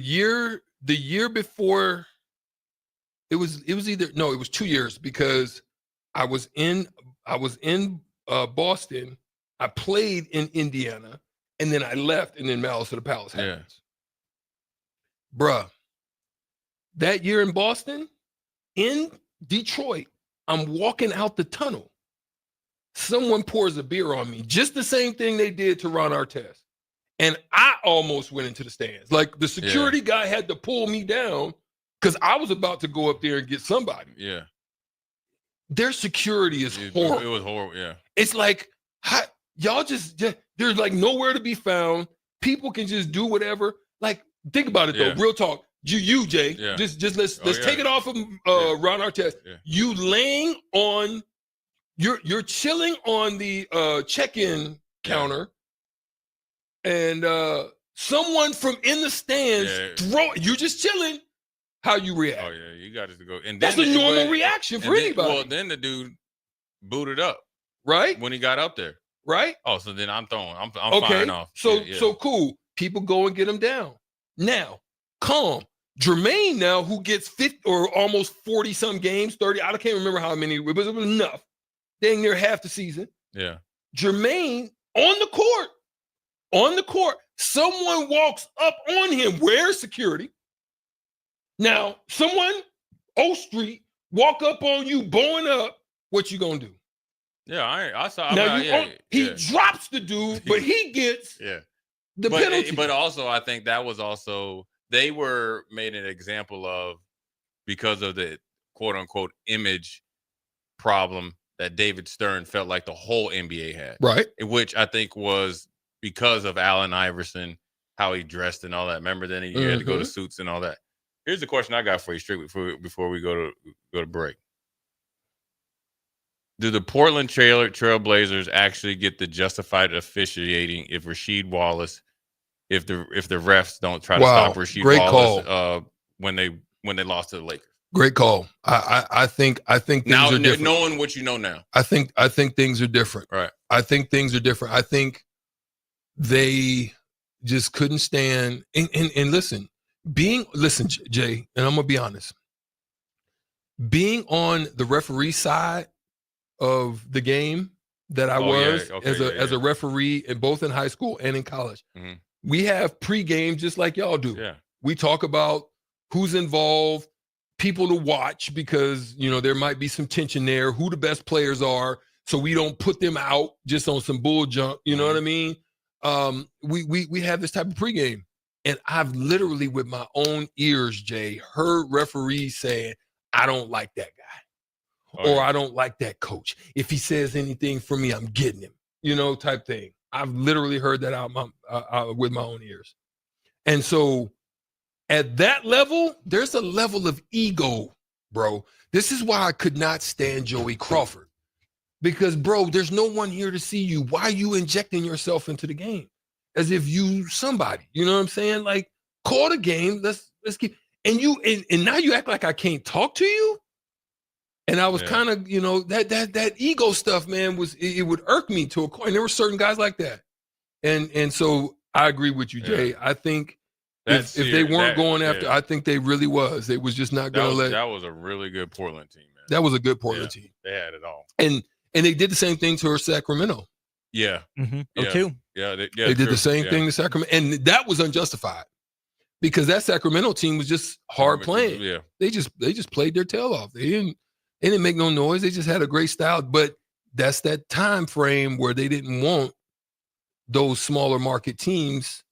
S10: year before, it was 2 years because I was in Boston. I played in Indiana, and then I left, and then Malice of the Palace happens. Bruh, that year in Boston, in Detroit, I'm walking out the tunnel. Someone pours a beer on me, just the same thing they did to Ron Artest. And I almost went into the stands. Like, the security guy had to pull me down because I was about to go up there and get somebody.
S11: Yeah.
S10: Their security is horrible.
S11: It was horrible, yeah.
S10: It's like, y'all just there's like nowhere to be found. People can just do whatever. Like, think about it though. Real talk. You Jay.
S11: Yeah.
S10: Just let's take it off of Ron Artest.
S11: Yeah.
S10: You laying on, you're chilling on the check-in counter, and someone from in the stands you just chilling. How you react?
S11: Oh yeah, you got to go. And
S10: that's a normal reaction for anybody.
S11: Well, then the dude booted up,
S10: right?
S11: When he got up there,
S10: right?
S11: Oh, so then I'm throwing. I'm
S10: okay.
S11: firing off.
S10: So cool. People go and get him down. Now, calm. Jermaine now, who gets 50 or almost 40 some games, 30. I can't remember how many, but it was enough. Dang near half the season.
S11: Yeah.
S10: Jermaine on the court. Someone walks up on him. Where's security? Now, someone, O Street, walk up on you, bowing up. What you gonna do?
S11: Yeah, I saw.
S10: Now he drops the dude, but he gets the penalty.
S11: But also, I think that was also they were made an example of because of the quote unquote image problem that David Stern felt like the whole NBA had,
S10: right?
S11: Which I think was because of Allen Iverson, how he dressed and all that. Remember, then he had to go to suits and all that. Here's the question I got for you, Strick, before we go to break. Do the Portland Trailblazers actually get the justified officiating if Rasheed Wallace, if the refs don't try to stop Rasheed Wallace when they lost to the Lakers?
S10: Great call. I think things
S11: now,
S10: are different.
S11: Knowing what you know now,
S10: I think things are different.
S11: Right.
S10: I think things are different. I think they just couldn't stand and listen. Listen, Jay, and I'm gonna be honest. Being on the referee side of the game that I was as a referee, both in high school and in college, we have pregame just like y'all do.
S11: Yeah.
S10: We talk about who's involved, people to watch because there might be some tension there, who the best players are, so we don't put them out just on some bull junk. You know what I mean? We have this type of pregame. And I've literally, with my own ears, Jay, heard referees saying, I don't like that guy. Or I don't like that coach. If he says anything for me, I'm getting him, type thing. I've literally heard that out with my own ears. And so at that level, there's a level of ego, bro. This is why I could not stand Joey Crawford. Because, bro, there's no one here to see you. Why are you injecting yourself into the game? As if you somebody, you know what I'm saying? Like, call the game. Let's keep and now you act like I can't talk to you. And I was kind of, that ego stuff, man, it would irk me to a point. There were certain guys like that. And so I agree with you, Jay. I think If they weren't going after, I think they really was. They was just not going to let.
S11: That was a really good Portland team, man.
S10: That was a good Portland team.
S11: They had it all.
S10: And they did the same thing to Sacramento.
S11: Yeah.
S12: Mm-hmm.
S11: Yeah.
S12: 0-2.
S11: Yeah.
S10: They did the same thing to Sacramento. And that was unjustified because that Sacramento team was just hard playing.
S11: Yeah.
S10: They just played their tail off. They didn't make no noise. They just had a great style. But that's that time frame where they didn't want those smaller market teams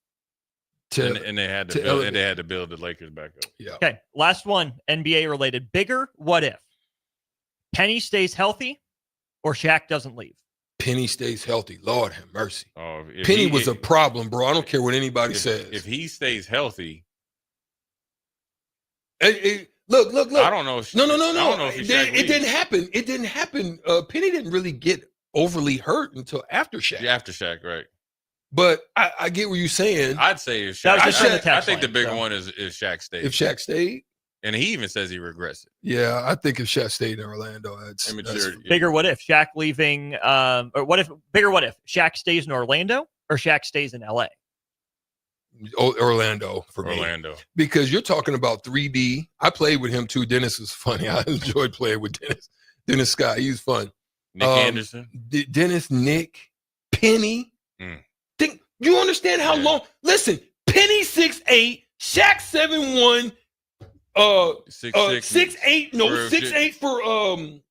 S10: to
S11: and they had to build the Lakers back up.
S10: Yeah.
S12: Okay. Last one, NBA related. Bigger what if? Penny stays healthy or Shaq doesn't leave?
S10: Penny stays healthy. Lord have mercy.
S11: Oh,
S10: Penny was a problem, bro. I don't care what anybody says.
S11: If he stays healthy.
S10: Hey, look.
S11: I don't know.
S10: No.
S11: I don't know if
S10: It didn't happen. It didn't happen. Penny didn't really get overly hurt until after Shaq.
S11: Yeah, after Shaq, right.
S10: But I get what you're saying.
S11: I'd say if Shaq. I think the bigger one is Shaq stayed.
S10: If Shaq stayed.
S11: And he even says he regrets it.
S10: Yeah, I think if Shaq stayed in Orlando, that's
S12: bigger what if Shaq leaving or what if Shaq stays in Orlando or Shaq stays in LA?
S10: Orlando for me.
S11: Orlando.
S10: Because you're talking about 3D. I played with him too. Dennis was funny. I enjoyed playing with Dennis. Dennis Scott, he was fun.
S11: Nick Anderson.
S10: Dennis, Nick, Penny. Think you understand how long? Listen, Penny 6'8", Shaq 7'1". 6'8" for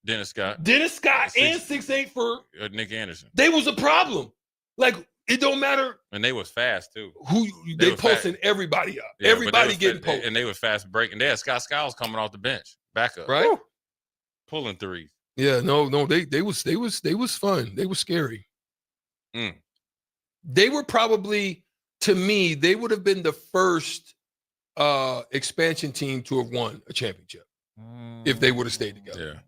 S11: Dennis Scott
S10: and 6'8" for
S11: Nick Anderson.
S10: They was a problem. Like it don't matter.
S11: And they was fast too.
S10: They posting everybody up.
S11: Yeah,
S10: everybody getting posted.
S11: And they was fast breaking. They had Scott Skiles coming off the bench, back up,
S10: right?
S11: Pulling threes.
S10: Yeah, no. They was fun. They was scary. They were probably, to me, they would have been the first expansion team to have won a championship if they would have stayed together.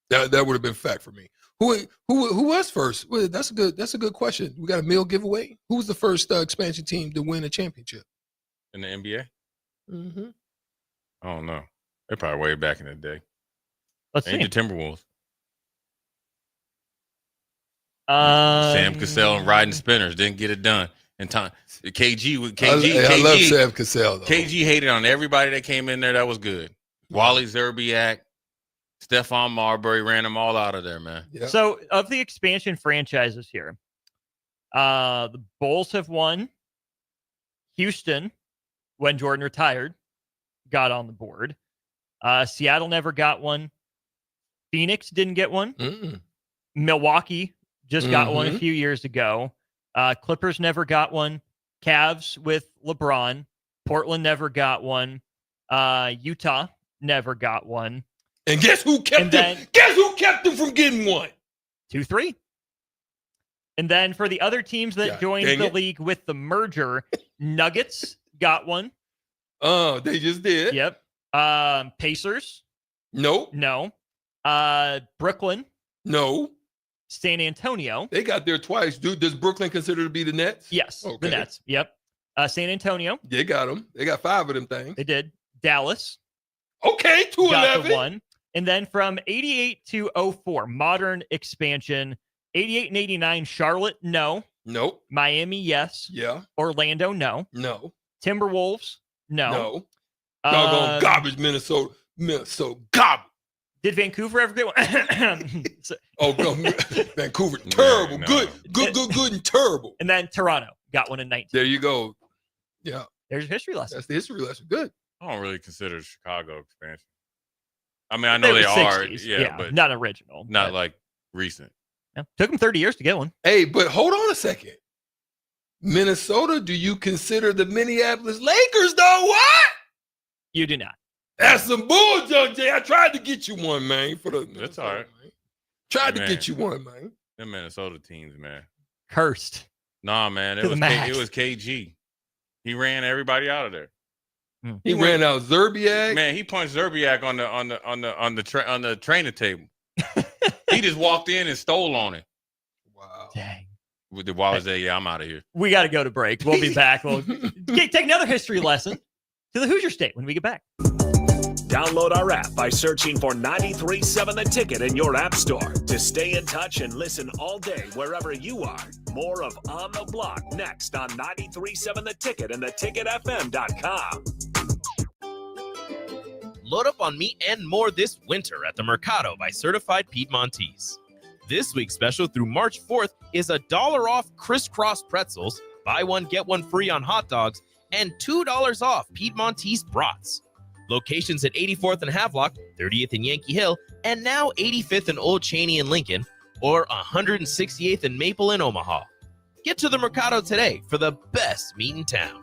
S11: Yeah,
S10: that would have been fact for me. Who was first? Well, that's a good question. We got a meal giveaway. Who was the first expansion team to win a championship
S11: in the NBA?
S10: Mm-hmm.
S11: I don't know. They're probably way back in the day.
S12: Let's see.
S11: The Timberwolves. Sam Cassell and riding spinners didn't get it done in time. KG.
S10: I love Sam Cassell, though.
S11: KG hated on everybody that came in there that was good. Wally Zerbiak, Stephon Marbury ran them all out of there, man.
S10: Yeah.
S12: So of the expansion franchises here, the Bulls have won. Houston, when Jordan retired, got on the board. Seattle never got one. Phoenix didn't get one. Milwaukee just got one a few years ago. Clippers never got one. Cavs with LeBron. Portland never got one. Utah never got one.
S10: And guess who kept them? Guess who kept them from getting one?
S12: 2-3. And then for the other teams that joined the league with the merger, Nuggets got one.
S10: Oh, they just did.
S12: Yep. Pacers.
S10: Nope.
S12: No. Brooklyn.
S10: No.
S12: San Antonio.
S10: They got there twice. Dude, does Brooklyn consider to be the Nets?
S12: Yes, the Nets. Yep. San Antonio.
S10: They got them. They got 5 of them things.
S12: They did. Dallas.
S10: Okay, 2-11.
S12: Got the one. And then from 88 to 04, modern expansion. 88 and 89, Charlotte, no.
S10: Nope.
S12: Miami, yes.
S10: Yeah.
S12: Orlando, no.
S10: No.
S12: Timberwolves, no.
S10: No. Doggone garbage, Minnesota. Minnesota garbage.
S12: Did Vancouver ever get one?
S10: Vancouver, terrible. Good, and terrible.
S12: And then Toronto got one in 19.
S10: There you go. Yeah.
S12: There's a history lesson.
S10: That's the history lesson. Good.
S11: I don't really consider Chicago expansion. I mean, I know they are.
S12: 60s.
S11: Yeah, but
S12: not original.
S11: Not like recent.
S12: Yeah. Took them 30 years to get one.
S10: Hey, but hold on a second. Minnesota, do you consider the Minneapolis Lakers, though? What?
S12: You do not.
S10: That's some bull, Jay. I tried to get you one, man.
S11: That's all right.
S10: Man. Tried to get you one, man.
S11: Them Minnesota teams, man.
S12: Cursed.
S11: Nah, man. It was KG. He ran everybody out of there.
S10: He ran out Zerbiak.
S11: Man, he punched Zerbiak on the training table. He just walked in and stole on it.
S10: Wow.
S12: Dang.
S11: With the Wallace say, yeah, I'm out of here.
S12: We got to go to break. We'll be back. We'll take another history lesson to the Hoosier State when we get back.
S8: Download our app by searching for 93.7 The Ticket in your app store to stay in touch and listen all day wherever you are. More of On the Block next on 93.7 The Ticket and theticketfm.com.
S1: Load up on meat and more this winter at the Mercado by Certified Piedmontese. This week's special through March 4th is $1 off crisscross pretzels, buy one, get one free on hot dogs, and $2 off Piedmontese brats. Locations at 84th and Havelock, 30th and Yankee Hill, and now 85th and Old Cheney in Lincoln, or 168th and Maple in Omaha. Get to the Mercado today for the best meat in town.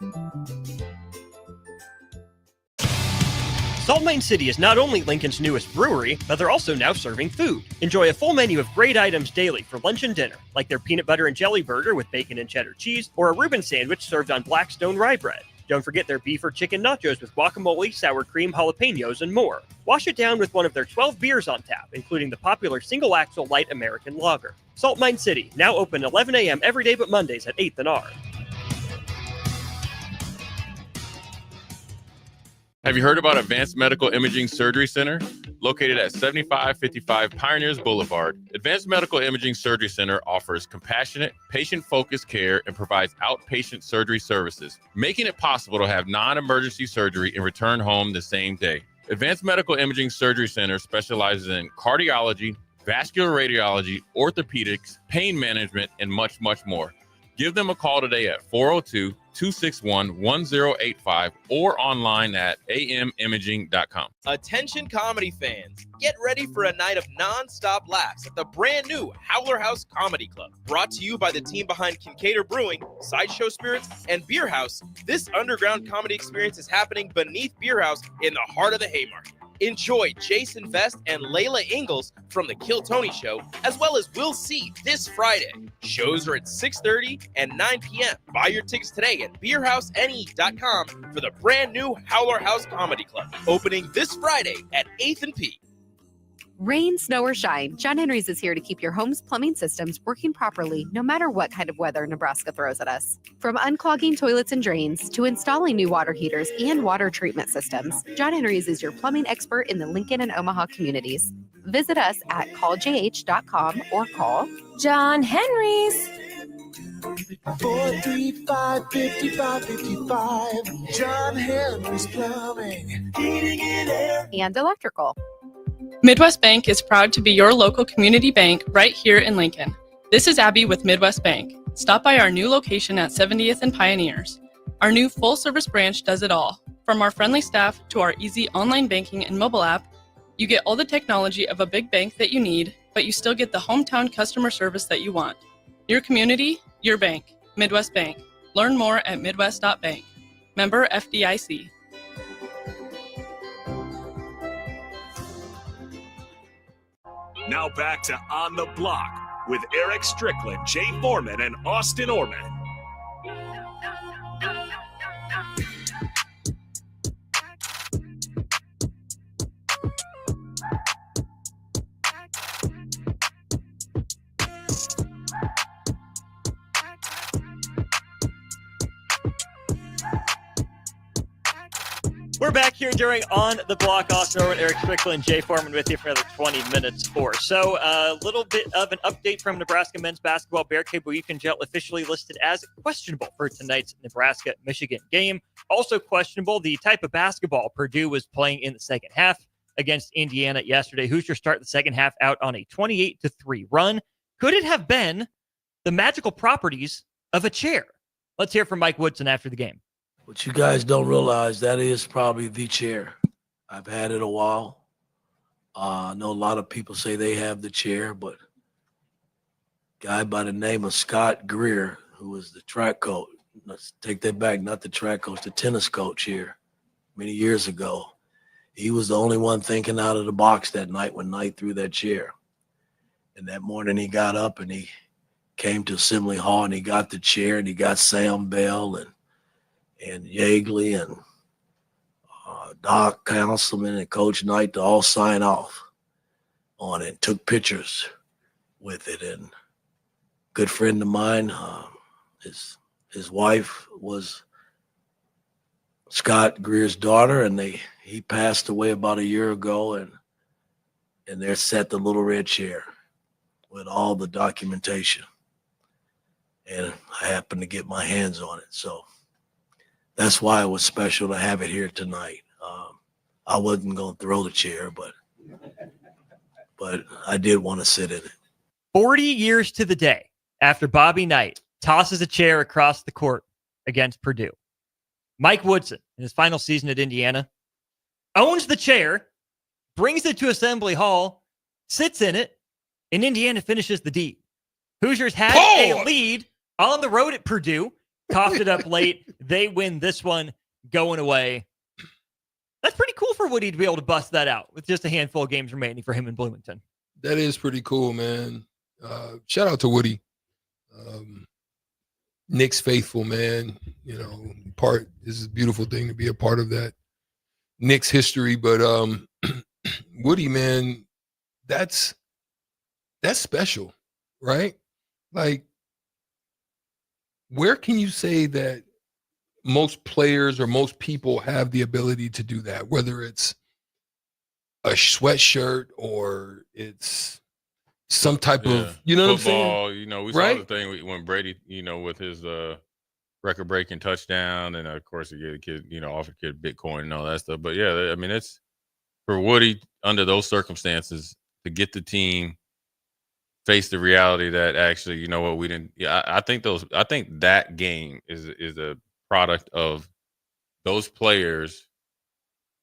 S2: Salt Mine City is not only Lincoln's newest brewery, but they're also now serving food. Enjoy a full menu of great items daily for lunch and dinner, like their peanut butter and jelly burger with bacon and cheddar cheese, or a Reuben sandwich served on Blackstone rye bread. Don't forget their beef or chicken nachos with guacamole, sour cream, jalapenos, and more. Wash it down with one of their 12 beers on tap, including the popular Single Axle Light American Lager. Salt Mine City, now open 11 a.m. every day but Mondays at 8th and R.
S11: Have you heard about Advanced Medical Imaging Surgery Center? Located at 7555 Pioneers Boulevard, Advanced Medical Imaging Surgery Center offers compassionate, patient-focused care and provides outpatient surgery services, making it possible to have non-emergency surgery and return home the same day. Advanced Medical Imaging Surgery Center specializes in cardiology, vascular radiology, orthopedics, pain management, and much, much more. Give them a call today at 402-261-1085 or online at amimaging.com.
S1: Attention comedy fans, get ready for a night of non-stop laughs at the brand new Howler House Comedy Club. Brought to you by the team behind Kincaidor Brewing, Sideshow Spirits, and Beer House, this underground comedy experience is happening beneath Beer House in the heart of the Haymarket. Enjoy Jason Vest and Layla Ingalls from The Kill Tony Show, as well as Will C this Friday. Shows are at 6:30 and 9 p.m. Buy your tickets today at beerhousene.com for the brand new Howler House Comedy Club, opening this Friday at 8th and P.
S19: Rain, snow, or shine, John Henry's is here to keep your home's plumbing systems working properly no matter what kind of weather Nebraska throws at us. From unclogging toilets and drains to installing new water heaters and water treatment systems, John Henry's is your plumbing expert in the Lincoln and Omaha communities. Visit us at calljh.com or call
S22: John Henry's.
S23: 435-5555. John Henry's Plumbing, Heating and Air,
S19: and Electrical.
S24: Midwest Bank is proud to be your local community bank right here in Lincoln. This is Abby with Midwest Bank. Stop by our new location at 70th and Pioneers. Our new full-service branch does it all. From our friendly staff to our easy online banking and mobile app, you get all the technology of a big bank that you need, but you still get the hometown customer service that you want. Your community, your bank. Midwest Bank. Learn more at midwest.bank. Member FDIC.
S8: Now back to On the Block with Eric Strickland, Jay Foreman, and Austin Orman.
S12: We're back here during On the Block. Austin Orman, Eric Strickland, Jay Foreman with you for another 20 minutes or so. A little bit of an update from Nebraska men's basketball. Bear Cable Yukon Gel officially listed as questionable for tonight's Nebraska-Michigan game. Also questionable, the type of basketball Purdue was playing in the second half against Indiana yesterday. Hoosiers start the second half out on a 28-3 run. Could it have been the magical properties of a chair? Let's hear from Mike Woodson after the game.
S25: What you guys don't realize, that is probably the chair. I've had it a while. I know a lot of people say they have the chair, but a guy by the name of Scott Greer, who was the track coach, let's take that back, not the track coach, the tennis coach here many years ago. He was the only one thinking out of the box that night when Knight threw that chair. And that morning he got up and he came to Assembly Hall and he got the chair and he got Sam Bell and Yeagley and Doc Councilman and Coach Knight to all sign off on it, took pictures with it. And a good friend of mine, his wife was Scott Greer's daughter, and he passed away about a year ago, and there sat the little red chair with all the documentation. and I happened to get my hands on it. So that's why it was special to have it here tonight. I wasn't going to throw the chair, but I did want to sit in it.
S12: 40 years to the day after Bobby Knight tosses a chair across the court against Purdue, Mike Woodson, in his final season at Indiana, owns the chair, brings it to Assembly Hall, sits in it, and Indiana finishes the deed. Hoosiers had a lead on the road at Purdue, coughed it up late. They win this one going away. That's pretty cool for Woody to be able to bust that out with just a handful of games remaining for him in Bloomington.
S10: That is pretty cool, man. Shout out to Woody. Nick's faithful, man. You know, this is a beautiful thing to be a part of that Nick's history. But Woody, man, that's special, right? Like, where can you say that most players or most people have the ability to do that, whether it's a sweatshirt or it's some type of, you know,
S11: football,
S10: what I'm saying?
S11: You know, we
S10: right?
S11: saw the thing when Brady, you know, with his record-breaking touchdown, and of course he gave the kid, you know, offered kid Bitcoin and all that stuff. But yeah, I mean, it's for Woody under those circumstances to get the team face the reality that actually, you know what, we didn't. Yeah, I think that game is a product of those players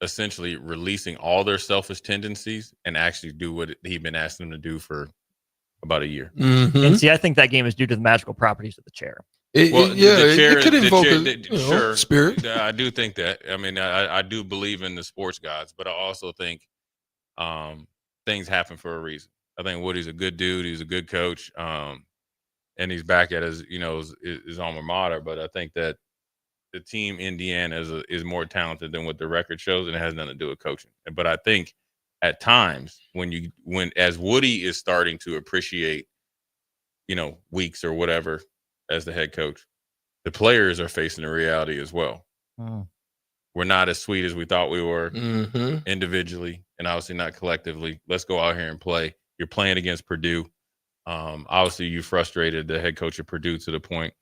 S11: essentially releasing all their selfish tendencies and actually do what he'd been asking them to do for about a year.
S10: Mm-hmm.
S12: And see, I think that game is due to the magical properties of the chair.
S10: The chair, it could invoke spirit.
S11: I do think that. I mean, I do believe in the sports gods, but I also think things happen for a reason. I think Woody's a good dude. He's a good coach, and he's back at his, you know, his alma mater. But I think that the team Indiana is more talented than what the record shows, and it has nothing to do with coaching. But I think at times when as Woody is starting to appreciate, you know, Weeks or whatever as the head coach, the players are facing the reality as well. We're not as sweet as we thought we were individually, and obviously not collectively. Let's go out here and play. You're playing against Purdue. Obviously, you frustrated the head coach of Purdue to the point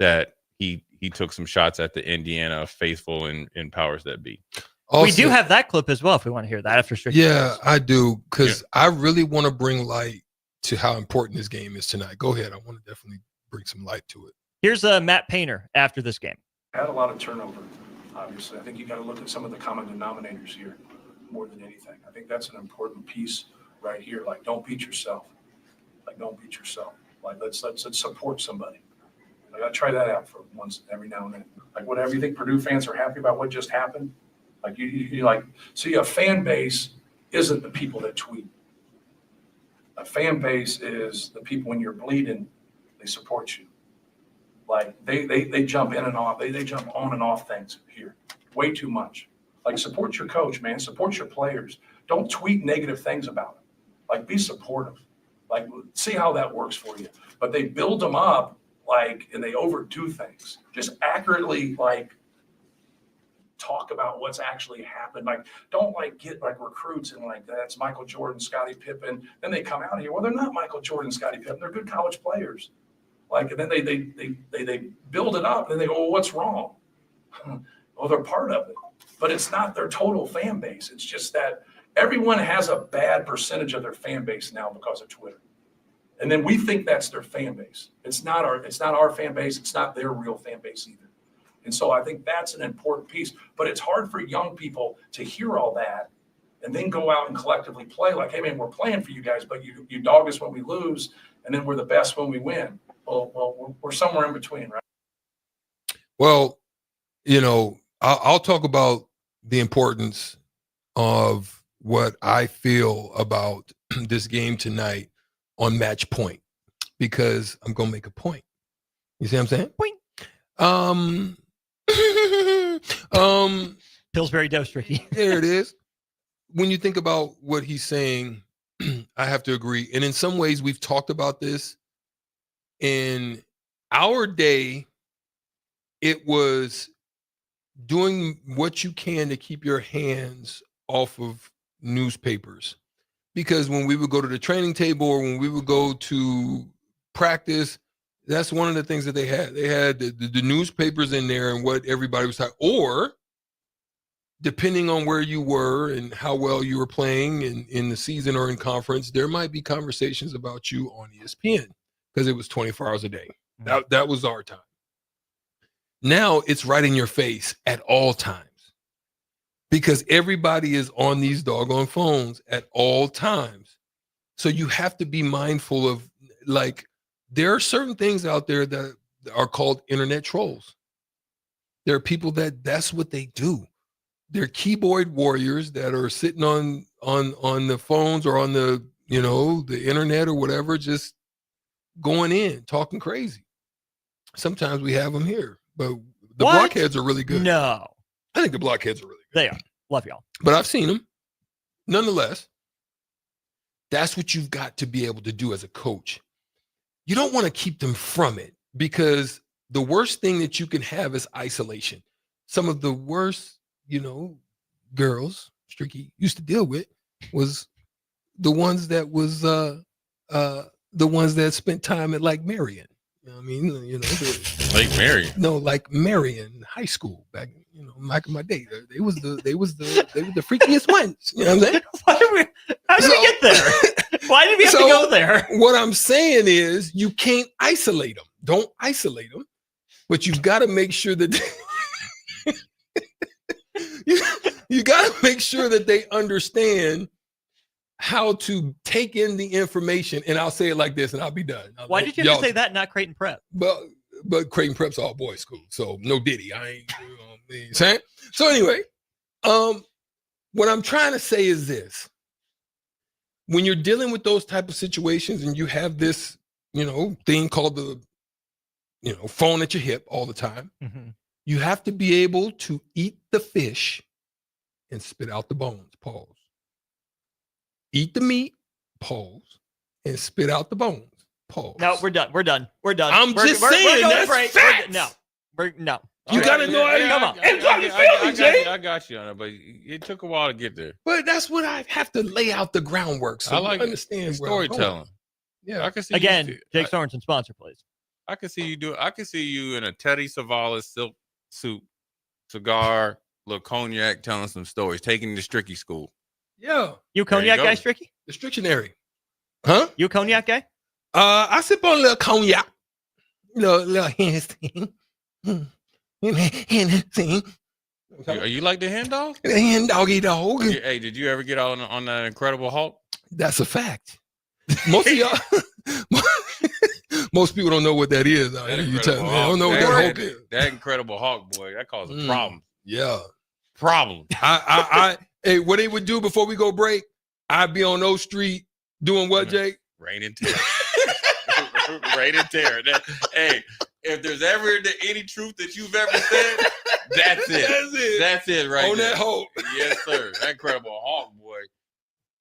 S11: that he took some shots at the Indiana faithful and powers that be.
S12: Also, we do have that clip as well if we want to hear that after Strickland.
S10: Yeah, I do, because I really want to bring light to how important this game is tonight. Go ahead. I want to definitely bring some light to it.
S12: Here's Matt Painter after this game.
S3: Had a lot of turnover, obviously. I think you got to look at some of the common denominators here more than anything. I think that's an important piece right here. Like, don't beat yourself. Like, let's support somebody. I got to try that out for once every now and then. Like, whatever you think Purdue fans are happy about what just happened. Like, you like, see, a fan base isn't the people that tweet. A fan base is the people when you're bleeding, they support you. Like, they jump in and off. They jump on and off things here way too much. Like, support your coach, man. Support your players. Don't tweet negative things about them. Like, be supportive. Like, see how that works for you. But they build them up, like, and they overdo things. Just accurately, like, talk about what's actually happened. Like, don't like get like recruits and like that's Michael Jordan, Scottie Pippen. Then they come out here. Well, they're not Michael Jordan, Scottie Pippen. They're good college players. Like, and then they build it up and then they go, well, what's wrong? Well, they're part of it, but it's not their total fan base. It's just that everyone has a bad percentage of their fan base now because of Twitter. And then we think that's their fan base. It's not our fan base. It's not their real fan base either. And so I think that's an important piece. But it's hard for young people to hear all that and then go out and collectively play like, hey, man, we're playing for you guys, but you dog us when we lose, and then we're the best when we win. Well, we're somewhere in between, right?
S10: Well, you know, I'll talk about the importance of what I feel about this game tonight on match point, because I'm going to make a point. You see what I'm saying? Point.
S12: Pillsbury Dose, Ricky.
S10: There it is. When you think about what he's saying, I have to agree. And in some ways, we've talked about this. In our day, it was doing what you can to keep your hands off of newspapers. Because when we would go to the training table or when we would go to practice, That's one of the things that they had. They had the newspapers in there and what everybody was talking. Or depending on where you were and how well you were playing in the season or in conference, there might be conversations about you on ESPN because it was 24 hours a day. That was our time. Now it's right in your face at all times because everybody is on these doggone phones at all times. So you have to be mindful of, like, there are certain things out there that are called internet trolls. There are people that's what they do. They're keyboard warriors that are sitting on the phones or on the internet or whatever, just going in, talking crazy. Sometimes we have them here, but the blockheads are really good.
S12: No.
S10: I think the blockheads are really good.
S12: They are. Love y'all.
S10: But I've seen them. Nonetheless, that's what you've got to be able to do as a coach. You don't want to keep them from it because the worst thing that you can have is isolation. Some of the worst, girls Stricky used to deal with was the ones that spent time at Lake Marion.
S11: Lake Marion.
S10: No, like Marion High School back in my day. They was the freakiest ones. You know what I'm saying?
S12: How did we get there? Why did we have to go there?
S10: What I'm saying is you can't isolate them. Don't isolate them, but you've got to make sure that you got to make sure that they understand how to take in the information. And I'll say it like this, and I'll be done.
S12: Why did you have to say that, not Creighton Prep?
S10: But Creighton Prep's all boys school, so no Diddy. I ain't saying. So anyway, what I'm trying to say is this: when you're dealing with those type of situations, and you have this, thing called the, phone at your hip all the time, you have to be able to eat the fish and spit out the bones. Pause. Eat the meat. Pause. And spit out the bones. Pause.
S12: No, we're done.
S10: I'm just saying that's facts.
S12: No.
S10: You gotta know how to
S12: come on.
S11: I got you on it, but it took a while to get there.
S10: But that's what I have to lay out the groundwork so
S11: I like
S10: you understand
S11: storytelling.
S10: Yeah,
S11: I can see
S12: again. Jake Sorensen, sponsor, please.
S11: I can see you do. I can see you in a Teddy Savalas silk suit, cigar, little cognac, telling some stories, taking the Stricky school.
S10: Yeah,
S12: you cognac guy, Stricky?
S10: The Strictionary, huh?
S12: You cognac guy?
S10: I sip on a little cognac, little Hennessy.
S11: Are you like the hen dog?
S10: The hen doggy dog.
S11: Hey, did you ever get on that Incredible Hulk?
S10: That's a fact. Most of y'all, most people don't know what that is. You tell me, I don't know what that Hulk is.
S11: That Incredible Hulk, boy, that causes problems.
S10: Yeah,
S11: problems.
S10: Hey, what they would do before we go break? I'd be on O Street doing what, Jake?
S11: Rain and tear. Rain and tear. Hey, if there's ever any truth that you've ever said, that's it. That's it right
S10: on
S11: there.
S10: That Hulk.
S11: Yes, sir. That Incredible Hulk, boy.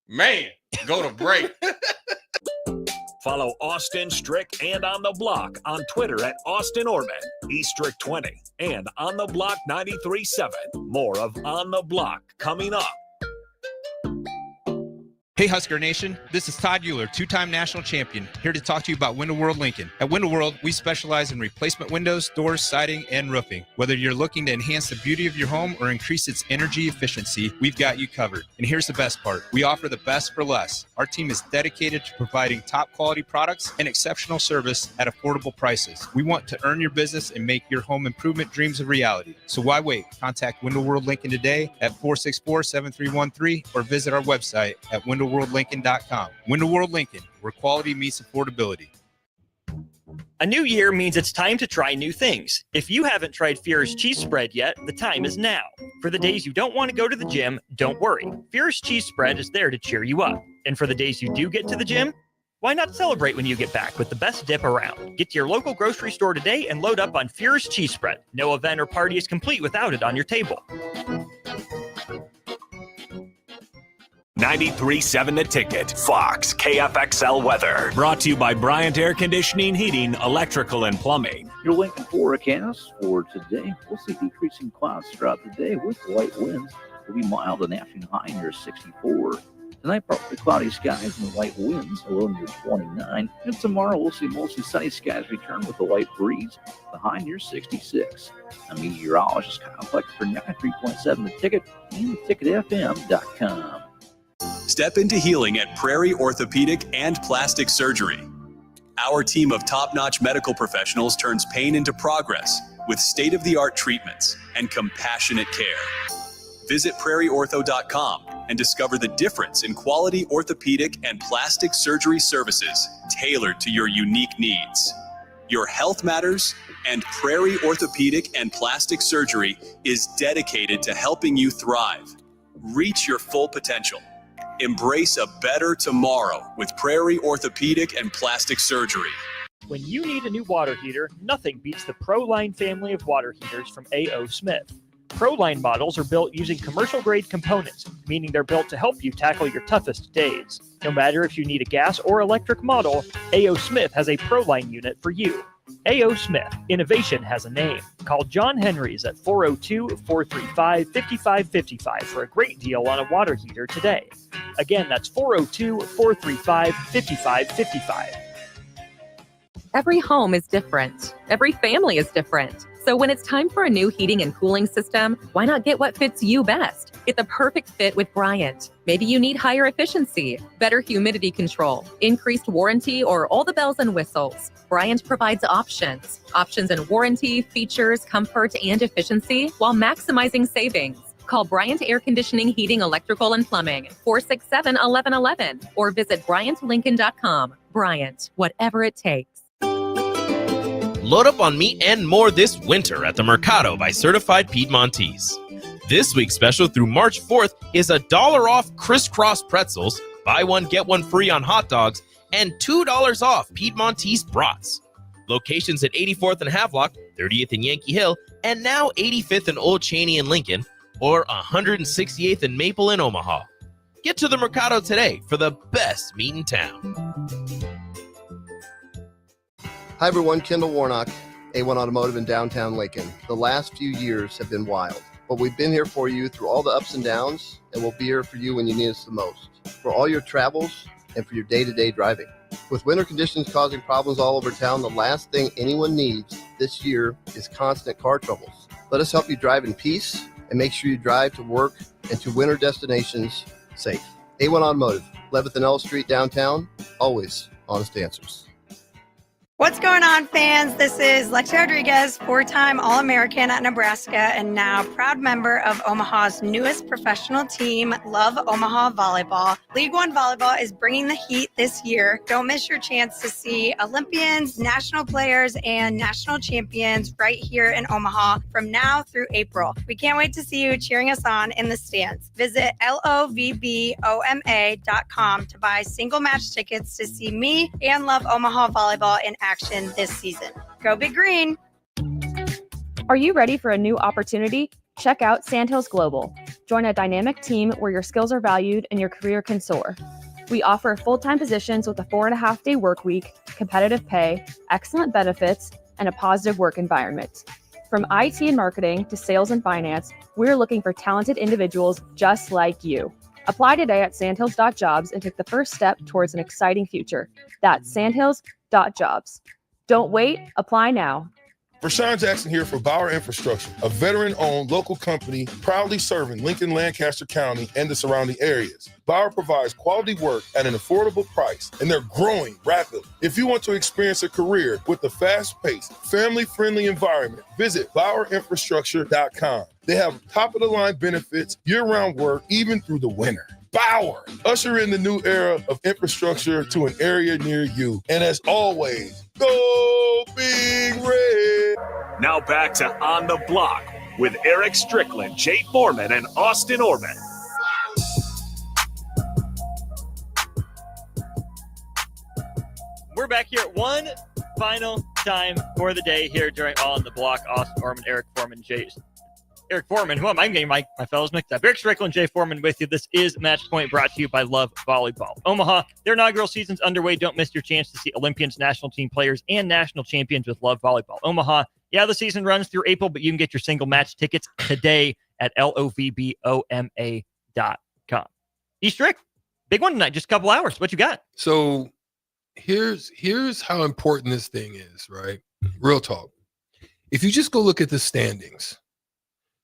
S11: Man, go to break.
S8: Follow Austin Strick and On the Block on Twitter at Austin Orman, eStrick20, and On the Block 93.7. More of On the Block coming up.
S4: Hey Husker Nation, this is Todd Euler, two-time national champion, here to talk to you about Window World Lincoln. At Window World, we specialize in replacement windows, doors, siding, and roofing. Whether you're looking to enhance the beauty of your home or increase its energy efficiency, we've got you covered. And here's the best part. We offer the best for less. Our team is dedicated to providing top quality products and exceptional service at affordable prices. We want to earn your business and make your home improvement dreams a reality. So why wait? Contact Window World Lincoln today at 464-7313 or visit our website at windowworldlincoln.com. Window World Lincoln, where quality meets affordability.
S2: A new year means it's time to try new things. If you haven't tried Fierce Cheese Spread yet, the time is now. For the days you don't want to go to the gym, don't worry. Fierce Cheese Spread is there to cheer you up. And for the days you do get to the gym, why not celebrate when you get back with the best dip around? Get to your local grocery store today and load up on Fierce Cheese Spread. No event or party is complete without it on your table.
S8: 93.7 The Ticket, Fox, KFXL weather. Brought to you by Bryant Air Conditioning, Heating, Electrical, and Plumbing.
S14: Your Lincoln forecast for today, we'll see decreasing clouds throughout the day with light winds. Will be mild and afternoon high near 64. Tonight, partly cloudy skies and light winds, a low near 29. And tomorrow, we'll see mostly sunny skies return with a light breeze, the high near 66. I'm meteorologist Kyle Fleck for 93.7 The Ticket and theticketfm.com.
S18: Step into healing at Prairie Orthopedic and Plastic Surgery. Our team of top-notch medical professionals turns pain into progress with state-of-the-art treatments and compassionate care. Visit prairieortho.com and discover the difference in quality orthopedic and plastic surgery services tailored to your unique needs. Your health matters, and Prairie Orthopedic and Plastic Surgery is dedicated to helping you thrive. Reach your full potential. Embrace a better tomorrow with Prairie Orthopedic and Plastic Surgery.
S2: When you need a new water heater, nothing beats the ProLine family of water heaters from A.O. Smith. ProLine models are built using commercial-grade components, meaning they're built to help you tackle your toughest days. No matter if you need a gas or electric model, A.O. Smith has a ProLine unit for you. A.O. Smith, innovation has a name. Call John Henry's at 402-435-5555 for a great deal on a water heater today. Again, that's 402-435-5555.
S5: Every home is different. Every family is different. So when it's time for a new heating and cooling system, why not get what fits you best? Get the perfect fit with Bryant. Maybe you need higher efficiency, better humidity control, increased warranty, or all the bells and whistles. Bryant provides options. Options in warranty, features, comfort, and efficiency while maximizing savings. Call Bryant Air Conditioning, Heating, Electrical, and Plumbing, 467-1111, or visit BryantLincoln.com. Bryant, whatever it takes.
S1: Load up on meat and more this winter at the Mercado by Certified Piedmontese. This week's special through March 4th is $1 off crisscross pretzels, buy one, get one free on hot dogs, and $2 off Piedmontese brats. Locations at 84th and Havelock, 30th and Yankee Hill, and now 85th and Old Cheney in Lincoln, or 168th and Maple in Omaha. Get to the Mercado today for the best meat in town.
S6: Hi everyone, Kendall Warnock, A1 Automotive in downtown Lincoln. The last few years have been wild, but we've been here for you through all the ups and downs, and we'll be here for you when you need us the most, for all your travels and for your day-to-day driving. With winter conditions causing problems all over town, the last thing anyone needs this year is constant car troubles. Let us help you drive in peace and make sure you drive to work and to winter destinations safe. A1 Automotive, 11th and L Street downtown, always honest answers.
S9: What's going on, fans? This is Lexi Rodriguez, four-time All-American at Nebraska and now proud member of Omaha's newest professional team, Love Omaha Volleyball. League One Volleyball is bringing the heat this year. Don't miss your chance to see Olympians, national players, and national champions right here in Omaha from now through April. We can't wait to see you cheering us on in the stands. Visit lovboma.com to buy single match tickets to see me and Love Omaha Volleyball in action this season. Go Big Green!
S13: Are you ready for a new opportunity? Check out Sandhills Global. Join a dynamic team where your skills are valued and your career can soar. We offer full-time positions with a 4.5-day work week, competitive pay, excellent benefits, and a positive work environment. From IT and marketing to sales and finance, we're looking for talented individuals just like you. Apply today at sandhills.jobs and take the first step towards an exciting future. That's sandhills.jobs. Don't wait, apply now.
S15: Rashawn Jackson here for Bauer Infrastructure, a veteran-owned local company proudly serving Lincoln, Lancaster County, and the surrounding areas. Bauer provides quality work at an affordable price, and they're growing rapidly. If you want to experience a career with a fast-paced, family-friendly environment, visit BauerInfrastructure.com. They have top-of-the-line benefits, year-round work, even through the winter. Bauer, usher in the new era of infrastructure to an area near you. And as always, go Big Red!
S8: Now back to On the Block with Eric Strickland, Jay Foreman, and Austin Orman.
S2: We're back here one final time for the day here during On the Block. Austin Orman, Eric Foreman, Eric Foreman, who am I getting my fellows mixed up? Eric Strickland, Jay Foreman with you. This is Match Point brought to you by Love Volleyball. Omaha, their inaugural season's underway. Don't miss your chance to see Olympians, national team players, and national champions with Love Volleyball. Omaha, yeah, the season runs through April, but you can get your single match tickets today at lovboma.com. Eastrick,
S12: Big one tonight, just a couple hours. What you got?
S10: So here's how important this thing is, right? Real talk. If you just go look at the standings.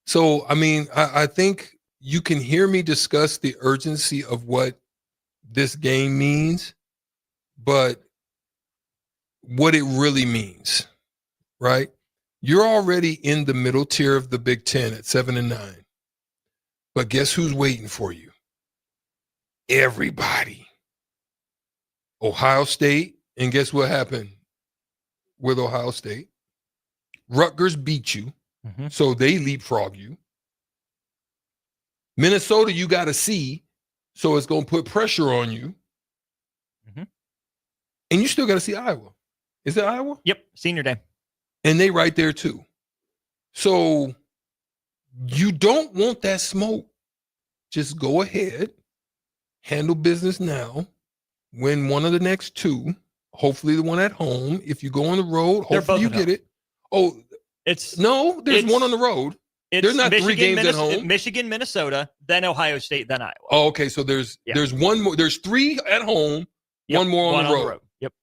S10: So, I mean, I think you can hear me discuss the urgency of what this game means, but what it really means, right? You're already in the middle tier of the Big Ten at 7-9. But guess who's waiting for you? Everybody. Ohio State, and guess what happened with Ohio State? Rutgers beat you, so they leapfrog you. Minnesota, you got to see, so it's going to put pressure on you. And you still got to see Iowa. Is it Iowa?
S12: Yep, senior day.
S10: And they right there too. So you don't want that smoke. Just go ahead, handle business now, win one of the next two, hopefully the one at home. If you go on the road, hopefully you get it. Oh,
S12: there's
S10: one on the road. There's not
S12: Michigan,
S10: 3 games at home.
S12: Michigan, Minnesota, then Ohio State, then Iowa.
S10: Oh, okay. So there's one more. There's 3 at home, one more on the road.
S12: Yep.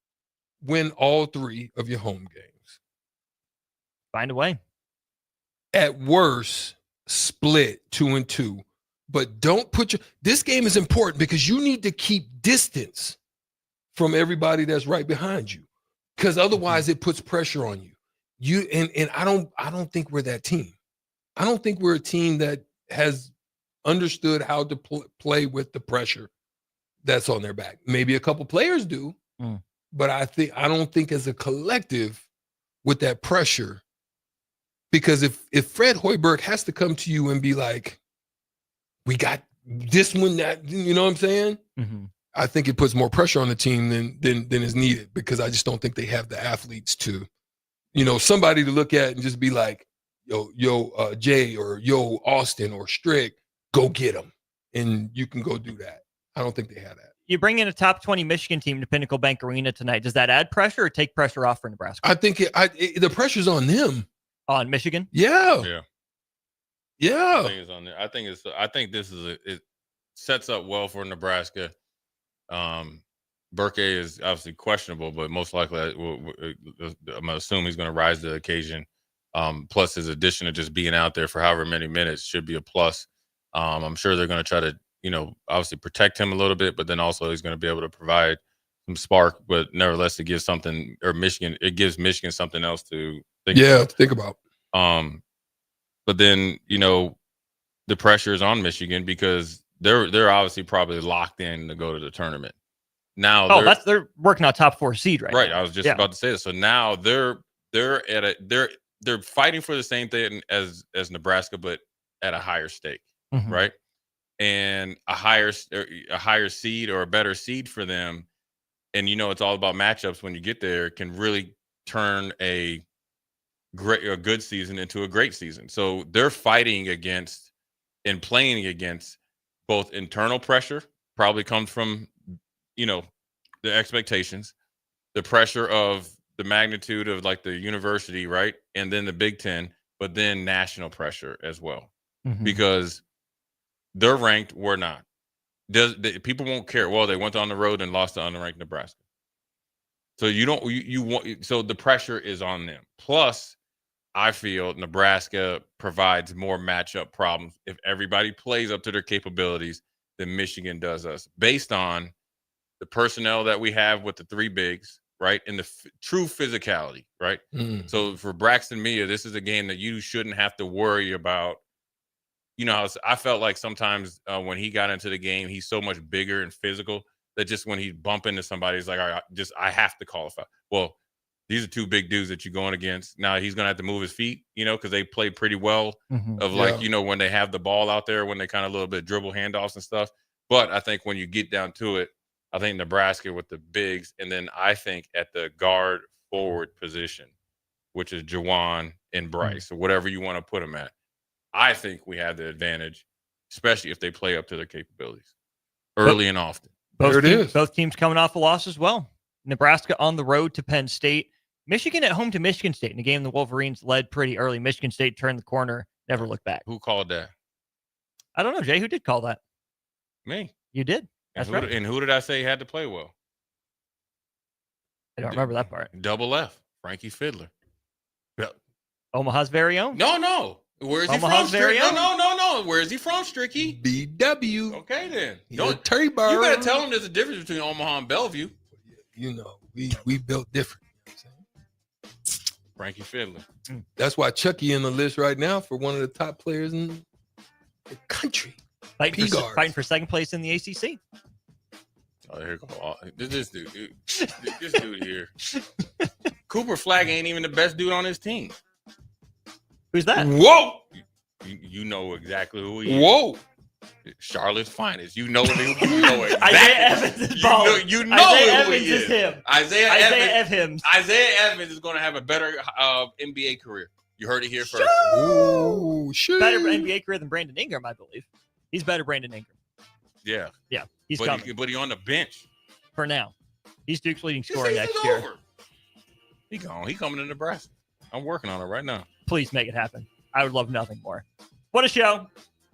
S10: Win all 3 of your home games.
S12: Find a way.
S10: At worst, split 2-2. But don't put this game is important because you need to keep distance from everybody that's right behind you. Because otherwise it puts pressure on you. And I don't think we're that team. I don't think we're a team that has understood how to play with the pressure that's on their back. Maybe a couple players do, but I don't think as a collective with that pressure. Because if Fred Hoiberg has to come to you and be like, we got this one, that, you know what I'm saying? I think it puts more pressure on the team than is needed, because I just don't think they have the athletes to, somebody to look at and just be like, yo, Jay, or yo, Austin, or Strick, go get them. And you can go do that. I don't think they have that.
S12: You bring in a top 20 Michigan team to Pinnacle Bank Arena tonight. Does that add pressure or take pressure off for Nebraska?
S10: I think the pressure's on them.
S12: On Michigan?
S10: Yeah.
S11: I think it's on there. I think this is it sets up well for Nebraska. Burke is obviously questionable, but most likely I'm gonna assume he's going to rise to the occasion. Plus his addition of just being out there for however many minutes should be a plus. I'm sure they're going to try to, obviously protect him a little bit, but then also he's going to be able to provide some spark. But nevertheless, it gives something, or it gives Michigan something else to think about. But then, the pressure is on Michigan because they're obviously probably locked in to go to the tournament. Now
S12: they're working on top 4 seed right now.
S11: I was just about to say this. So now they're fighting for the same thing as Nebraska, but at a higher stake, right? And a higher seed, or a better seed for them. And it's all about matchups when you get there, can really turn a good season into a great season. So they're fighting against and playing against both internal pressure, probably comes from, the expectations, the pressure of the magnitude of like the university, right? And then the Big Ten, but then national pressure as well, because they're ranked, we're not. People won't care. Well, they went on the road and lost to unranked Nebraska. So so the pressure is on them. Plus, I feel Nebraska provides more matchup problems if everybody plays up to their capabilities than Michigan does us, based on the personnel that we have with the 3 bigs, right? And the true physicality, right? So for Braxton Mia, this is a game that you shouldn't have to worry about. I felt like sometimes when he got into the game, he's so much bigger and physical that just when he bump into somebody, he's like, all right, I have to call a foul. Well, these are 2 big dudes that you're going against. Now he's going to have to move his feet, because they play pretty well when they have the ball out there, when they kind of a little bit dribble handoffs and stuff. But I think when you get down to it, I think Nebraska with the bigs, and then I think at the guard forward position, which is Jawan and Bryce, or whatever you want to put them at, I think we have the advantage, especially if they play up to their capabilities early and often.
S12: Both teams coming off a loss as well. Nebraska on the road to Penn State. Michigan at home to Michigan State in a game the Wolverines led pretty early. Michigan State turned the corner, never looked back.
S11: Who called that?
S12: I don't know, Jay. Who did call that?
S11: Me.
S12: You did. That's right.
S11: And who did I say had to play well?
S12: I don't remember that part.
S11: Double F, Frankie Fiddler.
S12: Omaha's very own.
S11: No. Where is he
S12: Omaha's
S11: from?
S12: very own.
S11: No. Where is he from, Stricky?
S10: BW.
S11: Okay, then.
S10: He's a Terry Bird.
S11: You gotta tell him there's a difference between Omaha and Bellevue.
S10: You know, we built different.
S11: Frankie Fiddler.
S10: That's why Chucky in the list right now for one of the top players in the country.
S12: Fighting for second place in the ACC.
S11: Oh, here you go. This dude. This dude here. Cooper Flagg ain't even the best dude on his team.
S12: Who's that?
S10: Whoa!
S11: You know exactly who he is.
S10: Whoa!
S11: Charlotte's finest. You know exactly.
S12: Isaiah Evans is balling.
S11: You know
S12: Isaiah
S11: who
S12: Evans
S11: he
S12: is him.
S11: Isaiah
S12: Evans.
S11: Isaiah Evans is going to have a better NBA career. You heard it here first.
S10: Ooh, shit.
S12: Better NBA career than Brandon Ingram, I believe. He's better Brandon Ingram.
S11: Yeah.
S12: He's coming.
S11: But he on the bench
S12: for now. He's Duke's leading
S11: This
S12: scorer
S11: season's
S12: next year.
S11: over. He gone. He coming to Nebraska. I'm working on it right now.
S12: Please make it happen. I would love nothing more. What a show.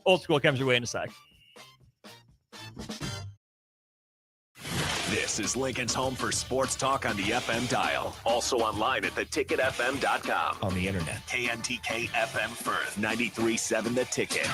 S12: Old School comes your way in a sec.
S8: This is Lincoln's home for sports talk on the FM dial. Also online at theticketfm.com.
S7: On the internet.
S8: KNTK FM Firth, 93.7 The Ticket.